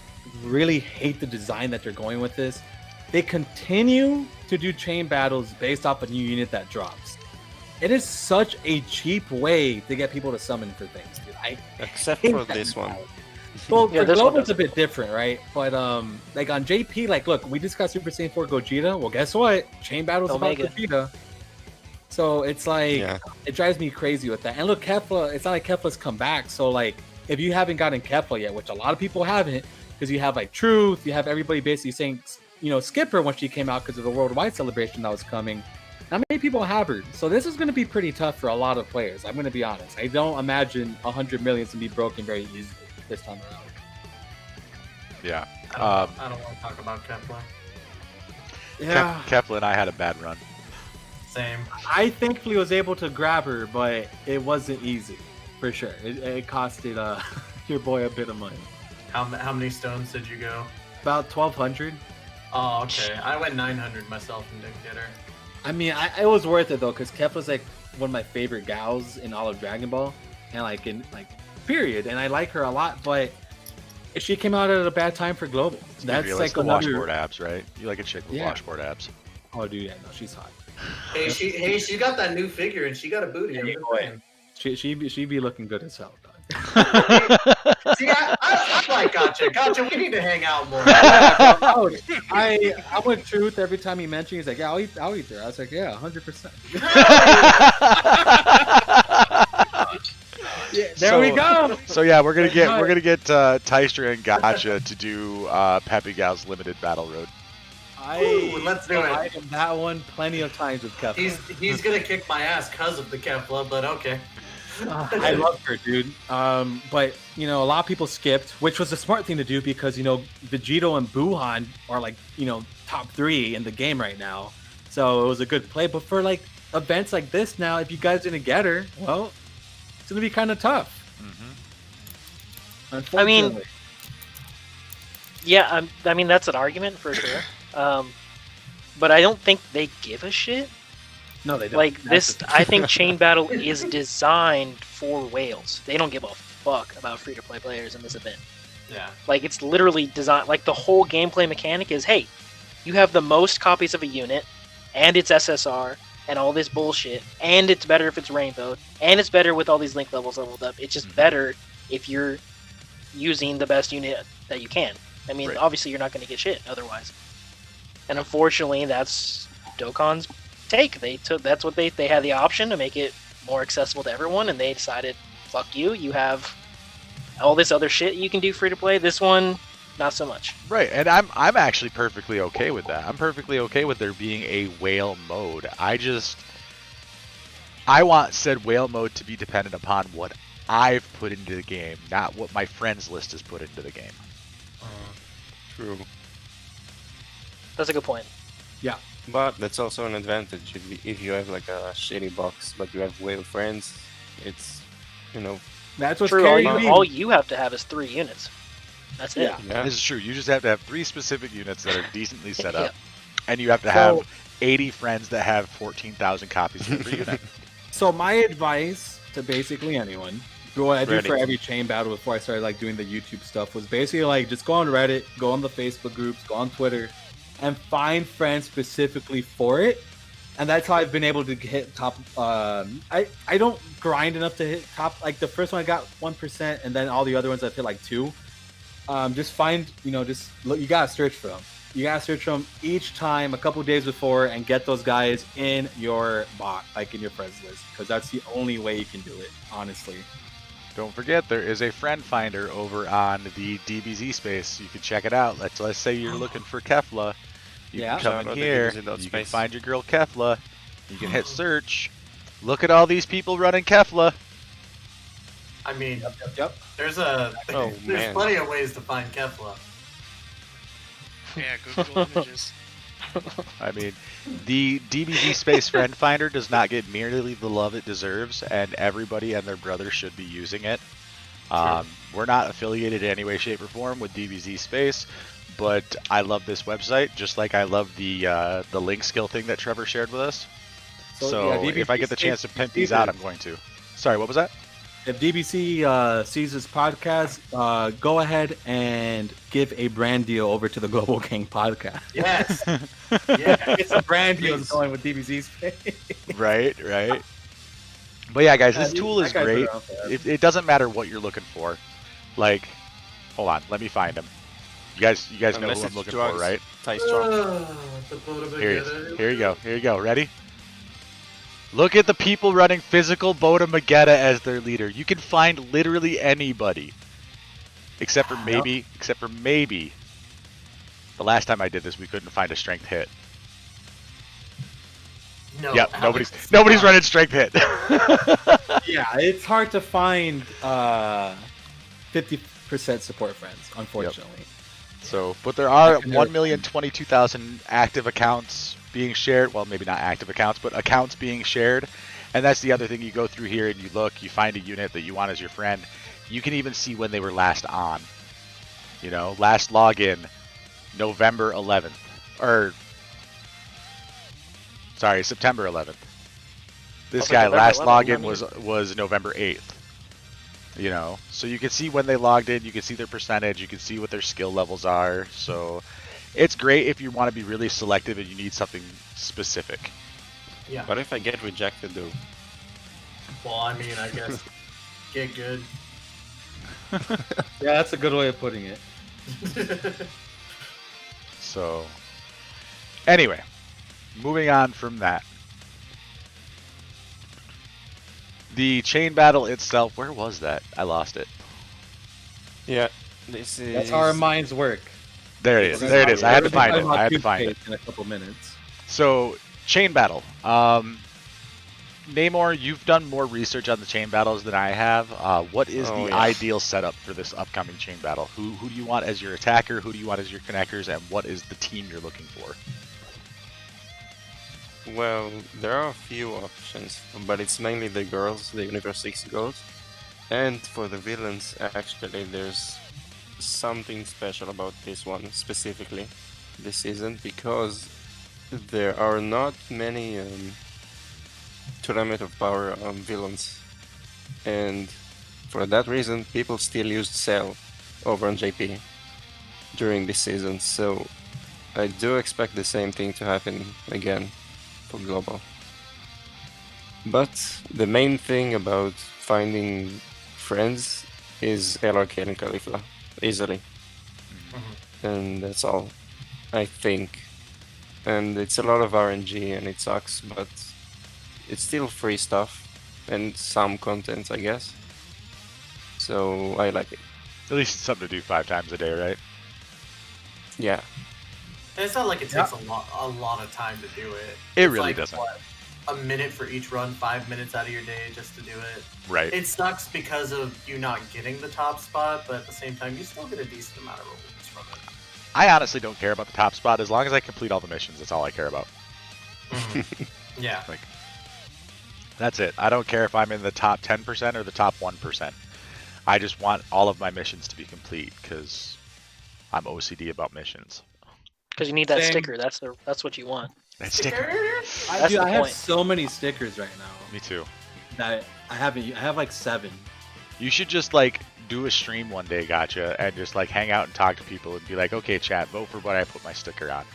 really hate the design that they're going with this. They continue to do chain battles based off a new unit that drops. It is such a cheap way to get people to summon for things, dude. I Except hate for that this one. mentality. Well, Yeah, for this one Global's a doesn't. bit different, right? But like on JP, like look, we just got Super Saiyan 4 Gogeta. Well, guess what? Chain battles Omega. about Gogeta. So it's like Yeah. it drives me crazy with that. And look, Kefla, it's not like Kefla's come back. So like if you haven't gotten Kefla yet, which a lot of people haven't, because you have like Truth, you have everybody basically saying, you know, skip her when she came out because of the worldwide celebration that was coming. Not many people have her. So this is going to be pretty tough for a lot of players. I'm going to be honest. I don't imagine 100 million to be broken very easily this time around. Yeah. I don't want to talk about Kepler. Kepler and I had a bad run. Same. I thankfully was able to grab her, but it wasn't easy, for sure. It costed your boy a bit of money. How many stones did you go? About 1,200. Oh, okay. I went 900 myself and didn't get her. I mean, it was worth it though, because Kefla's like one of my favorite gals in all of Dragon Ball, and like in like period. And I like her a lot, but she came out at a bad time for Global. That's It's like the another. washboard abs, right? You like a chick with Yeah. washboard abs. Oh, dude, yeah, no, she's hot. Hey, she got that new figure and she got a booty. I'm Hey, just boy. saying. She be looking good as hell, dog. See, I like Gacha. Gacha, we need to hang out more. I went Truth every time he mentioned. He's like, yeah, I'll eat her. I was like, yeah, 100%. Yeah, there we go. So yeah, we're gonna get Tystra and Gacha to do Peppy Gal's limited battle road. Ooh, let's do it. I am that one plenty of times with Kefla. He's gonna kick my ass because of the Kefla, but okay. I love her, dude. But you know, a lot of people skipped, which was a smart thing to do because you know Vegito and Buhan are like top 3 in the game right now, so it was a good play. But for like events like this now, if you guys didn't get her, well, it's gonna be kind of tough. Unfortunately. Yeah, I mean that's an argument for sure. But I don't think they give a shit. No, they don't. Like That's this, I think Chain Battle is designed for whales. They don't give a fuck about free-to-play players in this event. Yeah. Like it's literally designed. Like the whole gameplay mechanic is, hey, you have the most copies of a unit, and it's SSR, and all this bullshit, and it's better if it's rainbowed, and it's better with all these link levels leveled up. It's just better if you're using the best unit that you can. I mean, Right. obviously you're not going to get shit otherwise. And unfortunately, that's Dokkan's take. That's what they had the option to make it more accessible to everyone, and they decided, fuck you. You have all this other shit you can do free to play. This one, not so much. Right, and I'm actually perfectly okay with that. I'm perfectly okay with there being a whale mode. I want said whale mode to be dependent upon what I've put into the game, not what my friends list has put into the game. True. That's a good point. Yeah. But that's also an advantage if you have like a shitty box, but you have whale friends. It's, you know, That's what's True. carrying All you have to have is 3 units. That's it. Yeah. yeah. This is true. You just have to have 3 specific units that are decently set up, Yeah. and you have to have 80 friends that have 14,000 copies of every unit. So my advice to basically anyone, what I do Ready. for every chain battle before I started like doing the YouTube stuff was basically like just go on Reddit, go on the Facebook groups, go on Twitter, and find friends specifically for it. And that's how I've been able to hit top. I don't grind enough to hit top. Like the first one I got 1%, and then all the other ones I've hit like 2. Just find, just look. You gotta search for them. You gotta search for them each time a couple days before, and get those guys in your bot, like in your friends list, because that's the only way you can do it. Honestly. Don't forget, there is a friend finder over on the DBZ space. You can check it out. Let's say you're looking for Kefla. You Yeah. can Shout come out in to here. DBZ You can space. find your girl Kefla. You can hit search. Look at all these people running Kefla. I mean, Yep. there's Oh, man. plenty of ways to find Kefla. Yeah, Google Images. I mean, the DBZ Space Friend Finder does not get nearly the love it deserves, and everybody and their brother should be using it. We're not affiliated in any way, shape, or form with DBZ Space, but I love this website, just like I love the link skill thing that Trevor shared with us. So yeah, if I get the chance to pimp these out, I'm going to. Sorry, what was that? If DBC sees this podcast, go ahead and give a brand deal over to the Global Gang podcast. Yes. Yeah. It's a brand deal Please. going with DBC's face. Right. But yeah, guys, this Yeah, tool is that guy's great. around for that. It doesn't matter what you're looking for. Like, hold on, let me find him. You guys know Unless who I'm it's looking drugs. for, right? Tystra. Here he is. Here you go. Here you go. Ready? Look at the people running physical Boda Magetta as their leader. You can find literally anybody, except for maybe. The last time I did this, we couldn't find a strength hit. No, Yep, Alex, nobody's running strength hit. Yeah, it's hard to find 50% support friends, unfortunately. So, but there are I can do it. 1,022,000 active accounts being shared. Well, maybe not active accounts, but accounts being shared. And that's the other thing. You go through here and you look, you find a unit that you want as your friend. You can even see when they were last on. Last login, November 11th. Or, sorry, September 11th. This Okay, guy, November last 11th, login was November 8th. So you can see when they logged in, you can see their percentage, you can see what their skill levels are. So it's great if you want to be really selective and you need something specific. Yeah. What if I get rejected though? Well, I mean, I guess get good. Yeah, that's a good way of putting it. So anyway, moving on from that. The chain battle itself, where was that? I lost it. Yeah, this is. That's how our minds work. There it is. There it is. I had to find it. I had to find it. In a couple minutes. So, chain battle. Namor, you've done more research on the chain battles than I have. What is the yeah. ideal setup for this upcoming chain battle? Who do you want as your attacker? Who do you want as your connectors? And what is the team you're looking for? Well, there are a few options, but it's mainly the girls, the Universe 6 girls. And for the villains, actually, there's something special about this one specifically this season, because there are not many tournament of power villains. And for that reason, people still used Cell over on JP during this season. So I do expect the same thing to happen again for Global. But the main thing about finding friends is LRK and Caulifla, easily. And that's all, I think. and it's a lot of RNG, and it sucks, but it's still free stuff and some content, I guess. So I like it. At least it's something to do 5 times a day, right? Yeah. And it's not like it takes a lot of time to do it. It It's really like, doesn't. what, a minute for each run, 5 minutes out of your day just to do it. Right. It sucks because of you not getting the top spot, but at the same time, you still get a decent amount of rewards from it. I honestly don't care about the top spot. As long as I complete all the missions, that's all I care about. Yeah. Like, that's it. I don't care if I'm in the top 10% or the top 1%. I just want all of my missions to be complete because I'm OCD about missions. Because you need that Same. sticker. That's what you want. That sticker. That's the I have point. so many stickers right now Me too. that I have like 7. You should just like do a stream one day, Gacha, and just like hang out and talk to people and be like, okay, chat, vote for what I put my sticker on.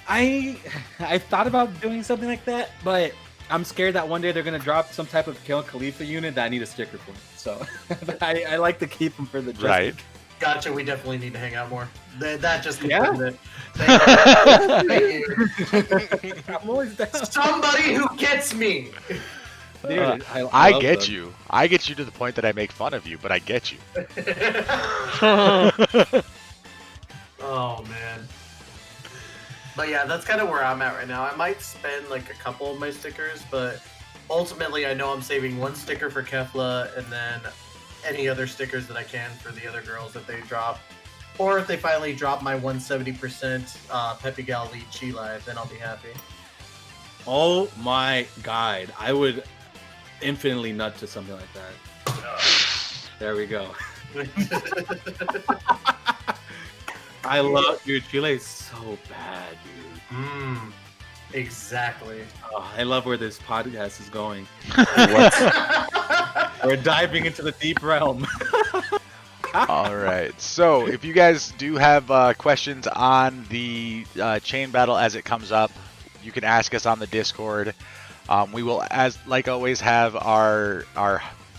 I thought about doing something like that, but I'm scared that one day they're gonna drop some type of Kill Khalifa unit that I need a sticker for. So I like to keep them for the just Right. Gotcha, we definitely need to hang out more. That just Yeah. confirmed it. Thank you. I'm always down. Somebody who gets me! Dude, I love get them. you. I get you to the point that I make fun of you, but I get you. Oh, man. But yeah, that's kind of where I'm at right now. I might spend like a couple of my stickers, but ultimately I know I'm saving 1 sticker for Kefla and then any other stickers that I can for the other girls if they drop. Or if they finally drop my 170% Pepe Gal Lead Chile, then I'll be happy. Oh my god, I would infinitely nut to something like that. There we go. I love, dude. Chile is so bad, dude. Exactly. Oh, I love where this podcast is going. We're diving into the deep realm. All right. So if you guys do have questions on the chain battle as it comes up, you can ask us on the Discord. We will, as like always, have our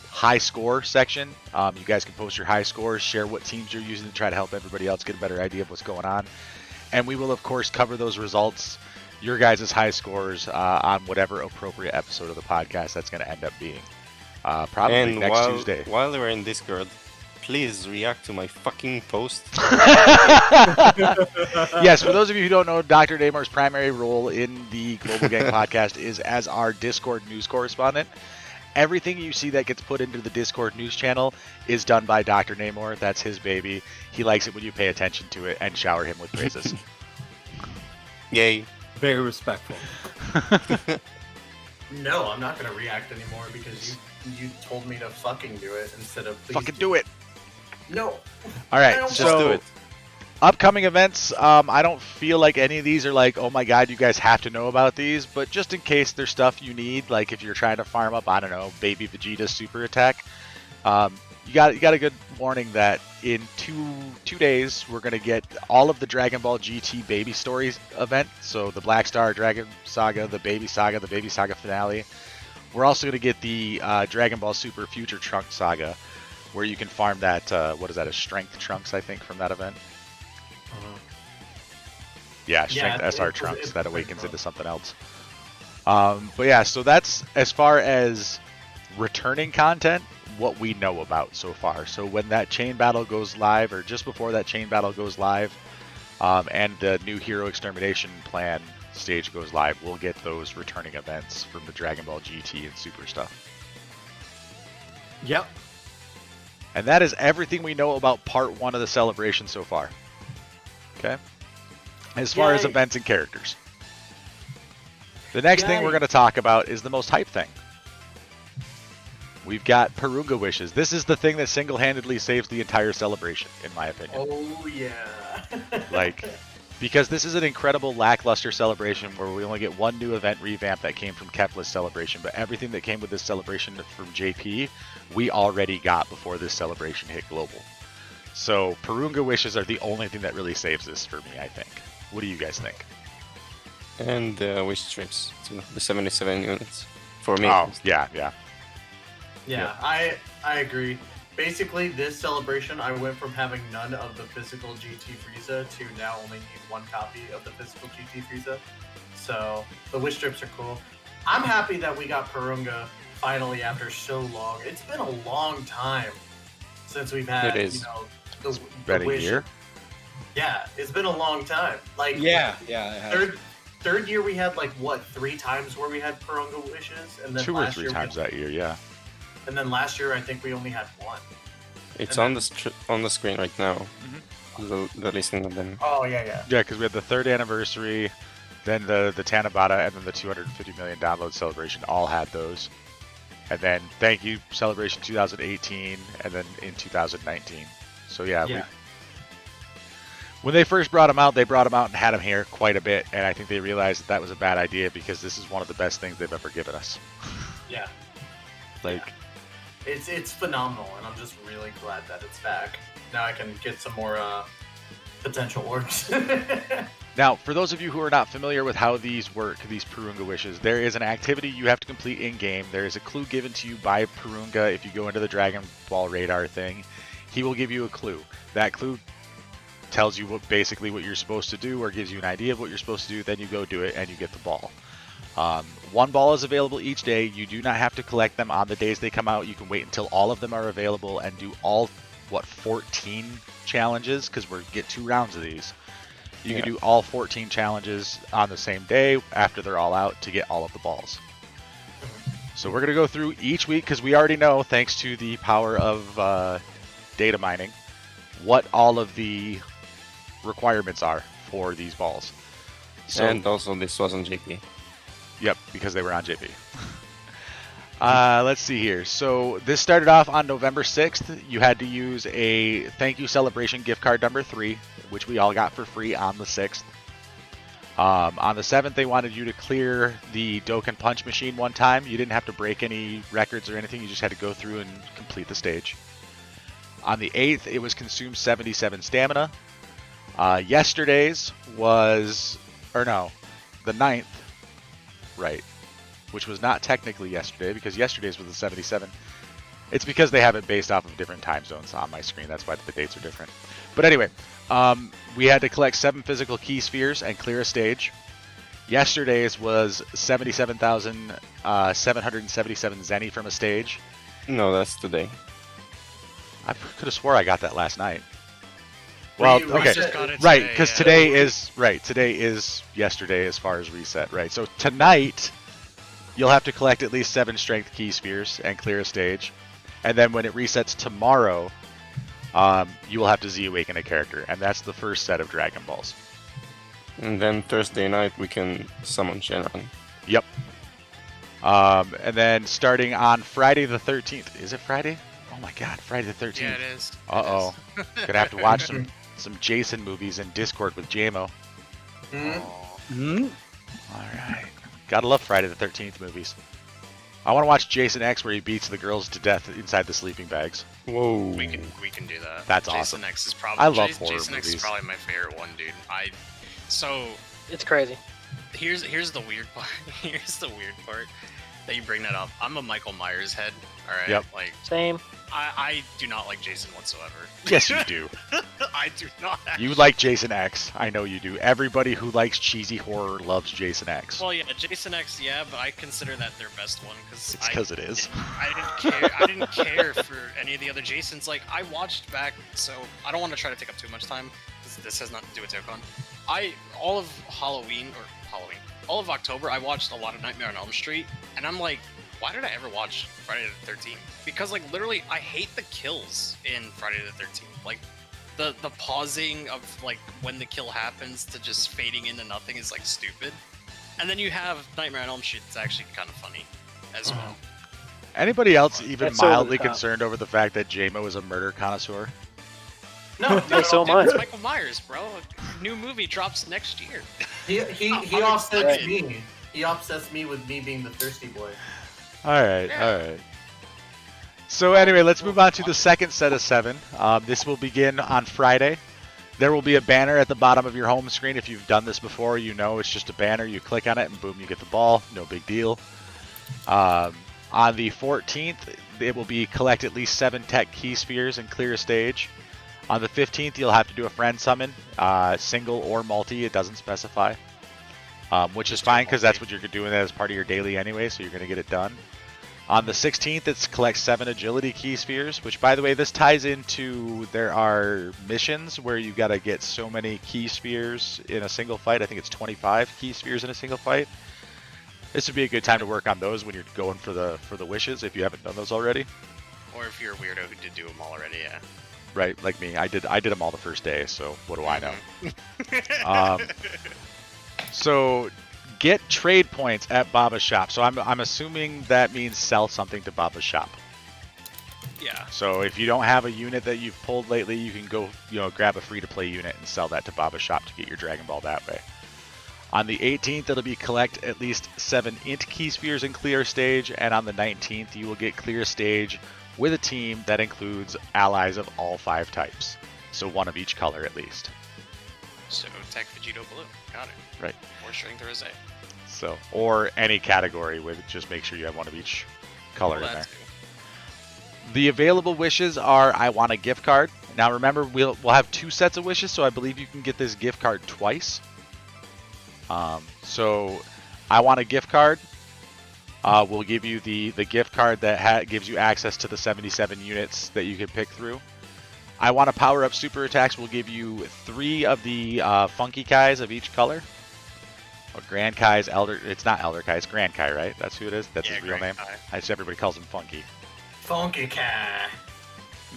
high score section. You guys can post your high scores, share what teams you're using to try to help everybody else get a better idea of what's going on. And we will, of course, cover those results, your guys' high scores, on whatever appropriate episode of the podcast that's going to end up being. Probably And next Tuesday. while we're in Discord, please react to my fucking post. Yes, for those of you who don't know, Dr. Damore's primary role in the Global Gang podcast is as our Discord news correspondent. Everything you see that gets put into the Discord news channel is done by Dr. Namor. That's his baby. He likes it when you pay attention to it and shower him with praises. Yay. Very respectful. No, I'm not gonna react anymore because you told me to fucking do it instead of please Fucking do it. No. All right, Just so do it. upcoming events, I don't feel like any of these are like, oh my god, you guys have to know about these, but just in case there's stuff you need, like if you're trying to farm up, I don't know, Baby Vegeta's super attack, you got a good warning that in two days we're gonna get all of the Dragon Ball GT Baby Stories event, so the Black Star Dragon Saga, the Baby Saga finale. We're also gonna get the Dragon Ball Super Future Trunks Saga, where you can farm that, what is that, a Strength Trunks, I think, from that event? Yeah, Strength SR Trunks that awakens into something else. But yeah, so that's as far as returning content, what we know about so far. So when that chain battle goes live, or just before that chain battle goes live, and the new Hero Extermination Plan stage goes live, we'll get those returning events from the Dragon Ball GT and Super stuff. Yep. And that is everything we know about part 1 of the celebration so far. Okay? As far as Yay. events and characters. The next thing Yay. we're going to talk about is the most hype thing. We've got Porunga Wishes. This is the thing that single-handedly saves the entire celebration, in my opinion. Oh yeah. Like, because this is an incredible lackluster celebration where we only get one new event revamp that came from Kefla's celebration, but everything that came with this celebration from JP, we already got before this celebration hit global. So Porunga Wishes are the only thing that really saves this for me, I think. What do you guys think? And wish strips too. The 77 units. For me. Oh, yeah. Yeah, I agree. Basically, this celebration, I went from having none of the physical GT Frieza to now only need one copy of the physical GT Frieza. So the wish strips are cool. I'm happy that we got Porunga finally after so long. It's been a long time since we've had, It is. you know, the Been a wish. year? Yeah, it's been a long time. Like Yeah, it has. third year we had like what 3 times where we had Porunga wishes, and then 2 or last 3 year times that year, yeah. and then last year I think we only had 1. It's And on the screen right now. The listing of them. Oh yeah. Yeah, because we had the 3rd anniversary, then the Tanabata, and then the 250 million download celebration all had those. And then Thank You Celebration 2018, and then in 2019. So yeah. When they first brought them out, they brought them out and had them here quite a bit, and I think they realized that was a bad idea because this is one of the best things they've ever given us. Yeah. Like, It's phenomenal, and I'm just really glad that it's back. Now I can get some more potential orbs. now, for those of you who are not familiar with how these work, these Porunga wishes, there is an activity you have to complete in-game. There is a clue given to you by Porunga if you go into the Dragon Ball radar thing. He will give you a clue. That clue tells you basically what you're supposed to do or gives you an idea of what you're supposed to do. Then you go do it and you get the ball. 1 ball is available each day. You do not have to collect them on the days they come out. You can wait until all of them are available and do all, 14 challenges? Because we get 2 rounds of these. You can do all 14 challenges on the same day after they're all out to get all of the balls. So we're going to go through each week because we already know, thanks to the power of data mining, what all of the requirements are for these balls. So, And also this was on JP. Yep, because they were on JP. Let's see here. So this started off on November 6th. You had to use a Thank You Celebration gift card number 3, which we all got for free on the 6th. On the 7th, they wanted you to clear the Dokkan Punch machine 1 time. You didn't have to break any records or anything. You just had to go through and complete the stage. On the 8th, it was consume 77 stamina. Yesterday's was, or no, the 9th, right, which was not technically yesterday because yesterday's was the 77. It's because they have it based off of different time zones on my screen. That's why the dates are different. But anyway, we had to collect 7 physical key spheres and clear a stage. Yesterday's was 77,777 Zenny from a stage. No, that's today. I could have swore I got that last night. Well, We okay, just got it right, today, because yeah. today is yesterday as far as reset, right? So tonight, you'll have to collect at least 7 strength key spheres and clear a stage, and then when it resets tomorrow, you will have to Z-awaken a character, and that's the first set of Dragon Balls. And then Thursday night we can summon Shenron. Yep. And then starting on Friday the 13th, is it Friday? Oh my God, Friday the 13th. Yeah, it is. Uh-oh. Gonna have to watch some Jason movies in Discord with JMO. Hmm? Alright. Gotta love Friday the 13th movies. I want to watch Jason X where he beats the girls to death inside the sleeping bags. Whoa. We can do that. That's Jason awesome. X is probably I love horror Jason X movies. is probably my favorite one, dude. So It's crazy. here's the weird part. Here's the weird part that you bring that up. I'm a Michael Myers head. All right. Yep. Like Same. I do not like Jason whatsoever. Yes, you do. I do not. You like Jason X. I know you do. Everybody who likes cheesy horror loves Jason X. Well, yeah, Jason X, yeah, but I consider that their best one because It's because it is. I didn't care. I didn't care for any of the other Jasons. Like I watched back, so I don't want to try to take up too much time. This has nothing to do with Dokkan. All of all of October, I watched a lot of Nightmare on Elm Street, and I'm like, why did I ever watch Friday the 13th? Because like literally, I hate the kills in Friday the 13th. Like the pausing of like when the kill happens to just fading into nothing is like stupid. And then you have Nightmare on Elm Street. It's actually kind of funny as well. Anybody else even That's over the mildly top. concerned over the fact that JMO is a murder connoisseur? No, No, so Dude, much. it's Michael Myers, bro. A new movie drops next year. he I'm offsets excited. me. He offsets me with me being the thirsty boy. Alright, Yeah. alright. So anyway, let's move on to the second set of 7. This will begin on Friday. There will be a banner at the bottom of your home screen. If you've done this before, you know it's just a banner. You click on it and boom, you get the ball. No big deal. On the 14th, it will be collect at least 7 tech key spheres and clear a stage. On the 15th, you'll have to do a friend summon, single or multi, it doesn't specify. Which is fine because that's what you're doing as part of your daily anyway, so you're going to get it done. On the 16th, it's collect 7 agility key spheres, which, by the way, this ties into there are missions where you got to get so many key spheres in a single fight. I think it's 25 key spheres in a single fight. This would be a good time to work on those when you're going for the wishes if you haven't done those already. Or if you're a weirdo who did do them all already, yeah. Right, like me. I did them all the first day, so what do I know? So get trade points at Baba's shop. So I'm assuming that means sell something to Baba's shop. Yeah. So if you don't have a unit that you've pulled lately, you can go, grab a free-to-play unit and sell that to Baba's shop to get your Dragon Ball that way. On the 18th, it'll be collect at least 7 int key spheres and clear stage, and on the 19th, you will get clear stage with a team that includes allies of all 5 types. So 1 of each color at least. So Tech Vegito Blue, got it. Right. Or Strength Rose. So, or any category with just make sure you have 1 of each color in there. The available wishes are I want a gift card. Now remember, we'll have 2 sets of wishes, so I believe you can get this gift card twice. So I want a gift card. We'll give you the gift card that gives you access to the 77 units that you can pick through. I want to power up super attacks. We'll give you 3 of the Funky Kais of each color. Or Grand Kai's Elder. It's not Elder Kai. It's Grand Kai, right? That's who it is. That's his real name. I just everybody calls him Funky. Funky Kai.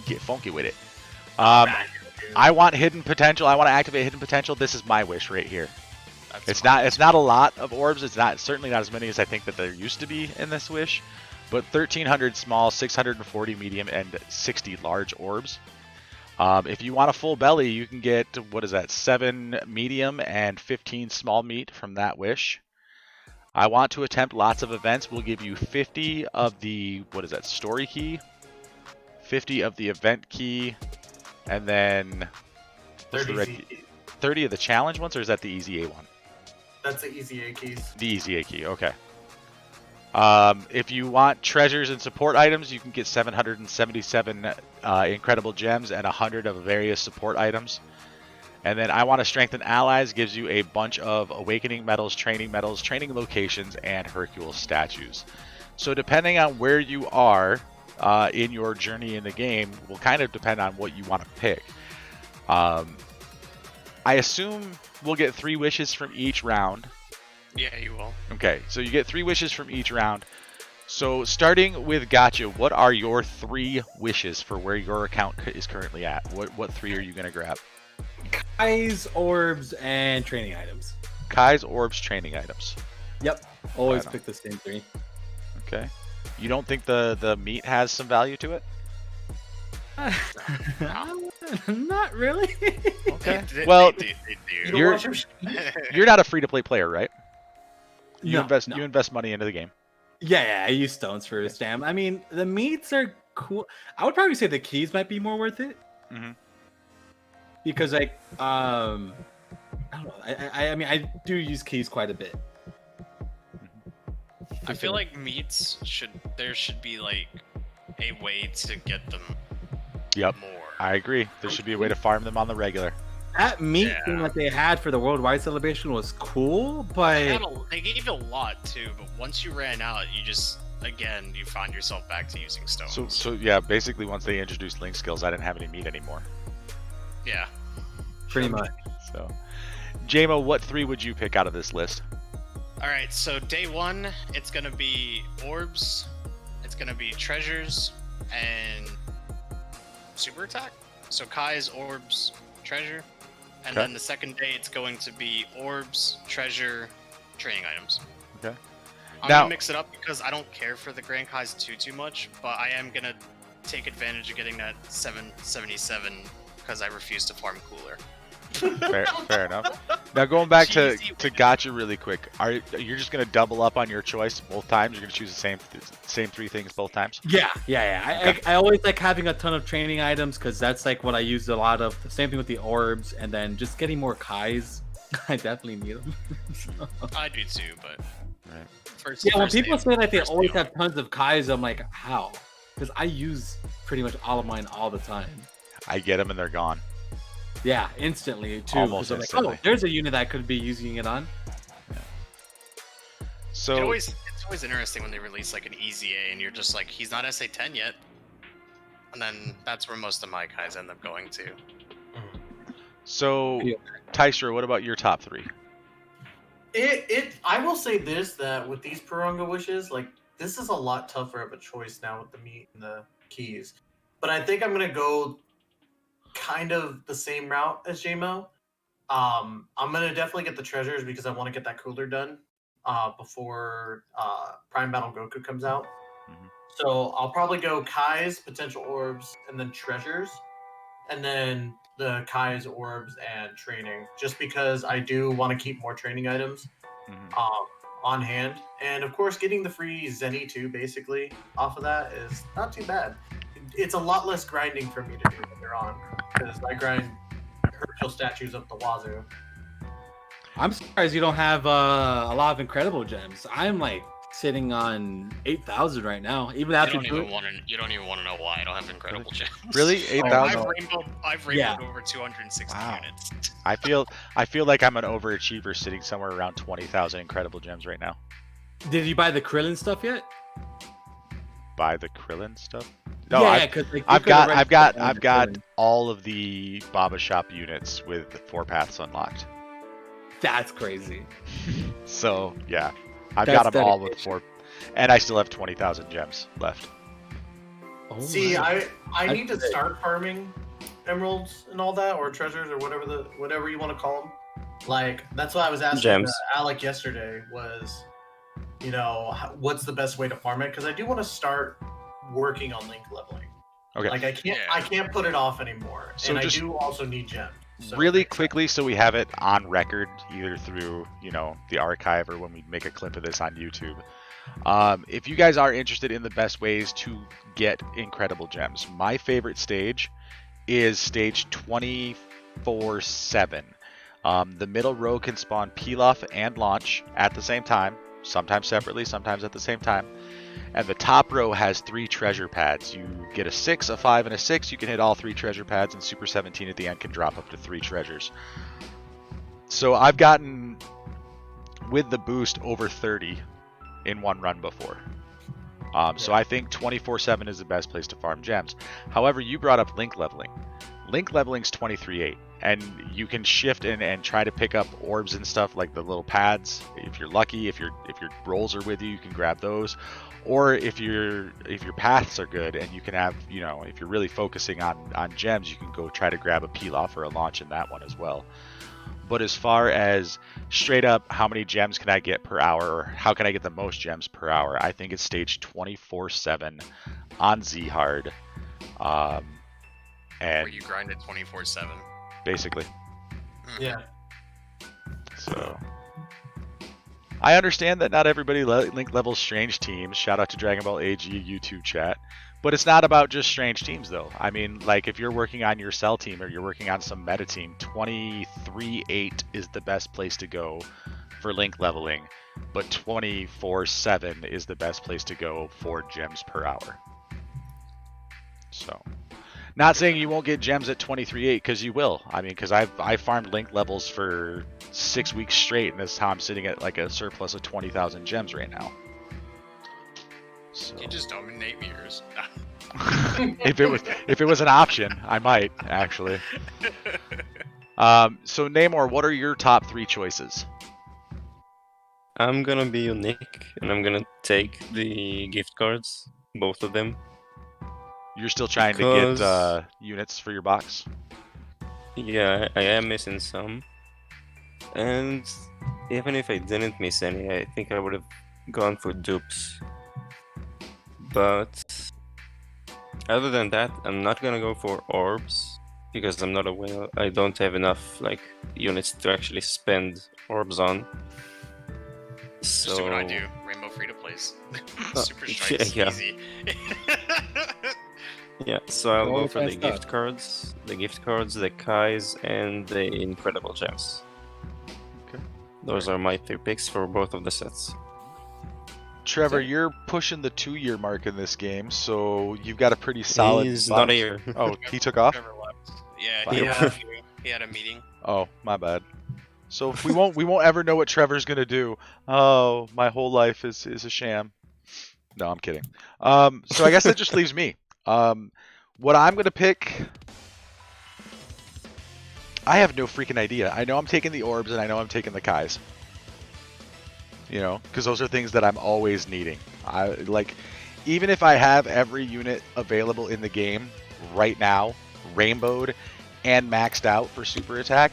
Get funky with it. I want hidden potential. I want to activate hidden potential. This is my wish right here. It's not a lot of orbs. It's certainly not as many as I think that there used to be in this wish, but 1,300 small, 640 medium, and 60 large orbs. If you want a full belly, you can get 7 medium and 15 small meat from that wish. I want to attempt lots of events. We'll give you 50 of the story key, 50 of the event key, and then 30 of the challenge ones, or is that the EZA one? That's the EZA keys. The EZA key, okay. If you want treasures and support items, you can get 777 incredible gems and 100 of various support items. And then I want to strengthen allies, gives you a bunch of awakening medals, training locations, and Hercule statues. So depending on where you are in your journey in the game will kind of depend on what you want to pick. I assume we'll get 3 wishes from each round. Yeah, you will. Okay, so you get 3 wishes from each round. So starting with Gacha, what are your 3 wishes for where your account is currently at? What 3 are you going to grab? Kai's, orbs, and training items. Kai's, orbs, training items. Yep, always pick the same 3. Okay. You don't think the meat has some value to it? Not really. Okay. Well, you're not a free-to-play player, right? You invest money into the game. Yeah, I use stones for stam. I mean, the meats are cool. I would probably say the keys might be more worth it. Mm-hmm. Because I don't know. I mean, I do use keys quite a bit. I feel like meats there should be like a way to get them. Yep. More. I agree. There should be a way to farm them on the regular. That meat thing that they had for the worldwide celebration was cool, but they gave a lot too. But once you ran out, you find yourself back to using stones. So yeah, basically once they introduced link skills, I didn't have any meat anymore. Yeah. Pretty much. So, JMO, what 3 would you pick out of this list? All right. So day 1, it's gonna be orbs, it's gonna be treasures, and super attack. So Kai's, orbs, treasure. And then the second day, it's going to be orbs, treasure, training items. Okay. I'm going to mix it up because I don't care for the Grand Kai's too much, but I am going to take advantage of getting that 777 because I refuse to farm cooler. Fair enough. Now going back to Gacha really quick, you're just gonna double up on your choice both times? You're gonna choose the same 3 things both times? Yeah. Okay. I always like having a ton of training items because that's like what I use a lot of. The same thing with the orbs, and then just getting more Kais. I definitely need them. I do too, but right. first. Yeah, when first people day- say that they first always day. have tons of Kais, I'm like, how? Because I use pretty much all of mine all the time. I get them and they're gone. Yeah, instantly too. Almost 'cause I'm instantly. Like, oh, there's a unit that I could be using it on. So It's always interesting when they release like an EZA and you're just like, he's not SA10 yet, and then that's where most of my Kais end up going to. So Yeah. Tystra, what about your top 3? I will say this, that with these Porunga wishes, like, this is a lot tougher of a choice now with the meat and the keys. But I think I'm gonna go kind of the same route as JMO. I'm gonna definitely get the treasures because I want to get that cooler done before Prime Battle Goku comes out. Mhm. So I'll probably go Kai's, potential orbs, and then treasures, and then the Kai's, orbs, and training. Just because I do want to keep more training items Mhm. on hand, and of course, getting the free Zenny too, basically off of that is not too bad. It's a lot less grinding for me to do later on because I grind Herschel statues up the wazoo. I'm surprised you don't have a lot of incredible gems. I'm like sitting on 8,000 right now. Even You after don't even doing, want to. You don't even want to know why I don't have incredible gems. Really? Oh, 8,000? I've rainbowed Yeah. over 260 Wow. units. I feel like I'm an overachiever sitting somewhere around 20,000 incredible gems right now. did you buy the Krillin stuff yet? Buy the Krillin stuff? No, yeah, because like, I've got all of the Baba Shop units with 4 paths unlocked. That's crazy. So yeah, I've That's got them all with dedication. 4, and I still have 20,000 gems left. Oh See, my. I need to That's start farming emeralds and all that, or treasures, or whatever you want to call them. Like, that's what I was asking Gems. Alec yesterday. Was, what's the best way to farm it? Because I do want to start working on link leveling. Okay. Like, I can't put it off anymore, So and just I do also need gems. So really next time. quickly, so we have it on record, either through the archive or when we make a clip of this on YouTube. If you guys are interested in the best ways to get incredible gems, my favorite stage is stage 24/7. The middle row can spawn Pilaf and Launch at the same time, sometimes separately, sometimes at the same time. And the top row has 3 treasure pads. You get a 6, a 5, and a 6. You can hit all 3 treasure pads, and Super 17 at the end can drop up to 3 treasures. So I've gotten, with the boost, over 30 in one run before. So I think 24/7 is the best place to farm gems. However, you brought up link leveling. Link leveling's 23/8, and you can shift and try to pick up orbs and stuff like the little pads. If you're lucky, if your rolls are with you, you can grab those. Or if your paths are good and you can have, if you're really focusing on gems, you can go try to grab a Pilaf or a Launch in that one as well. But as far as straight up how many gems can I get per hour, or how can I get the most gems per hour, I think it's stage 24/7 on Z-Hard. Where And you grind it 24/7. basically, Yeah. so I understand that not everybody link levels strange teams. Shout out to Dragon Ball AG YouTube chat. But it's not about just strange teams, though. I mean, like, if you're working on your cell team or you're working on some meta team, 23/8 is the best place to go for link leveling, but 24/7 is the best place to go for gems per hour. So, not saying you won't get gems at 23/8, because you will. I mean, because I farmed link levels for 6 weeks straight, and this is how I'm sitting at like a surplus of 20,000 gems right now. So. You just dominate mirrors. if it was an option, I might actually. So Namor, what are your top 3 choices? I'm gonna be unique, and I'm gonna take the gift cards, both of them. You're still trying to Because- get units for your box. Yeah, I am missing some. And even if I didn't miss any, I think I would have gone for dupes. But other than that, I'm not gonna go for orbs because I'm not aware. I don't have enough units to actually spend orbs on. Just do what I do. Rainbow free to place. Super strikes yeah. easy. Yeah, so I'll go All for the kinds of gift cards, the Kais, and the incredible gems. Okay. Those are my 3 picks for both of the sets. Trevor, you're pushing the 2-year mark in this game, so you've got a pretty solid. He's bottom- not here. Oh, he took off. Trevor left. Yeah, Fine. he had a meeting. Oh, my bad. So we won't ever know what Trevor's gonna do. Oh, my whole life is a sham. No, I'm kidding. So I guess that just leaves me. What I'm gonna pick, I have no freaking idea. I know I'm taking the orbs and I know I'm taking the Kais. You know, because those are things that I'm always needing. Even if I have every unit available in the game right now, rainbowed and maxed out for super attack,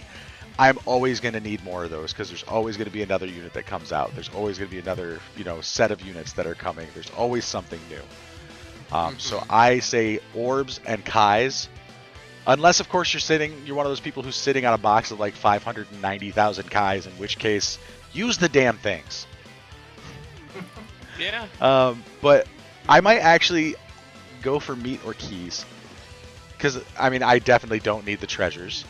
I'm always going to need more of those because there's always going to be another unit that comes out. There's always going to be another, set of units that are coming. There's always something new. So I say orbs and Kais, unless of course you're one of those people who's sitting on a box of like 590,000 Kais, in which case use the damn things. Yeah. But I might actually go for meat or keys. Because, I definitely don't need the treasures.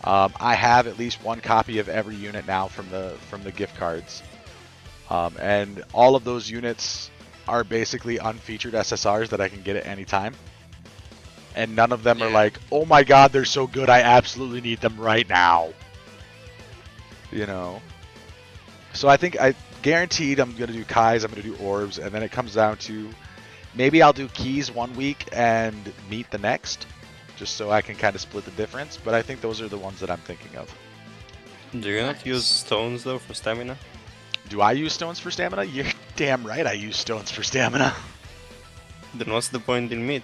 I have at least one copy of every unit now from the gift cards. And all of those units are basically unfeatured SSRs that I can get at any time. And none of them are like, oh my god, they're so good, I absolutely need them right now. So I think guaranteed I'm going to do Kais, I'm going to do orbs, and then it comes down to maybe I'll do keys one week and meat the next, just so I can kind of split the difference. But I think those are the ones that I'm thinking of. Do you not use stones though for stamina? Do I use stones for stamina? You're damn right I use stones for stamina. Then what's the point in meat?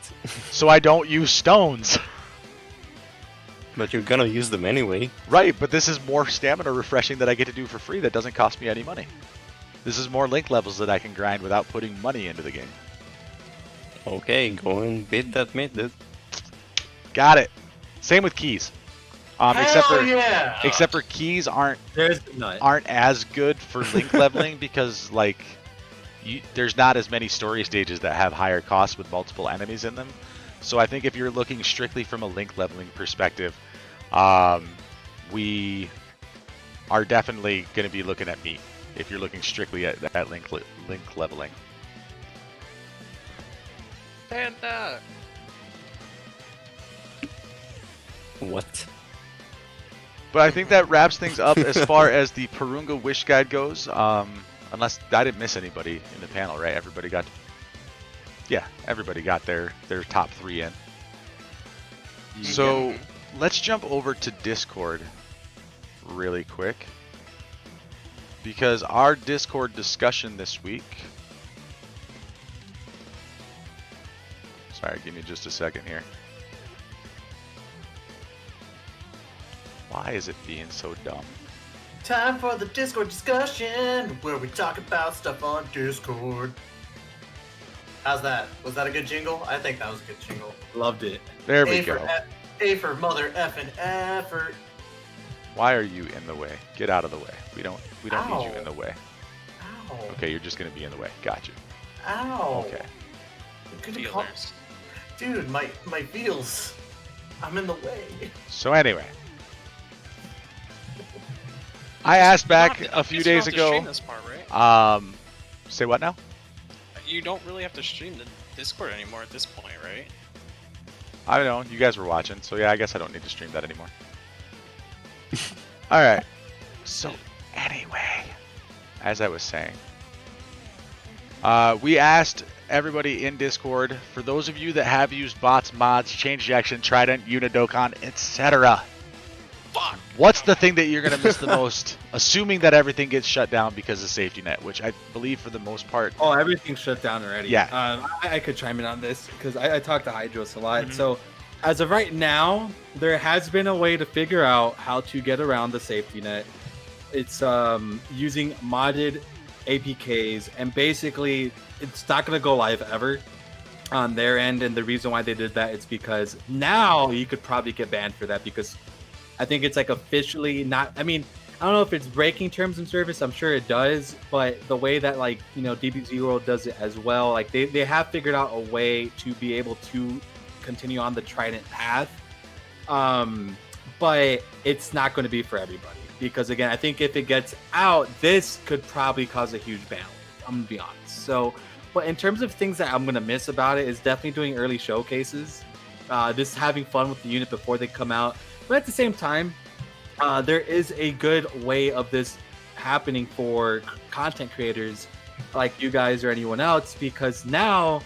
So I don't use stones. But you're gonna use them anyway. Right, but this is more stamina refreshing that I get to do for free that doesn't cost me any money. This is more link levels that I can grind without putting money into the game. Okay, go and beat that meat, dude. Got it. Same with keys. Yeah! Except for keys aren't nut. as good for link leveling because there's not as many story stages that have higher costs with multiple enemies in them. So I think if you're looking strictly from a link leveling perspective, we are definitely going to be looking at meat if you're looking strictly at link leveling. And What? But I think that wraps things up as far as the Porunga Wish Guide goes. Unless I didn't miss anybody in the panel, right? Everybody got their top 3 in. So let's jump over to Discord really quick, because our Discord discussion this week. Sorry, give me just a second here. Why is it being so dumb? Time for the Discord discussion, where we talk about stuff on Discord. How's that? Was that a good jingle? I think that was a good jingle. Loved it. There we go. A for mother effing effort. Why are you in the way? Get out of the way. We don't need you in the way. Ow. Okay, you're just gonna be in the way. Gotcha. Ow. Okay. feelers. Dude, my feels. I'm in the way. So anyway, I asked back a few days ago. Stream this part, right? Say what now? You don't really have to stream the Discord anymore at this point, right? I don't know. You guys were watching, so yeah, I guess I don't need to stream that anymore. All right. So anyway, as I was saying, we asked everybody in Discord, for those of you that have used bots, mods, change reaction, Trident, Dokkan, etc. Fuck! What's the thing that you're going to miss the most, assuming that everything gets shut down because of safety net, which I believe for the most part. Oh, everything's shut down already. Yeah. I could chime in on this because I talked to Hydros a lot. Mm-hmm. So as of right now, there has been a way to figure out how to get around the safety net. It's using modded APKs, and basically it's not going to go live ever on their end. And the reason why they did that is because now you could probably get banned for that, because I think it's like officially not, I mean, I don't know if it's breaking terms and service. I'm sure it does, but the way that DBZ World does it as well, like they have figured out a way to be able to continue on the Trident path. But it's not going to be for everybody, because again, I think if it gets out, this could probably cause a huge ban. I'm gonna be honest. So, but in terms of things that I'm gonna miss about it, is definitely doing early showcases. Just having fun with the unit before they come out. But at the same time, there is a good way of this happening for content creators like you guys or anyone else, because now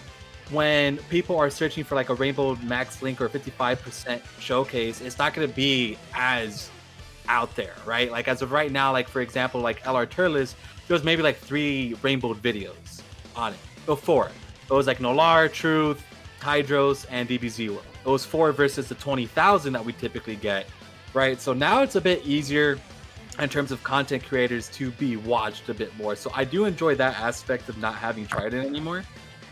when people are searching for like a Rainbow Max Link or 55% showcase, it's not going to be as out there, right? Like as of right now, like for example, like LR Turles, there was maybe like 3 Rainbow videos on it. Before, it was like Nolar, Truth, Hydros, and DBZ World. It was 4 versus the 20,000 that we typically get, right? So now it's a bit easier in terms of content creators to be watched a bit more. So I do enjoy that aspect of not having tried it anymore.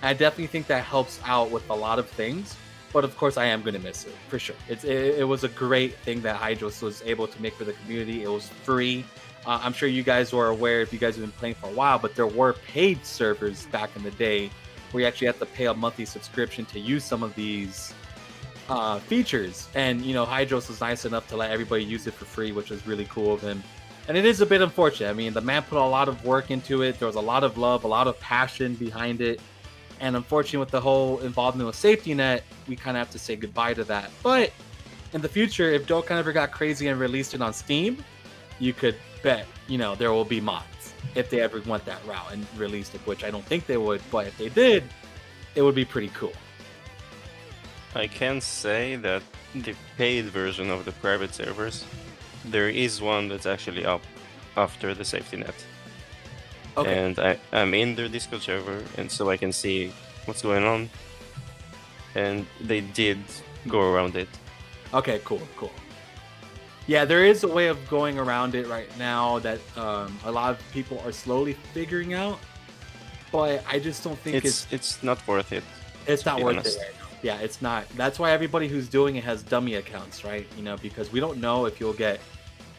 I definitely think that helps out with a lot of things, but of course I am going to miss it for sure. It was a great thing that Hydros was able to make for the community. It was free. I'm sure you guys were aware if you guys have been playing for a while, but there were paid servers back in the day where you actually have to pay a monthly subscription to use some of these features. And, you know, Hydros was nice enough to let everybody use it for free, which was really cool of him. And it is a bit unfortunate. I mean, the man put a lot of work into it. There was a lot of love, a lot of passion behind it. And unfortunately, with the whole involvement with Safety Net, we kind of have to say goodbye to that. But in the future, if Dokkan ever got crazy and released it on Steam, you could bet, you know, there will be mods if they ever went that route and released it, which I don't think they would. But if they did, it would be pretty cool. I can say that the paid version of the private servers, there is one that's actually up after the safety net. Okay. And I'm in their Discord server, and so I can see what's going on. And they did go around it. Okay, cool. Yeah, there is a way of going around it right now that a lot of people are slowly figuring out, but I just don't think it's not worth it. It's not worth honest. it right now. Yeah, it's not. That's why everybody who's doing it has dummy accounts, right? You know, because we don't know if you'll get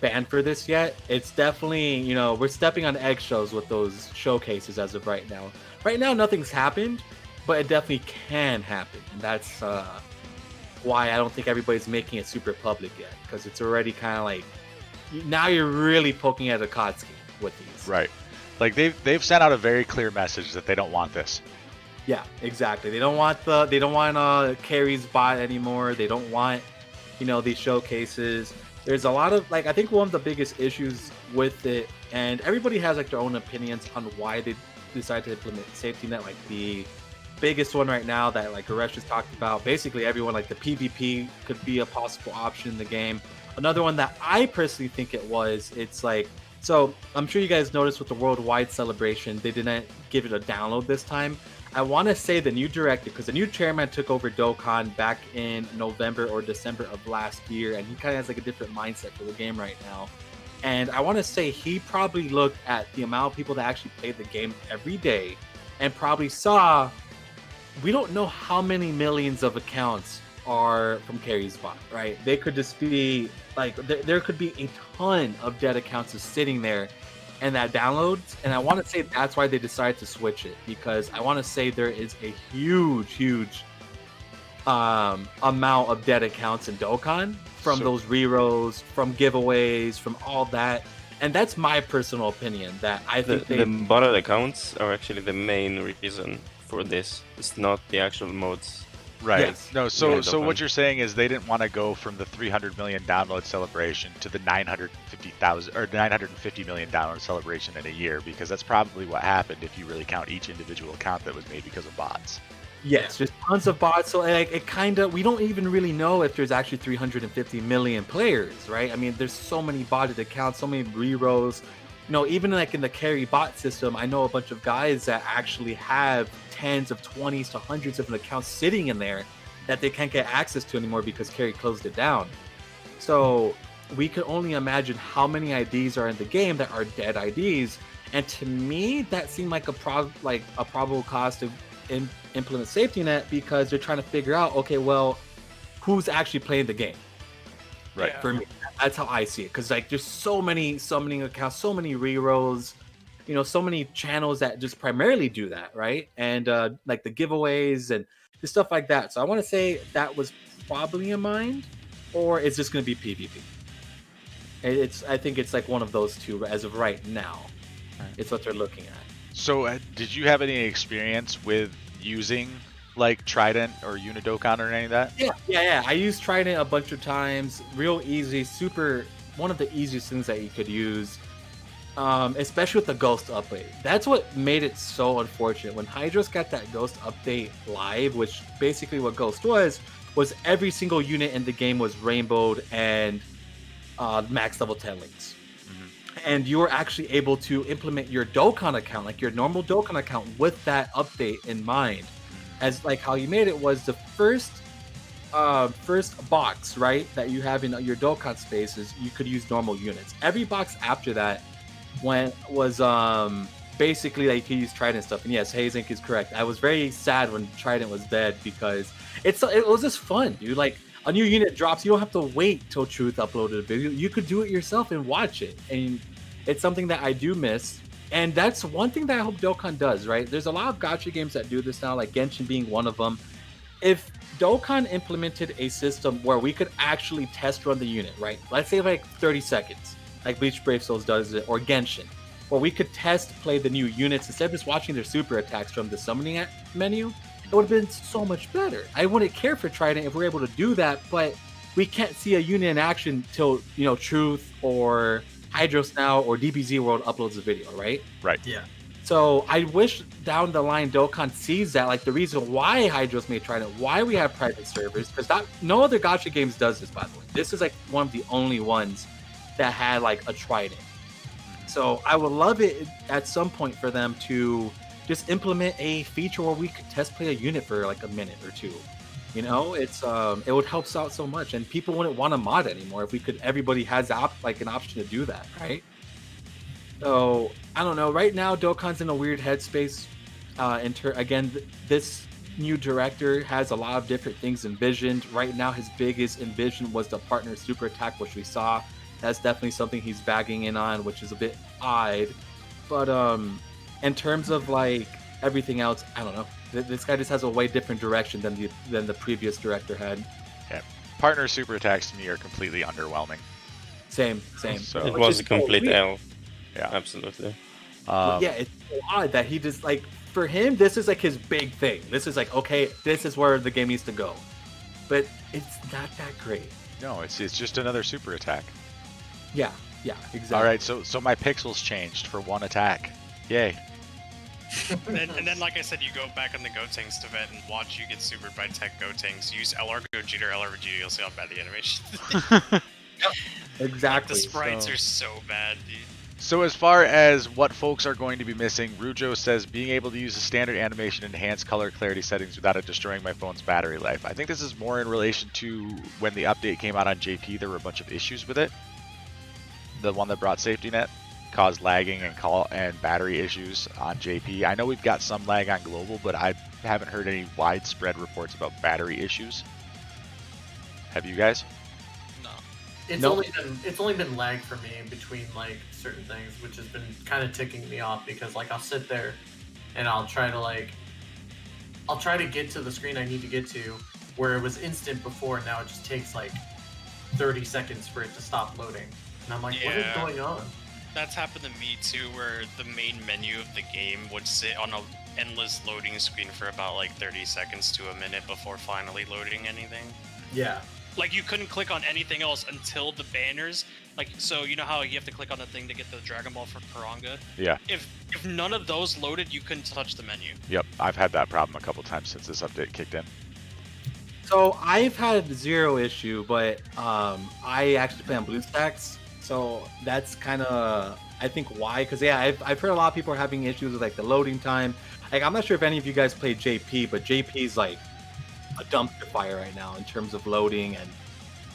banned for this yet. It's definitely, you know, we're stepping on eggshells with those showcases as of right now. Right now, nothing's happened, but it definitely can happen, and that's why I don't think everybody's making it super public yet, because it's already kind of like now you're really poking at a Kotsky with these. Right. Like they've sent out a very clear message that they don't want this. Yeah, exactly. They don't want Carrie's bot anymore. They don't want, you know, these showcases. There's a lot of, like, I think one of the biggest issues with it, and everybody has like their own opinions on why they decided to implement safety net. Like the biggest one right now that like Goresh has talked about, basically everyone, like the PvP could be a possible option in the game. Another one that I personally think it's like, so I'm sure you guys noticed with the worldwide celebration, they didn't give it a download this time. I want to say the new director, because the new chairman took over Dokkan back in November or December of last year, and he kind of has like a different mindset for the game right now. And I want to say he probably looked at the amount of people that actually played the game every day and probably saw, we don't know how many millions of accounts are from Carrie's bot, right? They could just be like, there could be a ton of dead accounts just sitting there and that downloads. And I want to say that's why they decided to switch it, because I want to say there is a huge amount of dead accounts in Dokkan from those rerolls, from giveaways, from all that. And that's my personal opinion, that I think the botted accounts are actually the main reason for this. It's not the actual modes. Right. Yes. No, so what you're saying is they didn't want to go from the 300 million download celebration to the 950,000 or 950 million download celebration in a year, because that's probably what happened if you really count each individual account that was made because of bots. Yes, just tons of bots. So like it kind of, we don't even really know if there's actually 350 million players, right? I mean, there's so many botted accounts, so many rerolls. You know, even like in the carry bot system, I know a bunch of guys that actually have tens of 20s to hundreds of accounts sitting in there that they can't get access to anymore because carry closed it down. So we can only imagine how many IDs are in the game that are dead IDs. And to me, that seemed like a probable cause to implement safety net, because they're trying to figure out, okay, well, who's actually playing the game? Right. Yeah. For me, that's how I see it. Because like there's so many accounts, so many rerolls, you know, so many channels that just primarily do that, right? And like the giveaways and the stuff like that. So I want to say that was probably in mind, or it's just going to be PvP. I think it's like one of those two as of right now. It's what they're looking at. So, did you have any experience with using like Trident or Unidokkan or any of that? Yeah. I used Trident a bunch of times. Real easy, super. One of the easiest things that you could use, especially with the Ghost update. That's what made it so unfortunate when Hydros got that Ghost update live, which basically what Ghost was every single unit in the game was rainbowed and max level 10 links. And you were actually able to implement your Dokkan account, like your normal Dokkan account, with that update in mind. As like how you made it was the first box, right, that you have in your Dokkan spaces, you could use normal units. Every box after that was basically like you could use Trident stuff. And yes, Hazink is correct. I was very sad when Trident was dead because it was just fun, dude. Like a new unit drops, you don't have to wait till Truth uploaded a video. You could do it yourself and watch it. And it's something that I do miss. And that's one thing that I hope Dokkan does, right? There's a lot of gacha games that do this now, like Genshin being one of them. If Dokkan implemented a system where we could actually test run the unit, right? Let's say like 30 seconds, like Bleach Brave Souls does it, or Genshin, where we could test play the new units instead of just watching their super attacks from the summoning menu, it would have been so much better. I wouldn't care for Trident if we're able to do that, but we can't see a unit in action till, Truth or Hydros now or DBZ World uploads a video, right? Right. Yeah. So I wish down the line Dokkan sees that, like the reason why Hydros made Trident, why we have private servers, because no other gacha games does this, by the way. This is like one of the only ones that had like a Trident. So I would love it at some point for them to just implement a feature where we could test play a unit for like a minute or two. It's it would help us out so much, and people wouldn't want to mod anymore if everybody has an option to do that, right? So I don't know. Right now, Dokkan's in a weird headspace. This new director has a lot of different things envisioned. Right now, his biggest envision was the partner super attack, which we saw. That's definitely something he's bagging in on, which is a bit odd. But in terms of like everything else, I don't know. This guy just has a way different direction than the previous director had. Yeah, partner super attacks to me are completely underwhelming. Same. So It was a complete L. Yeah, Absolutely. It's so odd that he just like, for him, this is like his big thing. This is like, okay, this is where the game needs to go. But it's not that great. No, it's just another super attack. Yeah, exactly. All right, so my pixels changed for one attack. Yay. and then, like I said, you go back on the Gotenks event and watch you get supered by tech Gotenks. Use LR Gogeta or LR Vegeta, you'll see how bad the animation is. Exactly. The sprites are so bad, dude. So as far as what folks are going to be missing, Rujo says being able to use the standard animation and enhance color clarity settings without it destroying my phone's battery life. I think this is more in relation to when the update came out on JP, there were a bunch of issues with it. The one that brought safety net caused lagging and battery issues on JP. I know we've got some lag on global, but I haven't heard any widespread reports about battery issues. Have you guys? No. It's only been lag for me between like certain things, which has been kind of ticking me off because like I'll sit there and I'll try to get to the screen I need to get to where it was instant before, and now it just takes like 30 seconds for it to stop loading. And I'm like, What is going on? That's happened to me too, where the main menu of the game would sit on an endless loading screen for about like 30 seconds to a minute before finally loading anything. Yeah. Like you couldn't click on anything else until the banners. Like, so you know how you have to click on the thing to get the Dragon Ball for Porunga? Yeah. If none of those loaded, you couldn't touch the menu. Yep, I've had that problem a couple times since this update kicked in. So I've had zero issue, but I actually play on BlueStacks, so that's kind of, I think, why. Because I've heard a lot of people are having issues with like the loading time. Like, I'm not sure if any of you guys play JP, but JP's like a dumpster fire right now in terms of loading, and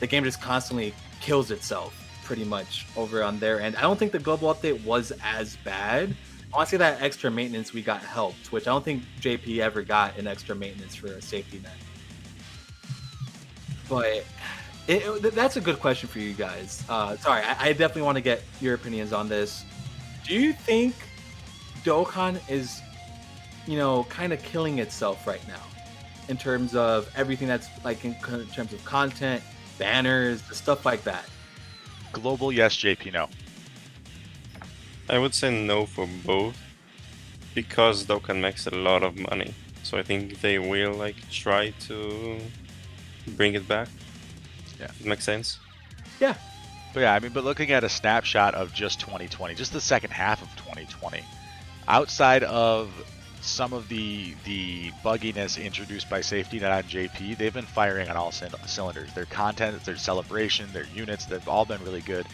the game just constantly kills itself pretty much over on their end. I don't think the global update was as bad. I want to say that extra maintenance we got helped, which I don't think JP ever got an extra maintenance for a safety net. But that's a good question for you guys. Sorry, I definitely want to get your opinions on this. Do you think Dokkan is, kind of killing itself right now in terms of everything that's like in terms of content, banners, stuff like that? Global, yes. JP, no. I would say no for both, because Dokkan makes a lot of money. So I think they will like try to bring it back. Yeah. It makes sense. Yeah. But yeah, I mean, but looking at a snapshot of just 2020, just the second half of 2020, outside of some of the bugginess introduced by SafetyNet on JP, they've been firing on all cylinders. Their content, their celebration, their units, they've all been really good.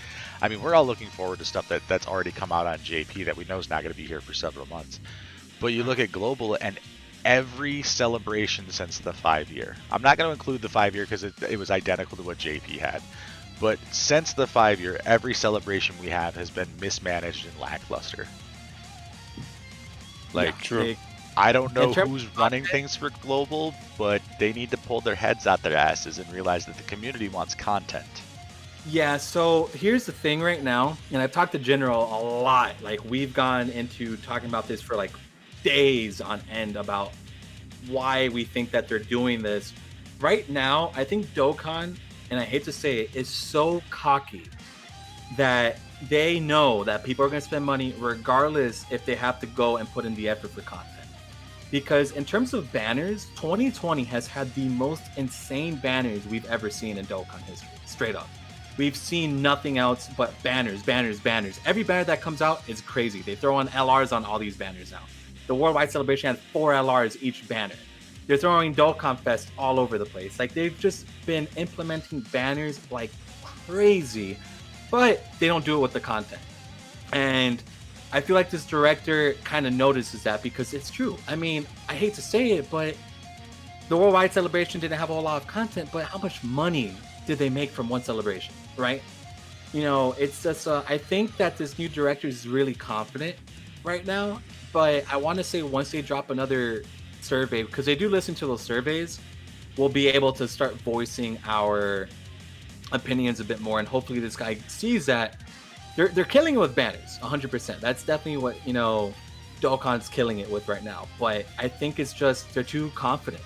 I mean, we're all looking forward to stuff that's already come out on JP that we know is not going to be here for several months. But you look at global, and every celebration since the 5-year. I'm not going to include the 5-year because it was identical to what JP had. But since the 5-year, every celebration we have has been mismanaged and lackluster. Like, True. I don't know who's running things for global, but they need to pull their heads out their asses and realize that the community wants content. Yeah, so here's the thing right now, and I've talked to General a lot. Like, we've gone into talking about this for like days on end about why we think that they're doing this. Right now, I think Dokkan, and I hate to say it, is so cocky that they know that people are going to spend money regardless if they have to go and put in the effort for content. Because in terms of banners, 2020 has had the most insane banners we've ever seen in Dokkan history, straight up. We've seen nothing else but banners, banners, banners. Every banner that comes out is crazy. They throw on LRs on all these banners now. The Worldwide Celebration has 4 LRs each banner. They're throwing Dokkan Fest all over the place. Like, they've just been implementing banners like crazy, but they don't do it with the content. And I feel like this director kind of notices that, because it's true. I mean, I hate to say it, but the Worldwide Celebration didn't have a whole lot of content, but how much money did they make from one celebration, right? You know, it's just, I think that this new director is really confident right now, but I want to say once they drop another survey, because they do listen to those surveys, we'll be able to start voicing our opinions a bit more, and hopefully this guy sees that they're killing it with banners 100%. That's definitely what, you know, Dokkan's killing it with right now. But I think it's just they're too confident.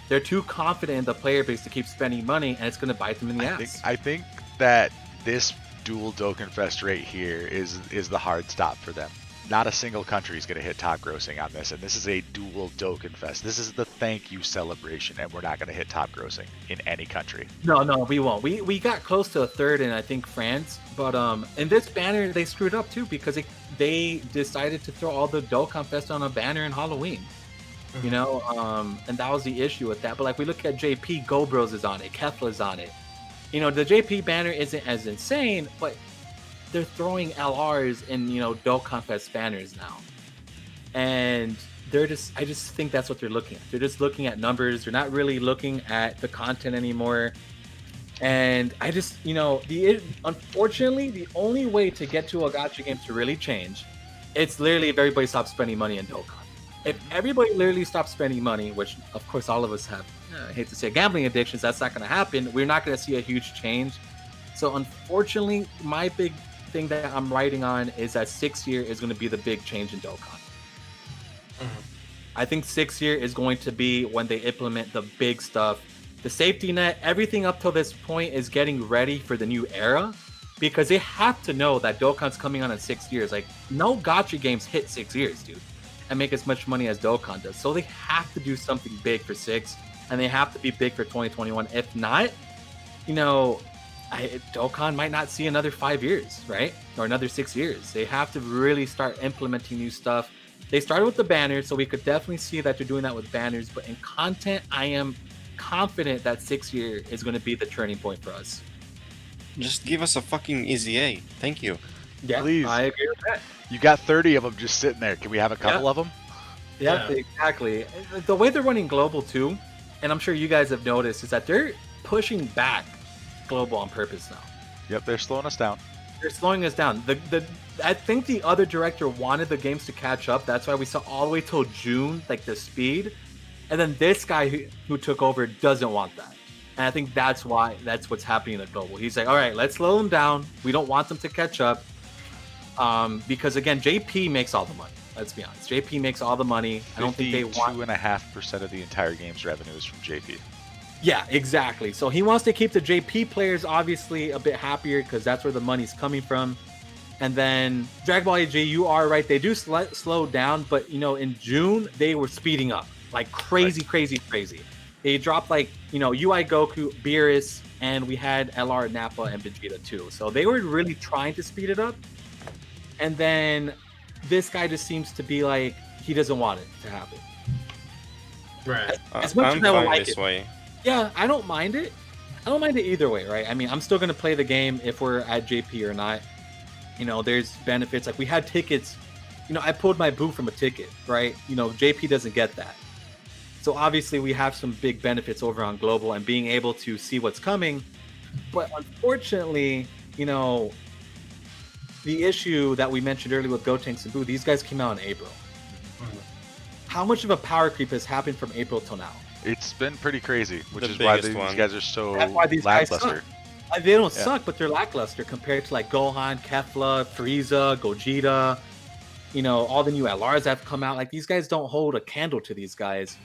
They're too confident in the player base to keep spending money, and it's going to bite them in the ass. I think that this dual Dokkan Fest right here is the hard stop for them. Not a single country is going to hit top grossing on this, and this is a dual Dokkan Fest. This is the thank you celebration, and we're not going to hit top grossing in any country. No, we won't. We got close to a third in, I think, France, but in this banner they screwed up too, because they decided to throw all the Dokkan Fest on a banner in Halloween. You know, and that was the issue with that. But like, we look at JP, GoBros is on it, Kefla's on it. You know, the JP banner isn't as insane, but they're throwing LRs in, you know, Dokkan Fest banners now. And I just think that's what they're looking at. They're just looking at numbers. They're not really looking at the content anymore. And I just, you know, unfortunately, the only way to get to a gacha game to really change, it's literally if everybody stops spending money in Dokkan. If everybody literally stops spending money, which of course all of us have, I hate to say, gambling addictions, that's not going to happen. We're not going to see a huge change. So unfortunately, my big thing that I'm writing on is that 6th year is going to be the big change in Dokkan. I think 6th year is going to be when they implement the big stuff. The safety net, everything up till this point is getting ready for the new era, because they have to know that Dokkan's coming on in 6 years. Like, no gacha games hit 6 years, dude, and make as much money as Dokkan does. So they have to do something big for 6, and they have to be big for 2021. If not, you know, Dokkan might not see another 5 years, right? Or another 6 years. They have to really start implementing new stuff. They started with the banners, so we could definitely see that they're doing that with banners. But in content, I am confident that 6th year is going to be the turning point for us. Just give us a fucking EZA. Thank you. Yeah, Please. I agree with that. You got 30 of them just sitting there. Can we have a couple of them? Yeah, exactly. The way they're running global too, and I'm sure you guys have noticed, is that they're pushing back global on purpose now. Yep, they're slowing us down. They're slowing us down. I think the other director wanted the games to catch up. That's why we saw all the way till June, like the speed. And then this guy who took over doesn't want that. And I think that's what's happening at global. He's like, all right, let's slow them down. We don't want them to catch up. Because again, JP makes all the money. Let's be honest. JP makes all the money. I don't think they want 2.5% of the entire game's revenue is from JP. Yeah, exactly. So he wants to keep the JP players obviously a bit happier, because that's where the money's coming from. And then Dragon Ball AG, you are right. They do slow down, but in June they were speeding up like crazy, crazy. They dropped like UI Goku, Beerus, and we had LR Nappa and Vegeta too. So they were really trying to speed it up. And then this guy just seems to be like he doesn't want it to happen. Right. As much I'm as I would fine like this it. way. Yeah, I don't mind it. I don't mind it either way, right? I mean, I'm still gonna play the game if we're at JP or not. There's benefits. Like we had tickets. I pulled my boo from a ticket, right? JP doesn't get that. So obviously we have some big benefits over on Global and being able to see what's coming. But unfortunately, the issue that we mentioned earlier with Gotenks and Boo, these guys came out in April. How much of a power creep has happened from April till now? It's been pretty crazy, which The is why biggest these one. guys are so That's why these guys lackluster. suck. They don't suck, but they're lackluster compared to like Gohan, Kefla, Frieza, Gogeta. All the new LRs that have come out. Like these guys don't hold a candle to these guys.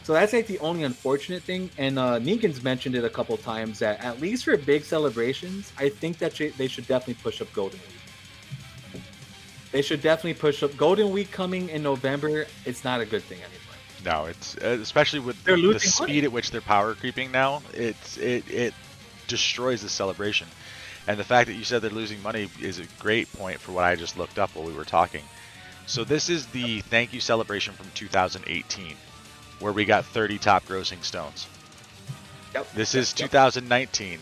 So that's like the only unfortunate thing. And Negan's mentioned it a couple times that at least for big celebrations, I think that they should definitely push up Golden Week. They should definitely push up Golden Week coming in November. It's not a good thing anymore. No, it's especially with They're the losing speed money. at which they're power creeping now. It destroys the celebration, and the fact that you said they're losing money is a great point for what I just looked up while we were talking. So this is the thank you celebration from 2018, where we got 30 top grossing stones. Yep. This is 2019.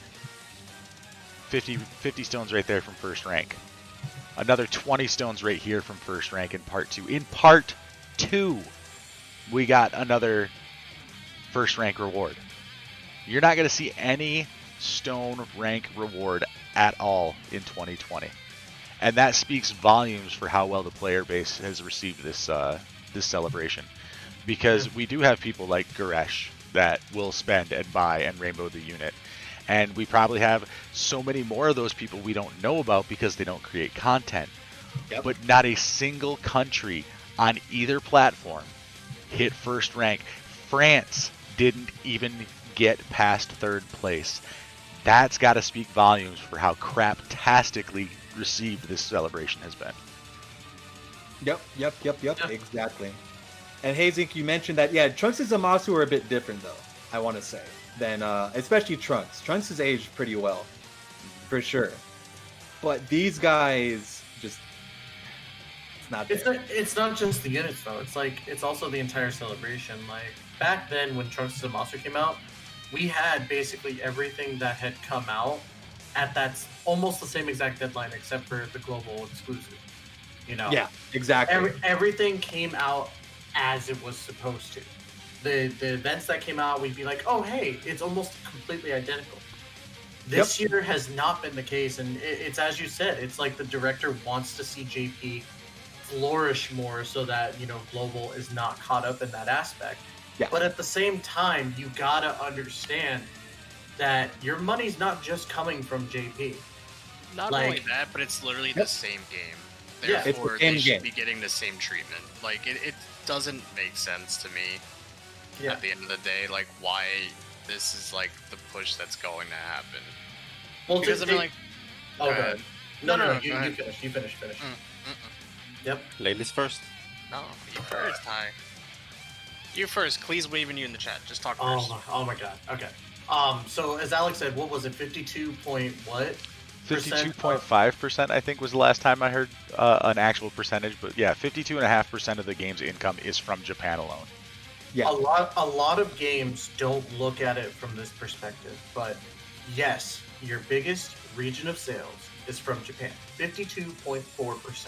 50 stones right there from first rank. Another 20 stones right here from first rank in part 2. In part 2, we got another first rank reward. You're not going to see any stone rank reward at all in 2020. And that speaks volumes for how well the player base has received this this celebration. Because we do have people like Goresh that will spend and buy and rainbow the unit. And we probably have so many more of those people we don't know about because they don't create content. Yep. But not a single country on either platform hit first rank. France didn't even get past third place. That's got to speak volumes for how craptastically received this celebration has been. Yep. Exactly. And Hazink, you mentioned that, Trunks and Zamasu are a bit different, though, I want to say, than, especially Trunks. Trunks has aged pretty well, for sure. But these guys just, it's not there. It's not just the units, though. It's also the entire celebration. Like, back then when Trunks and Zamasu came out, we had basically everything that had come out at that almost the same exact deadline, except for the global exclusive. Yeah, exactly. Everything came out as it was supposed to. The events that came out, we'd be like, oh, hey, it's almost completely identical. This year has not been the case, and it's as you said, it's like the director wants to see JP flourish more so that, Global is not caught up in that aspect. Yeah. But at the same time, you gotta understand that your money's not just coming from JP. Not only that, but it's literally the same game. Yeah, it's Therefore, the same they should game. be getting the same treatment. Like, it doesn't make sense to me at the end of the day, like, why this is, like, the push that's going to happen. Well, Because, I mean, like... Oh, go go ahead. ahead. No, go you ahead. finish. You finish. Yep. Ladies first. No, you first, Ty. You first. Please waving you in the chat. Just talk Oh first. my god. Okay. So as Alex said, what was it? 52 point what? 52.5%, I think, was the last time I heard an actual percentage. But yeah, 52.5% of the game's income is from Japan alone. Yeah. A lot of games don't look at it from this perspective, but yes, your biggest region of sales is from Japan. 52.4%.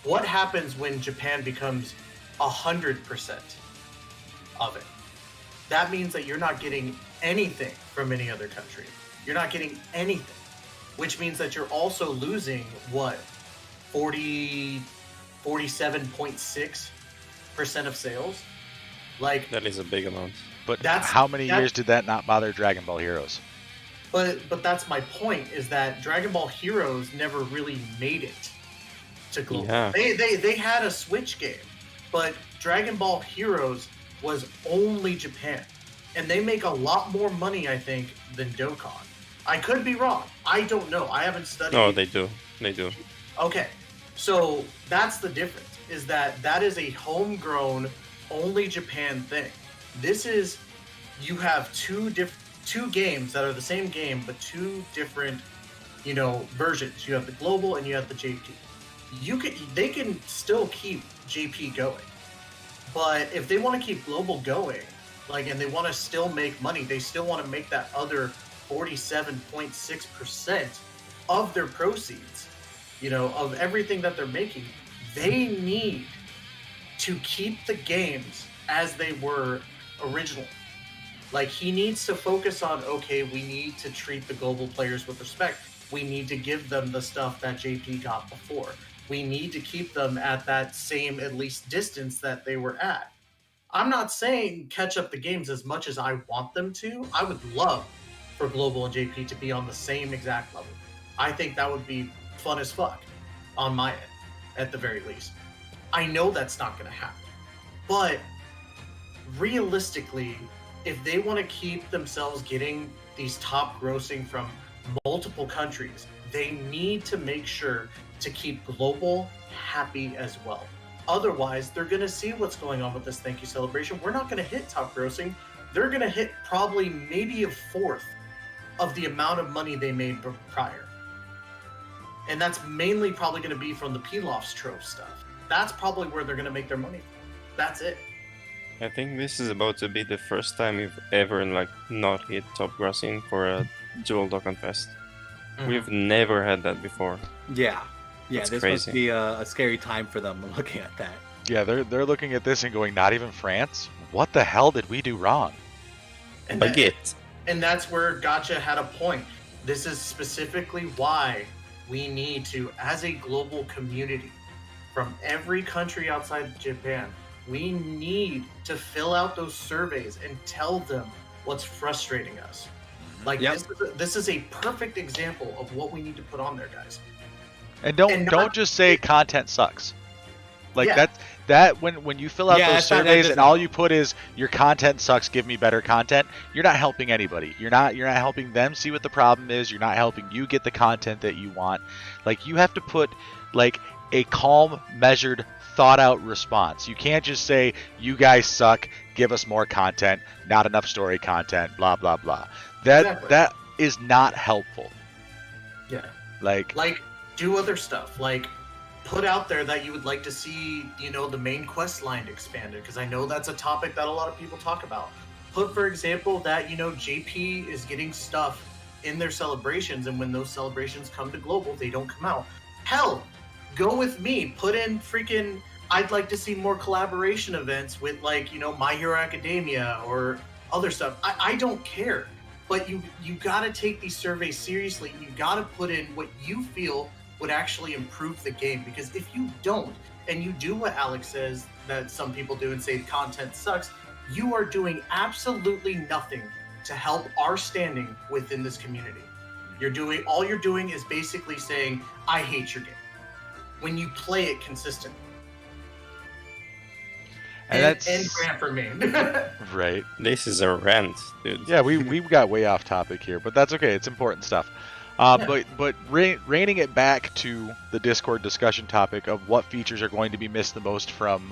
What happens when Japan becomes 100% of it? That means that you're not getting anything from any other country. You're not getting anything, which means that you're also losing what, 47.6% of sales. Like, That is a big amount. But how many years did that not bother Dragon Ball Heroes? but that's my point, is that Dragon Ball Heroes never really made it to global. Yeah. They had a Switch game, but Dragon Ball Heroes was only Japan, and they make a lot more money, I think, than Dokkan. I could be wrong. I don't know. I haven't studied. No, they do. They do. Okay, so that's the difference. Is that is a homegrown, only Japan thing. This is, you have two games that are the same game, but two different, versions. You have the global and you have the JP. They can still keep JP going, but if they want to keep global going, and they want to still make money, they still want to make that other 47.6% of their proceeds, of everything that they're making. They need to keep the games as they were originally. He needs to focus on, okay, we need to treat the global players with respect. We need to give them the stuff that JP got before. We need to keep them at that same, at least, distance that they were at. I'm not saying catch up the games as much as I want them to. I would love for global and JP to be on the same exact level. I think that would be fun as fuck on my end, at the very least. I know that's not going to happen. But realistically, if they want to keep themselves getting these top grossing from multiple countries, they need to make sure to keep global happy as well. Otherwise, they're going to see what's going on with this thank you celebration. We're not going to hit top grossing. They're going to hit probably maybe a fourth of the amount of money they made prior. And that's mainly probably going to be from the Pilaf's Trove stuff. That's probably where they're going to make their money from. That's it. I think this is about to be the first time we've ever not hit top grossing for a dual Dokkan Fest. Mhm. We've never had that before. Yeah, That's this crazy. must be a scary time for them looking at that. Yeah, they're looking at this and going, not even France? What the hell did we do wrong? And Baguette. And that's where Gacha had a point. This is specifically why we need to, as a global community, from every country outside Japan, we need to fill out those surveys and tell them what's frustrating us. Yep. This is a perfect example of what we need to put on there, guys. And don't just say content sucks. That when you fill out those surveys and all you put is your content sucks, give me better content, you're not helping anybody. You're not helping them see what the problem is. You're not helping you get the content that you want. You have to put a calm, measured, thought out response. You can't just say you guys suck, give us more content, not enough story content, blah blah blah. That is not helpful. Yeah. Do other stuff. Put out there that you would like to see, the main quest line expanded, because I know that's a topic that a lot of people talk about. Put, for example, that, JP is getting stuff in their celebrations, and when those celebrations come to global, they don't come out. Hell, go with me. Put in freaking, I'd like to see more collaboration events with, My Hero Academia or other stuff. I don't care. But you got to take these surveys seriously. You got to put in what you feel would actually improve the game, because if you don't, and you do what Alex says that some people do and say content sucks, you are doing absolutely nothing to help our standing within this community. All you're doing is basically saying, I hate your game, when you play it consistently. And Grant for me. Right. This is a rant, dude. Yeah, we got way off topic here, but that's okay. It's important stuff. But reining it back to the Discord discussion topic of what features are going to be missed the most from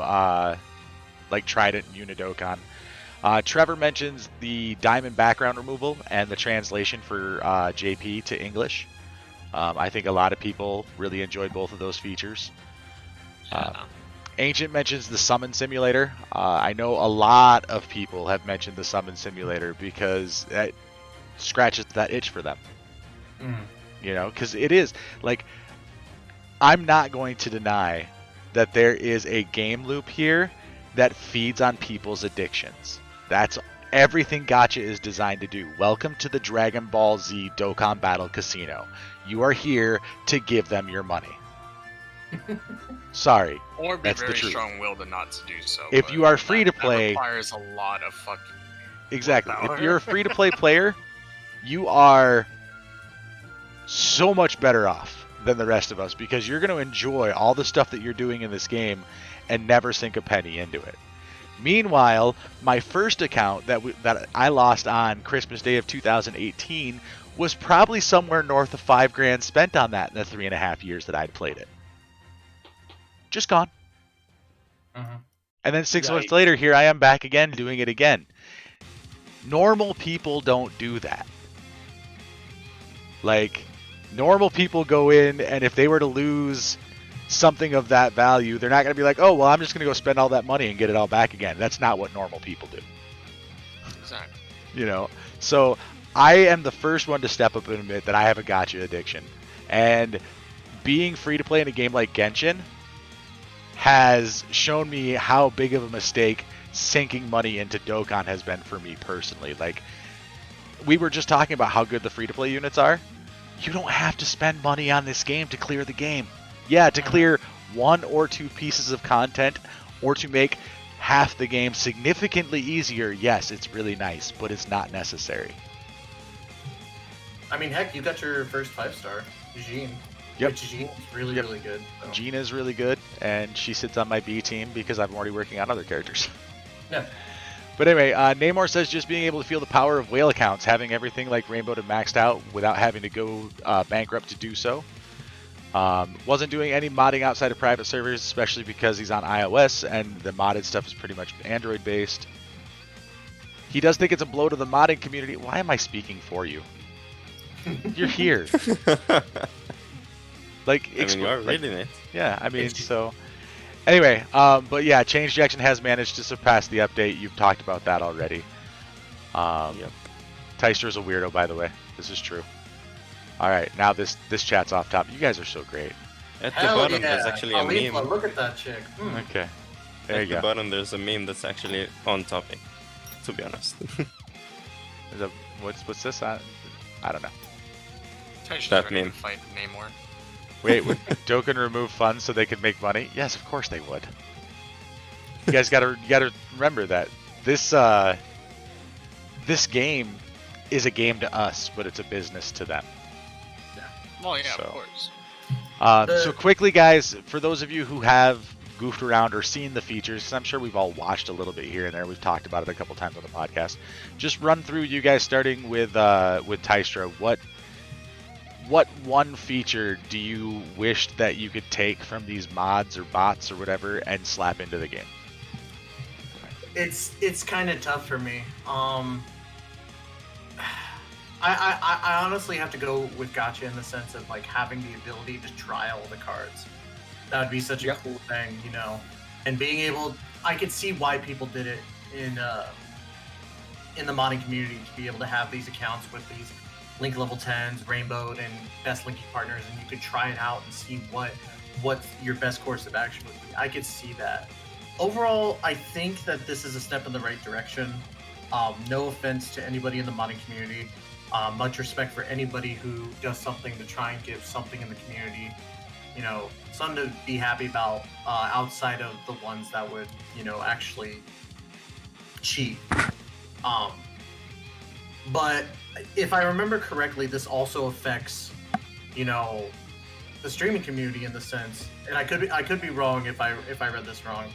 Trident and Unidokan. Trevor mentions the diamond background removal and the translation for JP to English. I think a lot of people really enjoyed both of those features. Ancient mentions the summon simulator. I know a lot of people have mentioned the summon simulator because that scratches that itch for them. Because it is I'm not going to deny that there is a game loop here that feeds on people's addictions. That's everything Gacha is designed to do. Welcome to the Dragon Ball Z Dokkan Battle Casino. You are here to give them your money. Sorry, Or be that's the very truth. strong-willed not to do so. If but you are free to play, that requires a lot of fucking exactly. power. If you're a free to play player, you are so much better off than the rest of us, because you're going to enjoy all the stuff that you're doing in this game and never sink a penny into it. Meanwhile, my first account that I lost on Christmas Day of 2018 was probably somewhere north of $5,000 spent on that in the 3.5 years that I'd played it. Just gone. Mhm. And then 6 months later, here I am back again doing it again. Normal people don't do that. Like, normal people go in, and if they were to lose something of that value, they're not going to be like, oh, well, I'm just going to go spend all that money and get it all back again. That's not what normal people do. Exactly. You know? So I am the first one to step up and admit that I have a gacha addiction. And being free to play in a game like Genshin has shown me how big of a mistake sinking money into Dokkan has been for me personally. Like, we were just talking about how good the free to play units are. You don't have to spend money on this game to clear the game. Yeah, to clear 1 or 2 pieces of content or to make half the game significantly easier, yes, it's really nice, but it's not necessary. I mean, heck, you got your first 5-star, Jean. Yep. Which Jean's really, really good. So. Gina is really good, and she sits on my B team because I'm already working on other characters. Yeah. But anyway, Namor says just being able to feel the power of whale accounts, having everything like Rainbow to maxed out without having to go bankrupt to do so. Wasn't doing any modding outside of private servers, especially because he's on iOS and the modded stuff is pretty much Android based. He does think it's a blow to the modding community. Why am I speaking for you? You're here. Like, I mean, you are reading it. Yeah, I mean, so... Anyway, but yeah, Change Jackson has managed to surpass the update. You've talked about that already. Yep. Tystra's a weirdo, by the way. This is true. All right, now this chat's off top. You guys are so great. At the Hell bottom, yeah. there's actually a Khalifa, meme. look at that chick. Okay, there At you the go. bottom, there's a meme that's actually on topic. To be honest. What's this? I don't know. That meme. Fight Namor. Wait, would Dokkan remove funds so they could make money? Yes, of course they would. You guys gotta remember that this game is a game to us, but it's a business to them. Well, yeah, So. of course. So quickly, guys, for those of you who have goofed around or seen the features, 'cause I'm sure we've all watched a little bit here and there. We've talked about it a couple times on the podcast. Just run through you guys, starting with Tystra. What one feature do you wish that you could take from these mods or bots or whatever and slap into the game? It's kind of tough for me. I honestly have to go with Gacha in the sense of like having the ability to try all the cards. That would be such a cool thing, you know. And being able, I could see why people did it in the modding community, to be able to have these accounts with these Link level 10s, Rainbowed, and best linking partners, and you could try it out and see what your best course of action would be. I could see that. Overall, I think that this is a step in the right direction. No offense to anybody in the modding community. Much respect for anybody who does something to try and give something in the community, you know, something to be happy about outside of the ones that would, you know, actually cheat. But if I remember correctly, this also affects, you know, the streaming community in the sense, and I could be wrong if I read this wrong,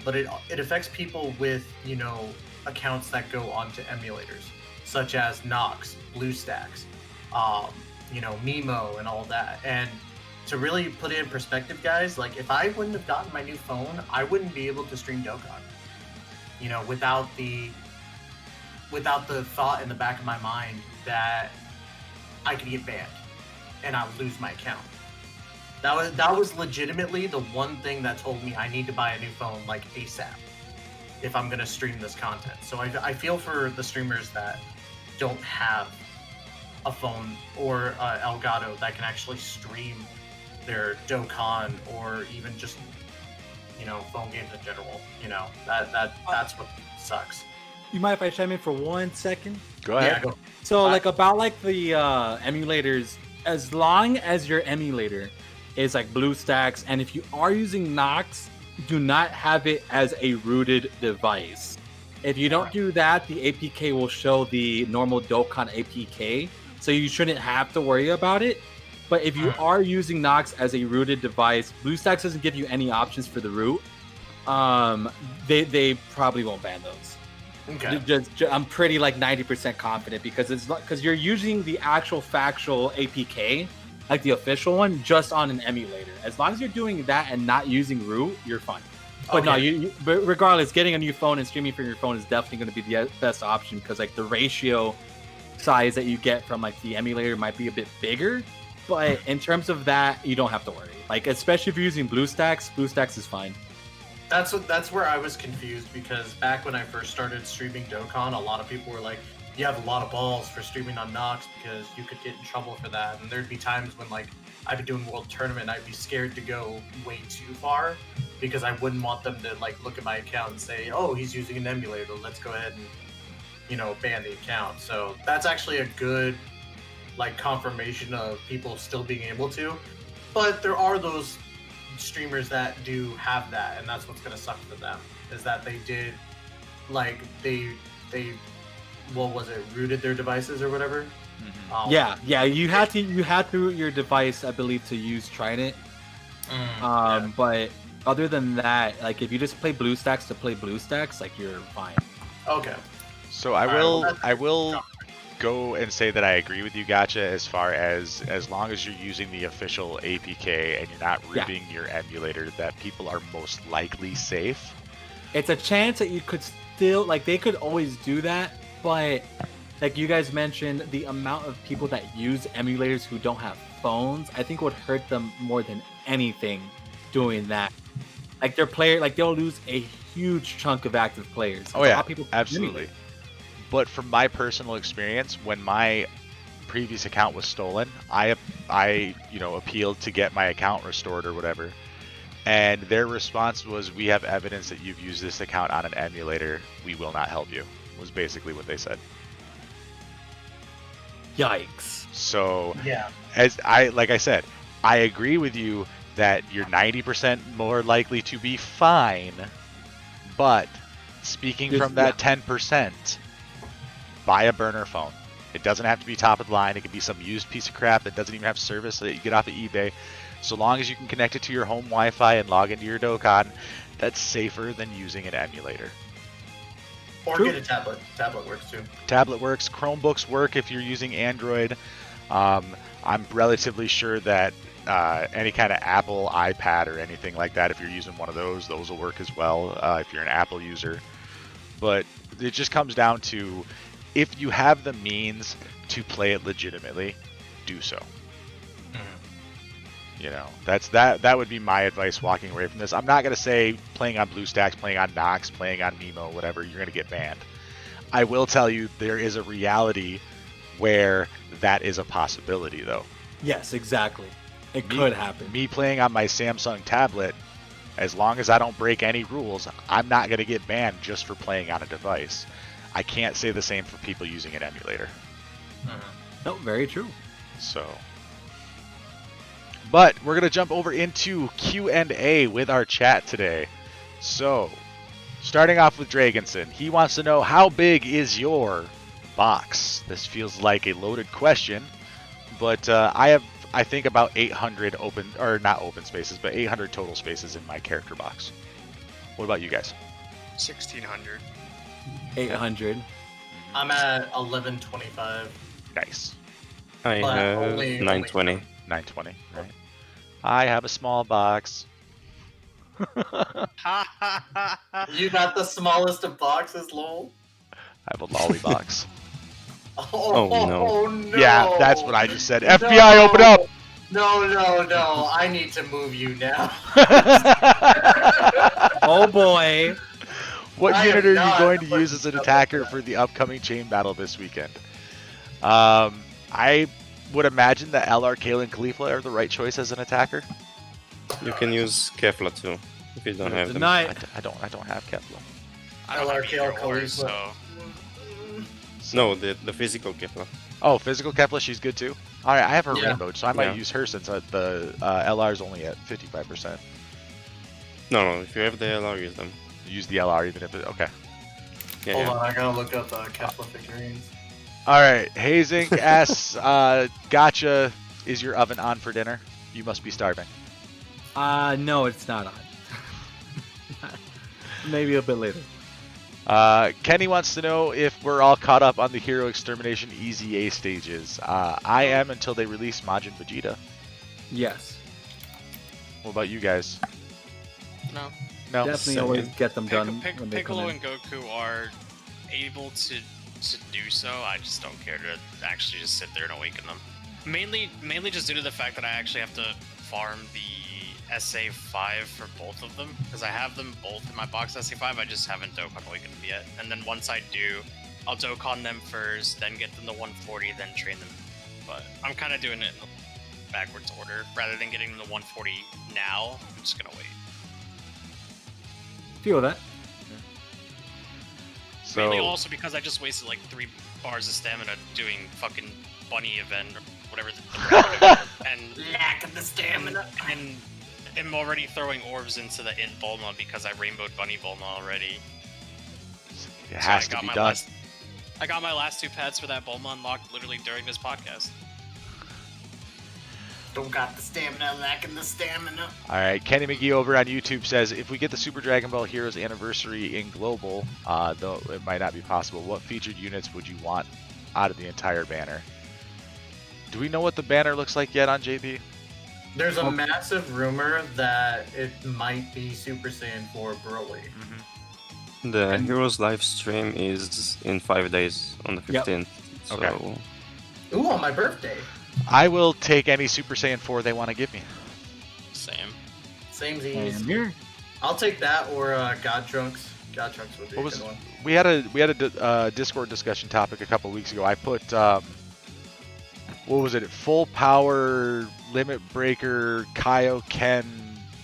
but it affects people with, you know, accounts that go onto emulators, such as Nox, BlueStacks, you know, Mimo, and all that. And to really put it in perspective, guys, like if I wouldn't have gotten my new phone, I wouldn't be able to stream Dokkan. You know, without the thought in the back of my mind that I could get banned and I would lose my account. That was legitimately the one thing that told me I need to buy a new phone like ASAP if I'm gonna stream this content. So I feel for the streamers that don't have a phone or Elgato that can actually stream their Dokkan or even just, you know, phone games in general. You know, that's what sucks. You mind if I chime in for 1 second? Go ahead. Yeah, go. So, like, about like the emulators, as long as your emulator is like BlueStacks, and if you are using Nox, do not have it as a rooted device. If you don't do that, the APK will show the normal Dokkan APK, so you shouldn't have to worry about it. But if you are using Nox as a rooted device, BlueStacks doesn't give you any options for the root. They probably won't ban those. Okay. I'm pretty like 90% confident because it's not because you're using the actual factual APK, like the official one, just on an emulator. As long as you're doing that and not using root, you're fine. But no, but regardless, getting a new phone and streaming from your phone is definitely going to be the best option because like the ratio size that you get from like the emulator might be a bit bigger. But in terms of that, you don't have to worry. Like especially if you're using BlueStacks is fine. That's where I was confused because back when I first started streaming Dokkan, a lot of people were like, "You have a lot of balls for streaming on Nox because you could get in trouble for that." And there'd be times when like I'd be doing World Tournament, I'd be scared to go way too far because I wouldn't want them to like look at my account and say, "Oh, he's using an emulator. Let's go ahead and ban the account." So that's actually a good like confirmation of people still being able to. But there are those streamers that do have that, and that's what's gonna suck for them is that they did like they what was it, rooted their devices or whatever. Yeah, you had to root your device, I believe, to use Trident. But other than that, like if you just play BlueStacks to play BlueStacks, like you're fine. Okay. So I will go and say that I agree with you, Gacha, as long as you're using the official APK and you're not rooting your emulator, that people are most likely safe. It's a chance that you could still, like, they could always do that, but like you guys mentioned, the amount of people that use emulators who don't have phones, I think would hurt them more than anything doing that. Like they'll lose a huge chunk of active players. Oh yeah, absolutely. But from my personal experience, when my previous account was stolen, I appealed to get my account restored or whatever. And their response was, "We have evidence that you've used this account on an emulator. We will not help you," was basically what they said. Yikes. So, yeah, like I said, I agree with you that you're 90% more likely to be fine. But speaking from that 10%, buy a burner phone. It doesn't have to be top of the line. It can be some used piece of crap that doesn't even have service that you get off of eBay. So long as you can connect it to your home Wi-Fi and log into your Dokkan, that's safer than using an emulator. Or get a tablet. Tablet works too. Tablet works. Chromebooks work if you're using Android. I'm relatively sure that any kind of Apple iPad or anything like that, if you're using one of those will work as well if you're an Apple user. But it just comes down to, if you have the means to play it legitimately, do so. You know, that would be my advice walking away from this. I'm not going to say playing on BlueStacks, playing on Nox, playing on Nemo, whatever, you're going to get banned. I will tell you there is a reality where that is a possibility, though. Yes, exactly. It could happen. Me playing on my Samsung tablet, as long as I don't break any rules, I'm not going to get banned just for playing on a device. I can't say the same for people using an emulator. No, very true. So, but we're going to jump over into Q&A with our chat today. So, starting off with Dragonson, he wants to know, how big is your box? This feels like a loaded question, but I think about 800 not open spaces, but 800 total spaces in my character box. What about you guys? 1600. 800. I'm at 1125. Nice. I have 920. 920, right? I have a small box. You got the smallest of boxes, lol. I have a lolly box. Oh, no. Yeah, that's what I just said. FBI, open up! No. I need to move you now. Oh boy. What unit are you going to use as an attacker for the upcoming chain battle this weekend? I would imagine that LR, Kale, and Khalifa are the right choice as an attacker. You can use Kefla too, if you don't have them. I don't have Kefla. I don't have Kale, Kale, Khalifa. so... No, the physical Kefla. Oh, physical Kefla, she's good too? Alright, I have her Yeah. rainbowed, so I might use her since the LR is only at 55%. No, if you have the LR, use them. Use the LR even if it... Okay. Yeah, Hold on, I gotta look up Kefla figurines. Alright, Hazing asks, Gacha, is your oven on for dinner? You must be starving. No, it's not on. Maybe a bit later. Kenny wants to know if we're all caught up on the Hero Extermination EZA stages. I am until they release Majin Vegeta. Yes. What about you guys? No. No. Definitely always get them done when they Piccolo come and Goku are able to do so. I just don't care to actually just sit there and awaken them. Mainly just due to the fact that I actually have to farm the SA5 for both of them, because I have them both in my box SA5. I just haven't Dokkan awakened them yet. And then once I do, I'll Dokkan them first, then get them to 140, then train them. But I'm kind of doing it in backwards order. Rather than getting them to 140 now, I'm just gonna wait. Feel that. So, Mainly also because I just wasted like 3 bars of stamina doing fucking bunny event or whatever and Lack of the stamina. and I'm already throwing orbs into the int Bulma because I rainbowed bunny Bulma already. it has So to I got be my done. I got my last 2 pets for that Bulma unlocked literally during this podcast. Don't got the stamina, lacking the stamina. All right, Kenny McGee over on YouTube says, if we get the Super Dragon Ball Heroes anniversary in global, though it might not be possible, what featured units would you want out of the entire banner? Do we know what the banner looks like yet on JP? There's a massive rumor that it might be Super Saiyan 4 Broly. The Heroes live stream is in 5 days on the 15th. So Okay. Ooh, on my birthday. I will take any Super Saiyan 4 they want to give me. Same. Same And Z's. here. I'll take that or God Trunks. God Trunks would be What a was good one. we had a Discord discussion topic a couple weeks ago. I put what was it? Full power limit breaker Kaioken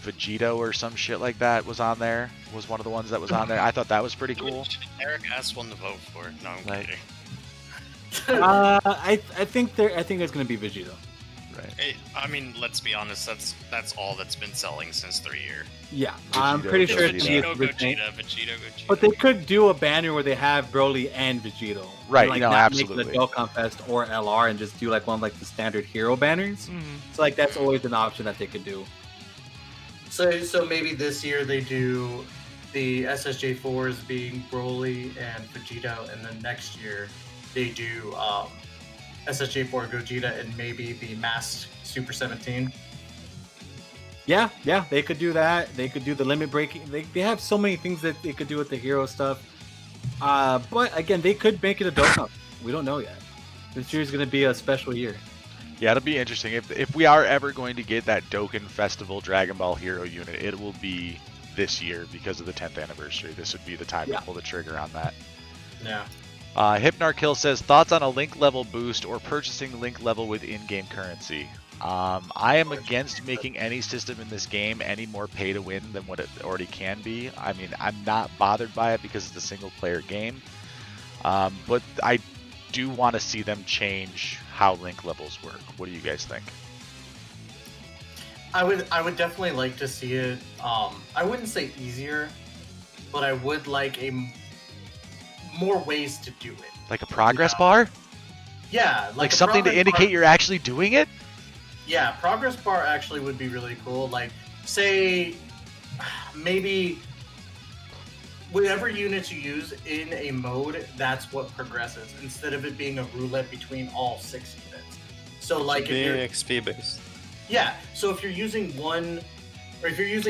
Vegito or some shit like that was on there. Was one of the ones that was on there. I thought that was pretty cool. Eric asked one to vote for. No, I'm Like- kidding. I think it's gonna be Vegito. Right. I mean, let's be honest. That's all that's been selling since 3 years. Yeah, Vegito, I'm pretty sure it's Vegito, Vegito. Gogeta. But they could do a banner where they have Broly and Vegito. Right, Like no, not absolutely. make it a Dokkan Fest or LR and just do like one of like the standard hero banners. So like that's always an option that they could do. So maybe this year they do the SSJ4s being Broly and Vegito, and then next year they do SSJ4 Gogeta and maybe the masked Super 17. Yeah, they could do that. They could do the limit breaking. They have so many things that they could do with the hero stuff. But again, they could make it a Dokkan. We don't know yet. This year is going to be a special year. Yeah, it'll be interesting. If we are ever going to get that Dokkan Festival Dragon Ball Hero unit, it will be this year because of the 10th anniversary. This would be the time to pull the trigger on that. Yeah. Hypnarkill says, thoughts on a link level boost or purchasing link level with in-game currency? I am against making any system in this game any more pay to win than what it already can be. I mean, I'm not bothered by it because it's a single player game. But I do want to see them change how link levels work. What do you guys think? I would definitely like to see it. I wouldn't say easier, but I would like more ways to do it. Like a progress Yeah. bar? Yeah, Like a something to progress indicate bar- you're actually doing it? Yeah, progress bar actually would be really cool. Like, say, maybe whatever units you use in a mode, that's what progresses, instead of it being a roulette between all 6 units. So, like, if Being you're, XP based. yeah, so if you're using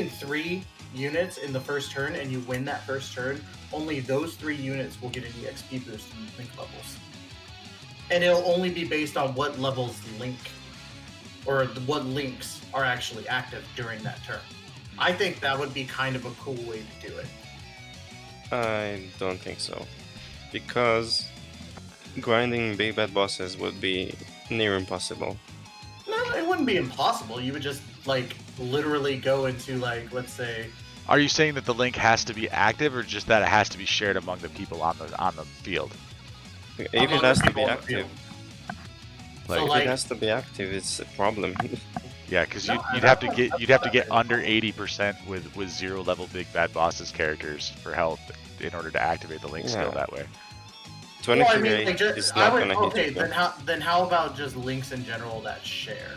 3 units in the first turn and you win that first turn, only those 3 units will get an EXP boost in link levels. And it'll only be based on what levels link, or what links are actually active during that turn. I think that would be kind of a cool way to do it. I don't think so. Because grinding big bad bosses would be near impossible. No, it wouldn't be impossible. You would just, like, literally go into, like, let's say... Are you saying that the link has to be active or just that it has to be shared among the people on the field? If Among it the has to people be on the field. active, So, if like, it has to be active, it's a problem. Yeah, because No, you'd I- have to I- get I- you'd have to get under 80% with 0 level big bad bosses characters for health in order to activate the link skill Yeah. that way. 23 well, I mean, like, is I not would, gonna okay, hit you. then how about just links in general that share?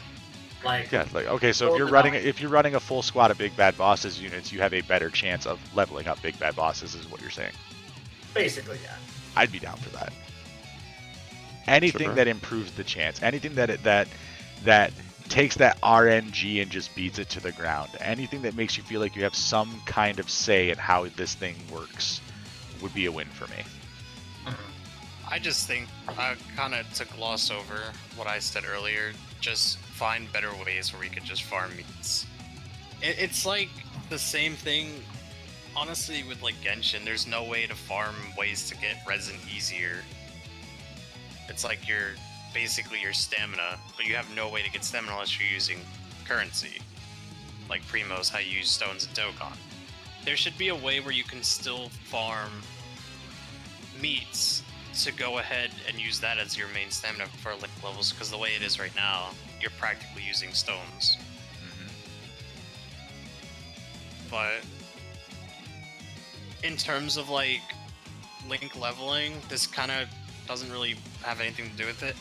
Like, Yeah, like okay, so Roll if you're running a full squad of big bad bosses units, you have a better chance of leveling up big bad bosses, is what you're saying. basically, yeah. I'd be down for that. Anything Sure. that improves the chance, anything that takes that RNG and just beats it to the ground, anything that makes you feel like you have some kind of say in how this thing works, would be a win for me. I just think, kind of to gloss over what I said earlier, just find better ways where we could just farm meats. It's like the same thing, honestly, with like Genshin. There's no way to farm ways to get resin easier. It's like basically your stamina, but you have no way to get stamina unless you're using currency. Like Primo's how you use stones in Dokkan. There should be a way where you can still farm meats to go ahead and use that as your main stamina for link levels, because the way it is right now, you're practically using stones. But in terms of like link leveling, this kind of doesn't really have anything to do with it.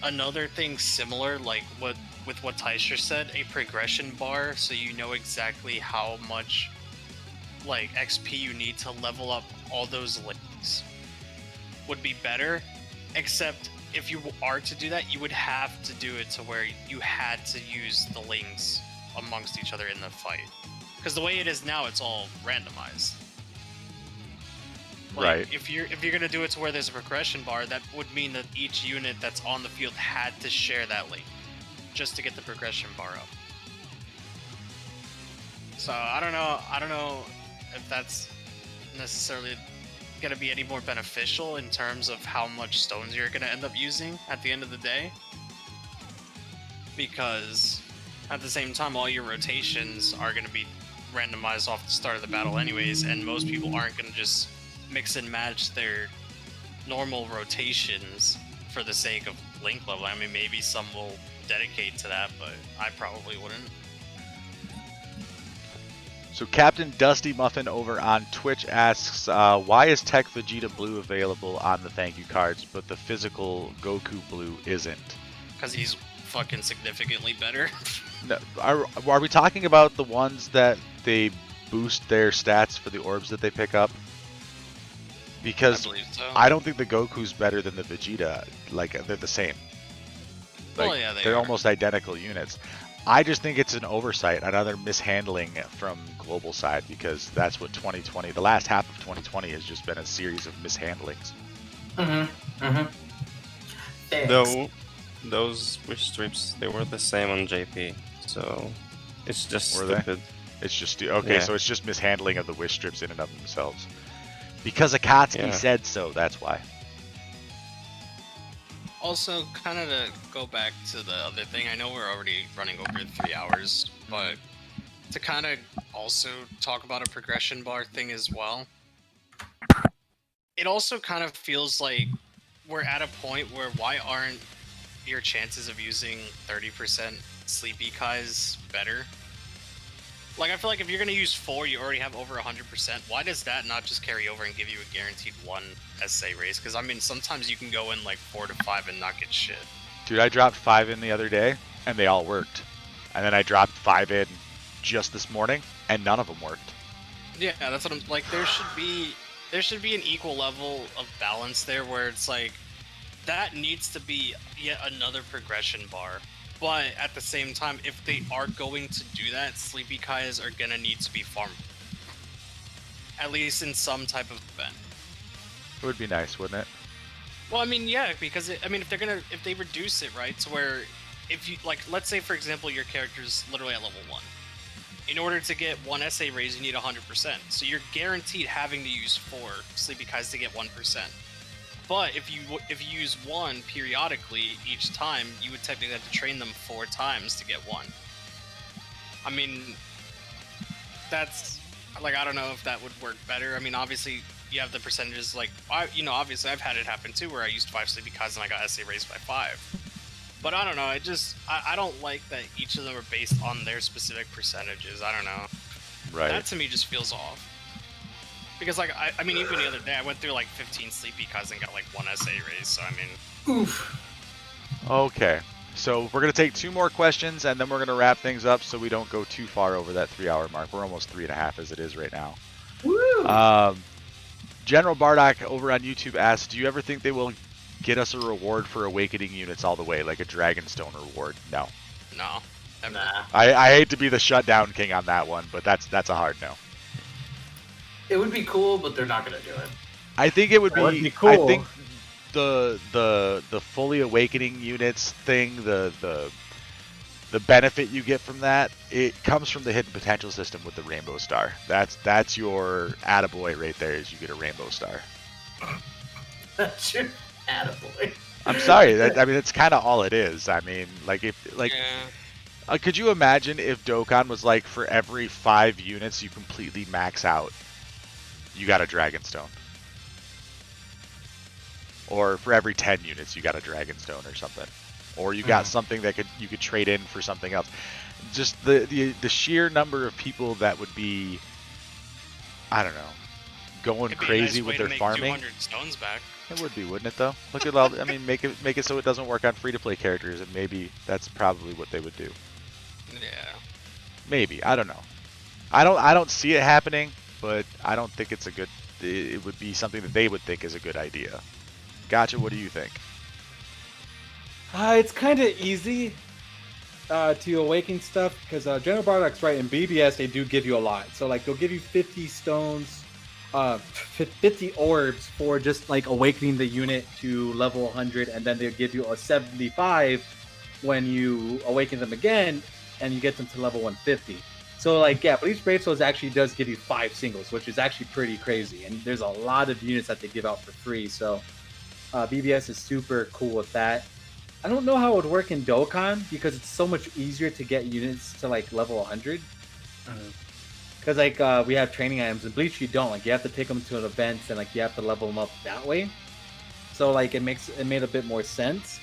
Another thing similar, like with what Tystra said, a progression bar, so you know exactly how much like XP you need to level up all those links, would be better. Except if you are to do that, you would have to do it to where you had to use the links amongst each other in the fight. Because the way it is now, it's all randomized. Like, Right. If you're gonna do it to where there's a progression bar, that would mean that each unit that's on the field had to share that link just to get the progression bar up. So I don't know if that's necessarily gonna be any more beneficial in terms of how much stones you're gonna end up using at the end of the day. Because at the same time, all your rotations are gonna be randomized off the start of the battle anyways, and most people aren't gonna just mix and match their normal rotations for the sake of link level. I mean, maybe some will dedicate to that, but I probably wouldn't. So Captain Dusty Muffin over on Twitch asks, why is Tech Vegeta Blue available on the thank you cards, but the physical Goku Blue isn't? Because he's fucking significantly better. No, are we talking about the ones that they boost their stats for the orbs that they pick up? Because I believe so. I don't think the Goku's better than the Vegeta. Like, they're the same. Like, Well, yeah, they're are. almost identical units. I just think it's an oversight, another mishandling from global side, because that's what 2020, the last half of 2020 has just been a series of mishandlings. Thanks. Though those wish strips, they were the same on JP, so it's just Were they? stupid. It's just, okay, Yeah. so it's just mishandling of the wish strips in and of themselves. Because Akatsuki Yeah. said so, that's why. Also, kind of to go back to the other thing, I know we're already running over 3 hours, but to kind of also talk about a progression bar thing as well, it also kind of feels like we're at a point where why aren't your chances of using 30% Sleepy Kais better? Like, I feel like if you're going to use 4, you already have over 100%. Why does that not just carry over and give you a guaranteed 1 SA race? Because, I mean, sometimes you can go in, like, 4 to 5 and not get shit. Dude, I dropped 5 in the other day, and they all worked. And then I dropped 5 in just this morning, and none of them worked. Yeah, that's what I'm... Like, there should be an equal level of balance there where it's like, that needs to be yet another progression bar. But at the same time, if they are going to do that, Sleepy Kais are gonna need to be farmed. At least in some type of event. It would be nice, wouldn't it? Well, I mean, yeah, because if they reduce it, right, to where if you, like, let's say for example your character's literally at level 1. In order to get 1 SA raise, you need 100%. So you're guaranteed having to use 4 Sleepy Kais to get 1%. But if you use 1 periodically each time, you would technically have to train them 4 times to get 1. I mean, that's, like, I don't know if that would work better. I mean, obviously, you have the percentages, like, obviously I've had it happen too, where I used 5 Sleepy Kais and I got SA raised by 5. But I don't know, I don't like that each of them are based on their specific percentages. I don't know. Right. That to me just feels off. Because, like, I mean, even the other day, I went through, like, 15 Sleepy Kais and got, like, 1 SA raise, so, I mean... Oof. Okay. So we're going to take 2 more questions, and then we're going to wrap things up so we don't go too far over that 3-hour mark. We're almost 3.5 as it is right now. Woo! General Bardock over on YouTube asks, do you ever think they will get us a reward for awakening units all the way, like a Dragonstone reward? No. No. Never. Nah. I hate to be the shutdown king on that one, but that's a hard no. It would be cool, but they're not gonna do it. I think it would That would be be cool. I think the fully awakening units thing, the benefit you get from that, it comes from the hidden potential system with the Rainbow Star. That's your attaboy right there, is you get a Rainbow Star. That's your attaboy. I'm sorry, I mean that's kind of all it is. I mean, like Yeah. could you imagine if Dokkan was like for every 5 units you completely max out, you got a Dragonstone? Or for every 10 units you got a Dragonstone or something. Or you got something that you could trade in for something else. Just the sheer number of people that would be, I don't know, going It'd be a crazy nice with way their to make farming. 200 stones back. It would be, wouldn't it though? Look at all I mean, make it so it doesn't work on free-to-play characters, and maybe that's probably what they would do. Yeah. Maybe, I don't know. I don't see it happening, but I don't think it's a good. It would be something that they would think is a good idea. Gotcha. What do you think? It's kind of easy to awaken stuff because General Bardock's right. In BBS, they do give you a lot. So like they'll give you 50 stones, 50 orbs for just like awakening the unit to level 100, and then they'll give you a 75 when you awaken them again, and you get them to level 150. So like yeah, Bleach Brave Souls actually does give you 5 singles, which is actually pretty crazy. And there's a lot of units that they give out for free. So BBS is super cool with that. I don't know how it would work in Dokkan because it's so much easier to get units to like level 100. Because like we have training items in Bleach, you don't. Like you have to take them to an event and like you have to level them up that way. So like it made a bit more sense.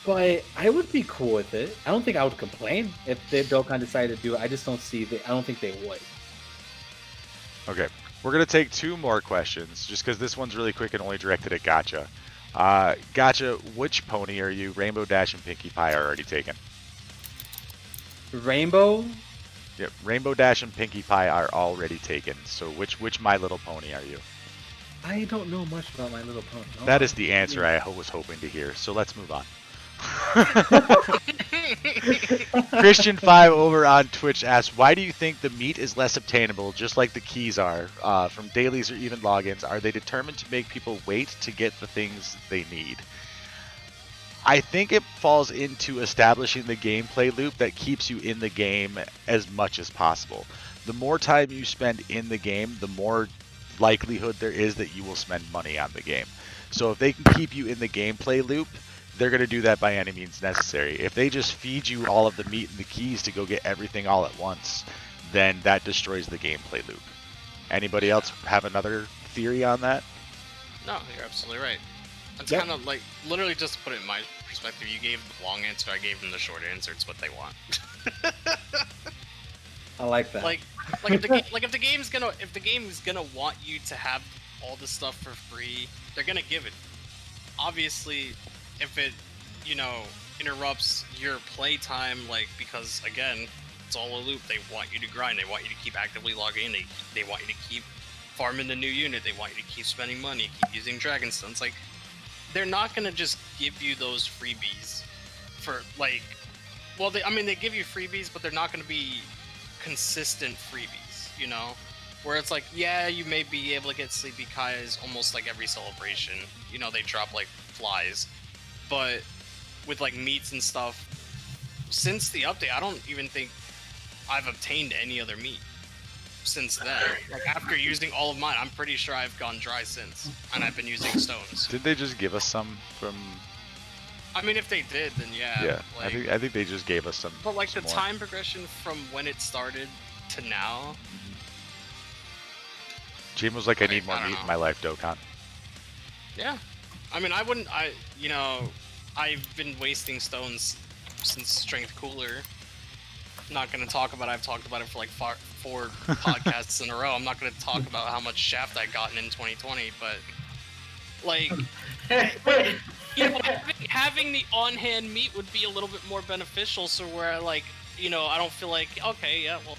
But I would be cool with it. I don't think I would complain if Dokkan decided to do it. I just don't see I don't think they would. Okay, we're gonna take 2 more questions, just because this one's really quick and only directed at Gacha. Gacha, which pony are you? Rainbow Dash and Pinkie Pie are already taken. Rainbow? Yep, Rainbow Dash and Pinkie Pie are already taken. So which My Little Pony are you? I don't know much about My Little Pony. That is the answer I was hoping to hear. So let's move on. Christian5 over on Twitch asks, why do you think the meat is less obtainable, just like the keys are, from dailies or even logins? Are they determined to make people wait to get the things they need? I think it falls into establishing the gameplay loop that keeps you in the game as much as possible. The more time you spend in the game, the more likelihood there is that you will spend money on the game. So if they can keep you in the gameplay loop, they're going to do that by any means necessary. If they just feed you all of the meat and the keys to go get everything all at once, then that destroys the gameplay loop. Anybody else have another theory on that? No, you're absolutely right. It's Yep. kind of like, literally just to put it in my perspective, you gave the long answer, I gave them the short answer. It's what they want. I like that. like if the game's gonna want you to have all this stuff for free, they're gonna give it. Obviously, if it, interrupts your playtime, like, because again, it's all a loop. They want you to grind. They want you to keep actively logging in. They want you to keep farming the new unit. They want you to keep spending money, keep using Dragonstones. Like, they're not gonna just give you those freebies for like, well, they give you freebies, but they're not gonna be consistent freebies, where it's like, yeah, you may be able to get Sleepy Kai's almost like every celebration. They drop like flies, but with like meats and stuff, since the update, I don't even think I've obtained any other meat since then. Like, after using all of mine, I'm pretty sure I've gone dry since, and I've been using stones. Did they just give us some from? I mean, if they did, then yeah. Yeah, Like, I think they just gave us some. but like the some more. time progression from when it started to now, Jim was like, I I need more don't meat know. in my life, Dokkan. yeah. I mean, I've been wasting stones since Strength Cooler. Not gonna talk about it. I've talked about it for like 4 podcasts in a row. I'm not gonna talk about how much shaft I gotten in 2020, but like, Having the on-hand meat would be a little bit more beneficial. So where like, I don't feel like, okay, yeah, well,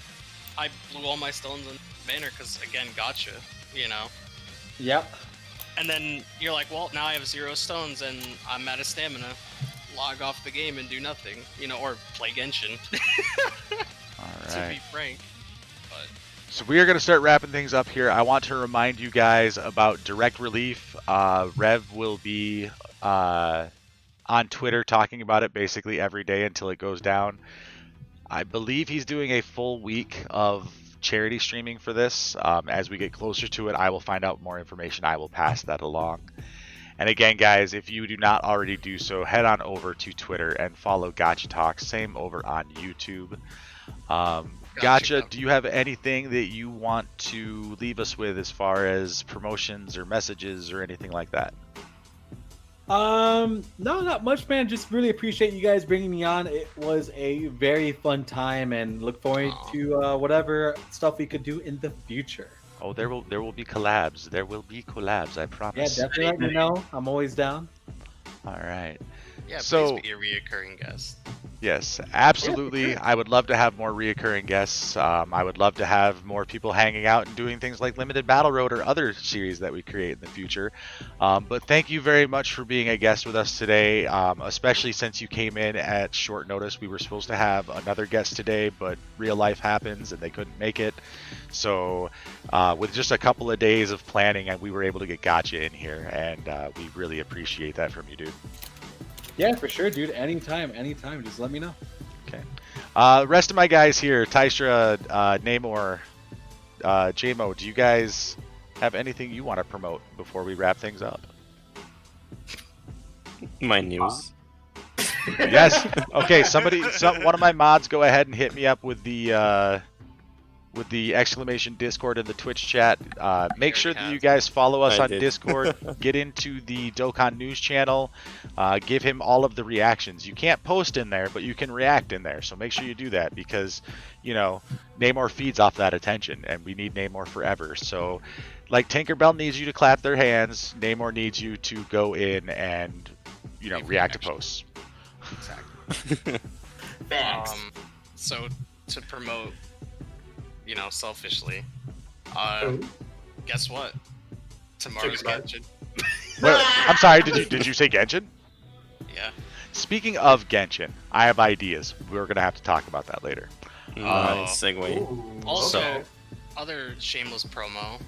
I blew all my stones in banner because again, gotcha, Yep. And then you're like, well, now I have 0 stones and I'm out of stamina. Log off the game and do nothing, or play Genshin. All right. To be frank. But So we are going to start wrapping things up here. I want to remind you guys about Direct Relief. Rev will be on Twitter talking about it basically every day until it goes down. I believe he's doing a full week of charity streaming for this. As we get closer to it, I will find out more information. I will pass that along. And again, guys, if you do not already do so, head on over to Twitter and follow Gacha Talk. Same over on YouTube. Gacha, do you have anything that you want to leave us with as far as promotions or messages or anything like that? No, not much, man. Just really appreciate you guys bringing me on. It was a very fun time, and look forward to whatever stuff we could do in the future. Oh, there will be collabs. There will be collabs, I promise. Yeah, definitely let me know. I'm always down. All right. yeah, So- please be a reoccurring guest. Yes, absolutely. I would love to have more reoccurring guests. I would love to have more people hanging out and doing things like Limited Battle Road or other series that we create in the future. But thank you very much for being a guest with us today, especially since you came in at short notice. We were supposed to have another guest today, but real life happens and they couldn't make it. So with just a couple of days of planning, we were able to get Gacha in here, and we really appreciate that from you, dude. Yeah, for sure, dude. Anytime. Just let me know. Okay. Rest of my guys here, Tystra, Namor, JMO, do you guys have anything you want to promote before we wrap things up? My news. Yes. Okay. One of my mods, go ahead and hit me up with the exclamation Discord in the Twitch chat. Make sure that you guys follow us on Discord. Get into the Dokkan News channel. Give him all of the reactions. You can't post in there, but you can react in there. So make sure you do that because, Namor feeds off that attention, and we need Namor forever. So, like Tinkerbell needs you to clap their hands, Namor needs you to go in and, react to posts. Exactly. Thanks. So to promote, selfishly, guess what? Tomorrow's Genshin. Wait, I'm sorry, did you say Genshin? Yeah. Speaking of Genshin, I have ideas. We're going to have to talk about that later. Nice segue. Ooh, Also, okay. other shameless promo.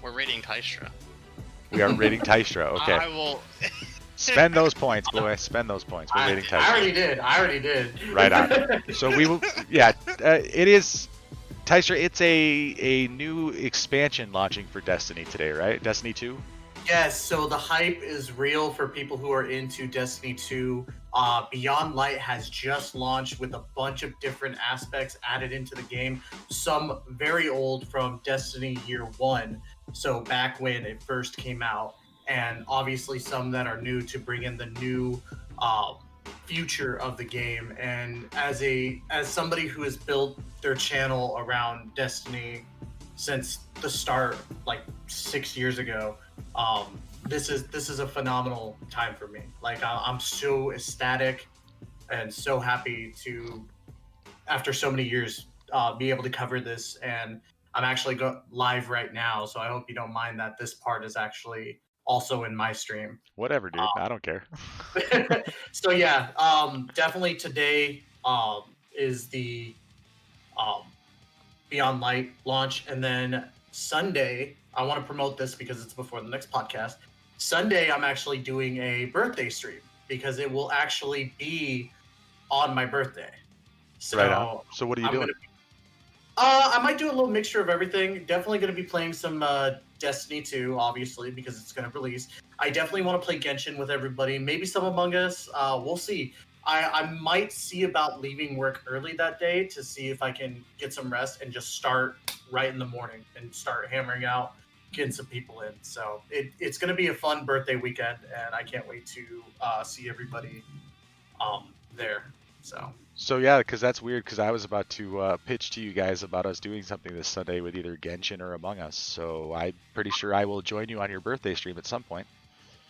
We're rating Tystra. We are rating Tystra. Okay. I will. Spend those points, boy. Spend those points. We're rating Tystra. I already did. Right on. So we will. Yeah, it is. Tystra, it's a new expansion launching for Destiny today, right? Destiny 2? Yes, so the hype is real for people who are into Destiny 2. Beyond Light has just launched with a bunch of different aspects added into the game. Some very old from Destiny Year 1, so back when it first came out. And obviously some that are new to bring in the new future of the game. And as somebody who has built their channel around Destiny since the start, like 6 years ago, this is a phenomenal time for me. Like I'm so ecstatic and so happy to, after so many years, be able to cover this. And I'm actually live right now, so I hope you don't mind that this part is actually also in my stream. Whatever, dude. I don't care. So yeah, definitely today is the Beyond Light launch, and then Sunday, I want to promote this because it's before the next podcast. Sunday, I'm actually doing a birthday stream because it will actually be on my birthday. So, Right on. So what are you doing? I might do a little mixture of everything. Definitely going to be playing some Destiny 2, obviously, because it's going to release. I definitely want to play Genshin with everybody. Maybe some Among Us. We'll see. I might see about leaving work early that day to see if I can get some rest and just start right in the morning and start hammering out, getting some people in. So it's going to be a fun birthday weekend, and I can't wait to see everybody there. So yeah, because that's weird. Because I was about to pitch to you guys about us doing something this Sunday with either Genshin or Among Us. So I'm pretty sure I will join you on your birthday stream at some point.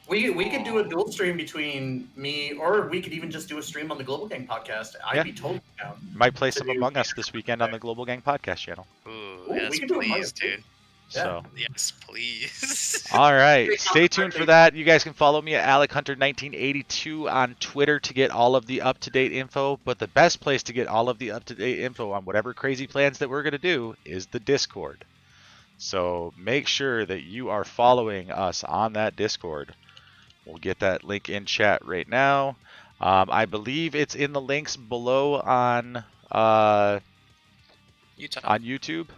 We could do a dual stream between me, or we could even just do a stream on the Global Gang podcast. I'd Yeah. be totally down. Might play To some do- Among Us this weekend on the Global Gang podcast channel. Ooh, Ooh, yes, we can do it please, tomorrow. dude. Yeah. So. Yes, please. All right, stay tuned for that. You guys can follow me at AlecHunter1982 on Twitter to get all of the up-to-date info. But the best place to get all of the up-to-date info on whatever crazy plans that we're going to do is the Discord. So make sure that you are following us on that Discord. We'll get that link in chat right now. I believe it's in the links below on YouTube.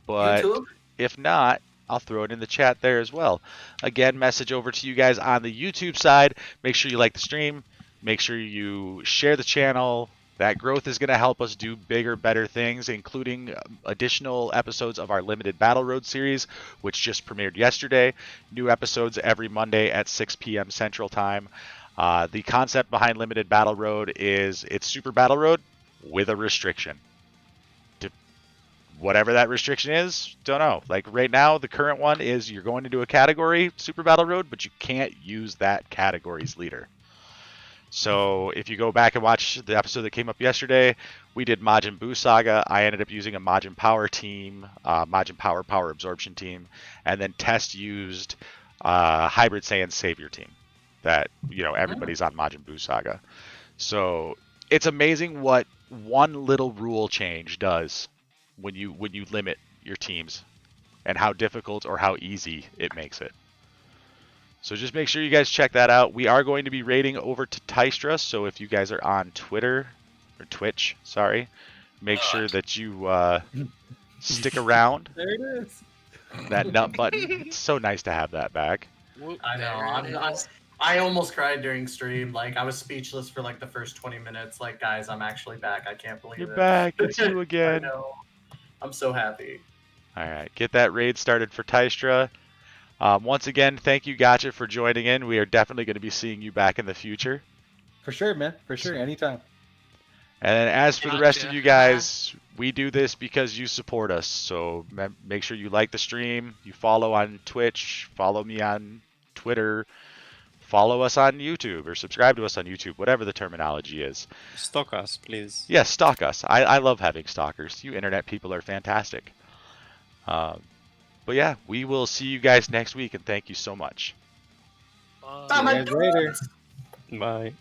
But YouTube? if not, I'll throw it in the chat there as well. Again, message over to you guys on the YouTube side. Make sure you like the stream. Make sure you share the channel. That growth is going to help us do bigger, better things, including additional episodes of our Limited Battle Road series, which just premiered yesterday. New episodes every Monday at 6 p.m. Central Time. The concept behind Limited Battle Road is it's Super Battle Road with a restriction. Whatever that restriction is, don't know. Like right now, the current one is you're going into a category, Super Battle Road, but you can't use that category's leader. So if you go back and watch the episode that came up yesterday, we did Majin Buu Saga. I ended up using a Majin Power team, Majin Power Absorption team, and then Test used Hybrid Saiyan Savior team. That, you know, everybody's on Majin Buu Saga. So it's amazing what one little rule change does when you limit your teams and how difficult or how easy it makes it. So just make sure you guys check that out. We are going to be raiding over to Tystra, so if you guys are on Twitter or Twitch, sorry, make sure that you stick around. There it is. That nut button. It's so nice to have that back. I know. I almost cried during stream. Like I was speechless for like the first 20 minutes. Like guys, I'm actually back. I can't believe You're it. back. It's you I again. know. I'm so happy. All right, get that raid started for Tystra. Once again, thank you, Gacha, for joining in. We are definitely going to be seeing you back in the future. For sure, man. For sure. Anytime. And then as for the rest of you guys, we do this because you support us. So make sure you like the stream, you follow on Twitch, follow me on Twitter, follow us on YouTube, or subscribe to us on YouTube, whatever the terminology is. Stalk us, please. Yes, stalk us. I love having stalkers. You internet people are fantastic. But yeah, we will see you guys next week, and thank you so much. See you guys later. Bye.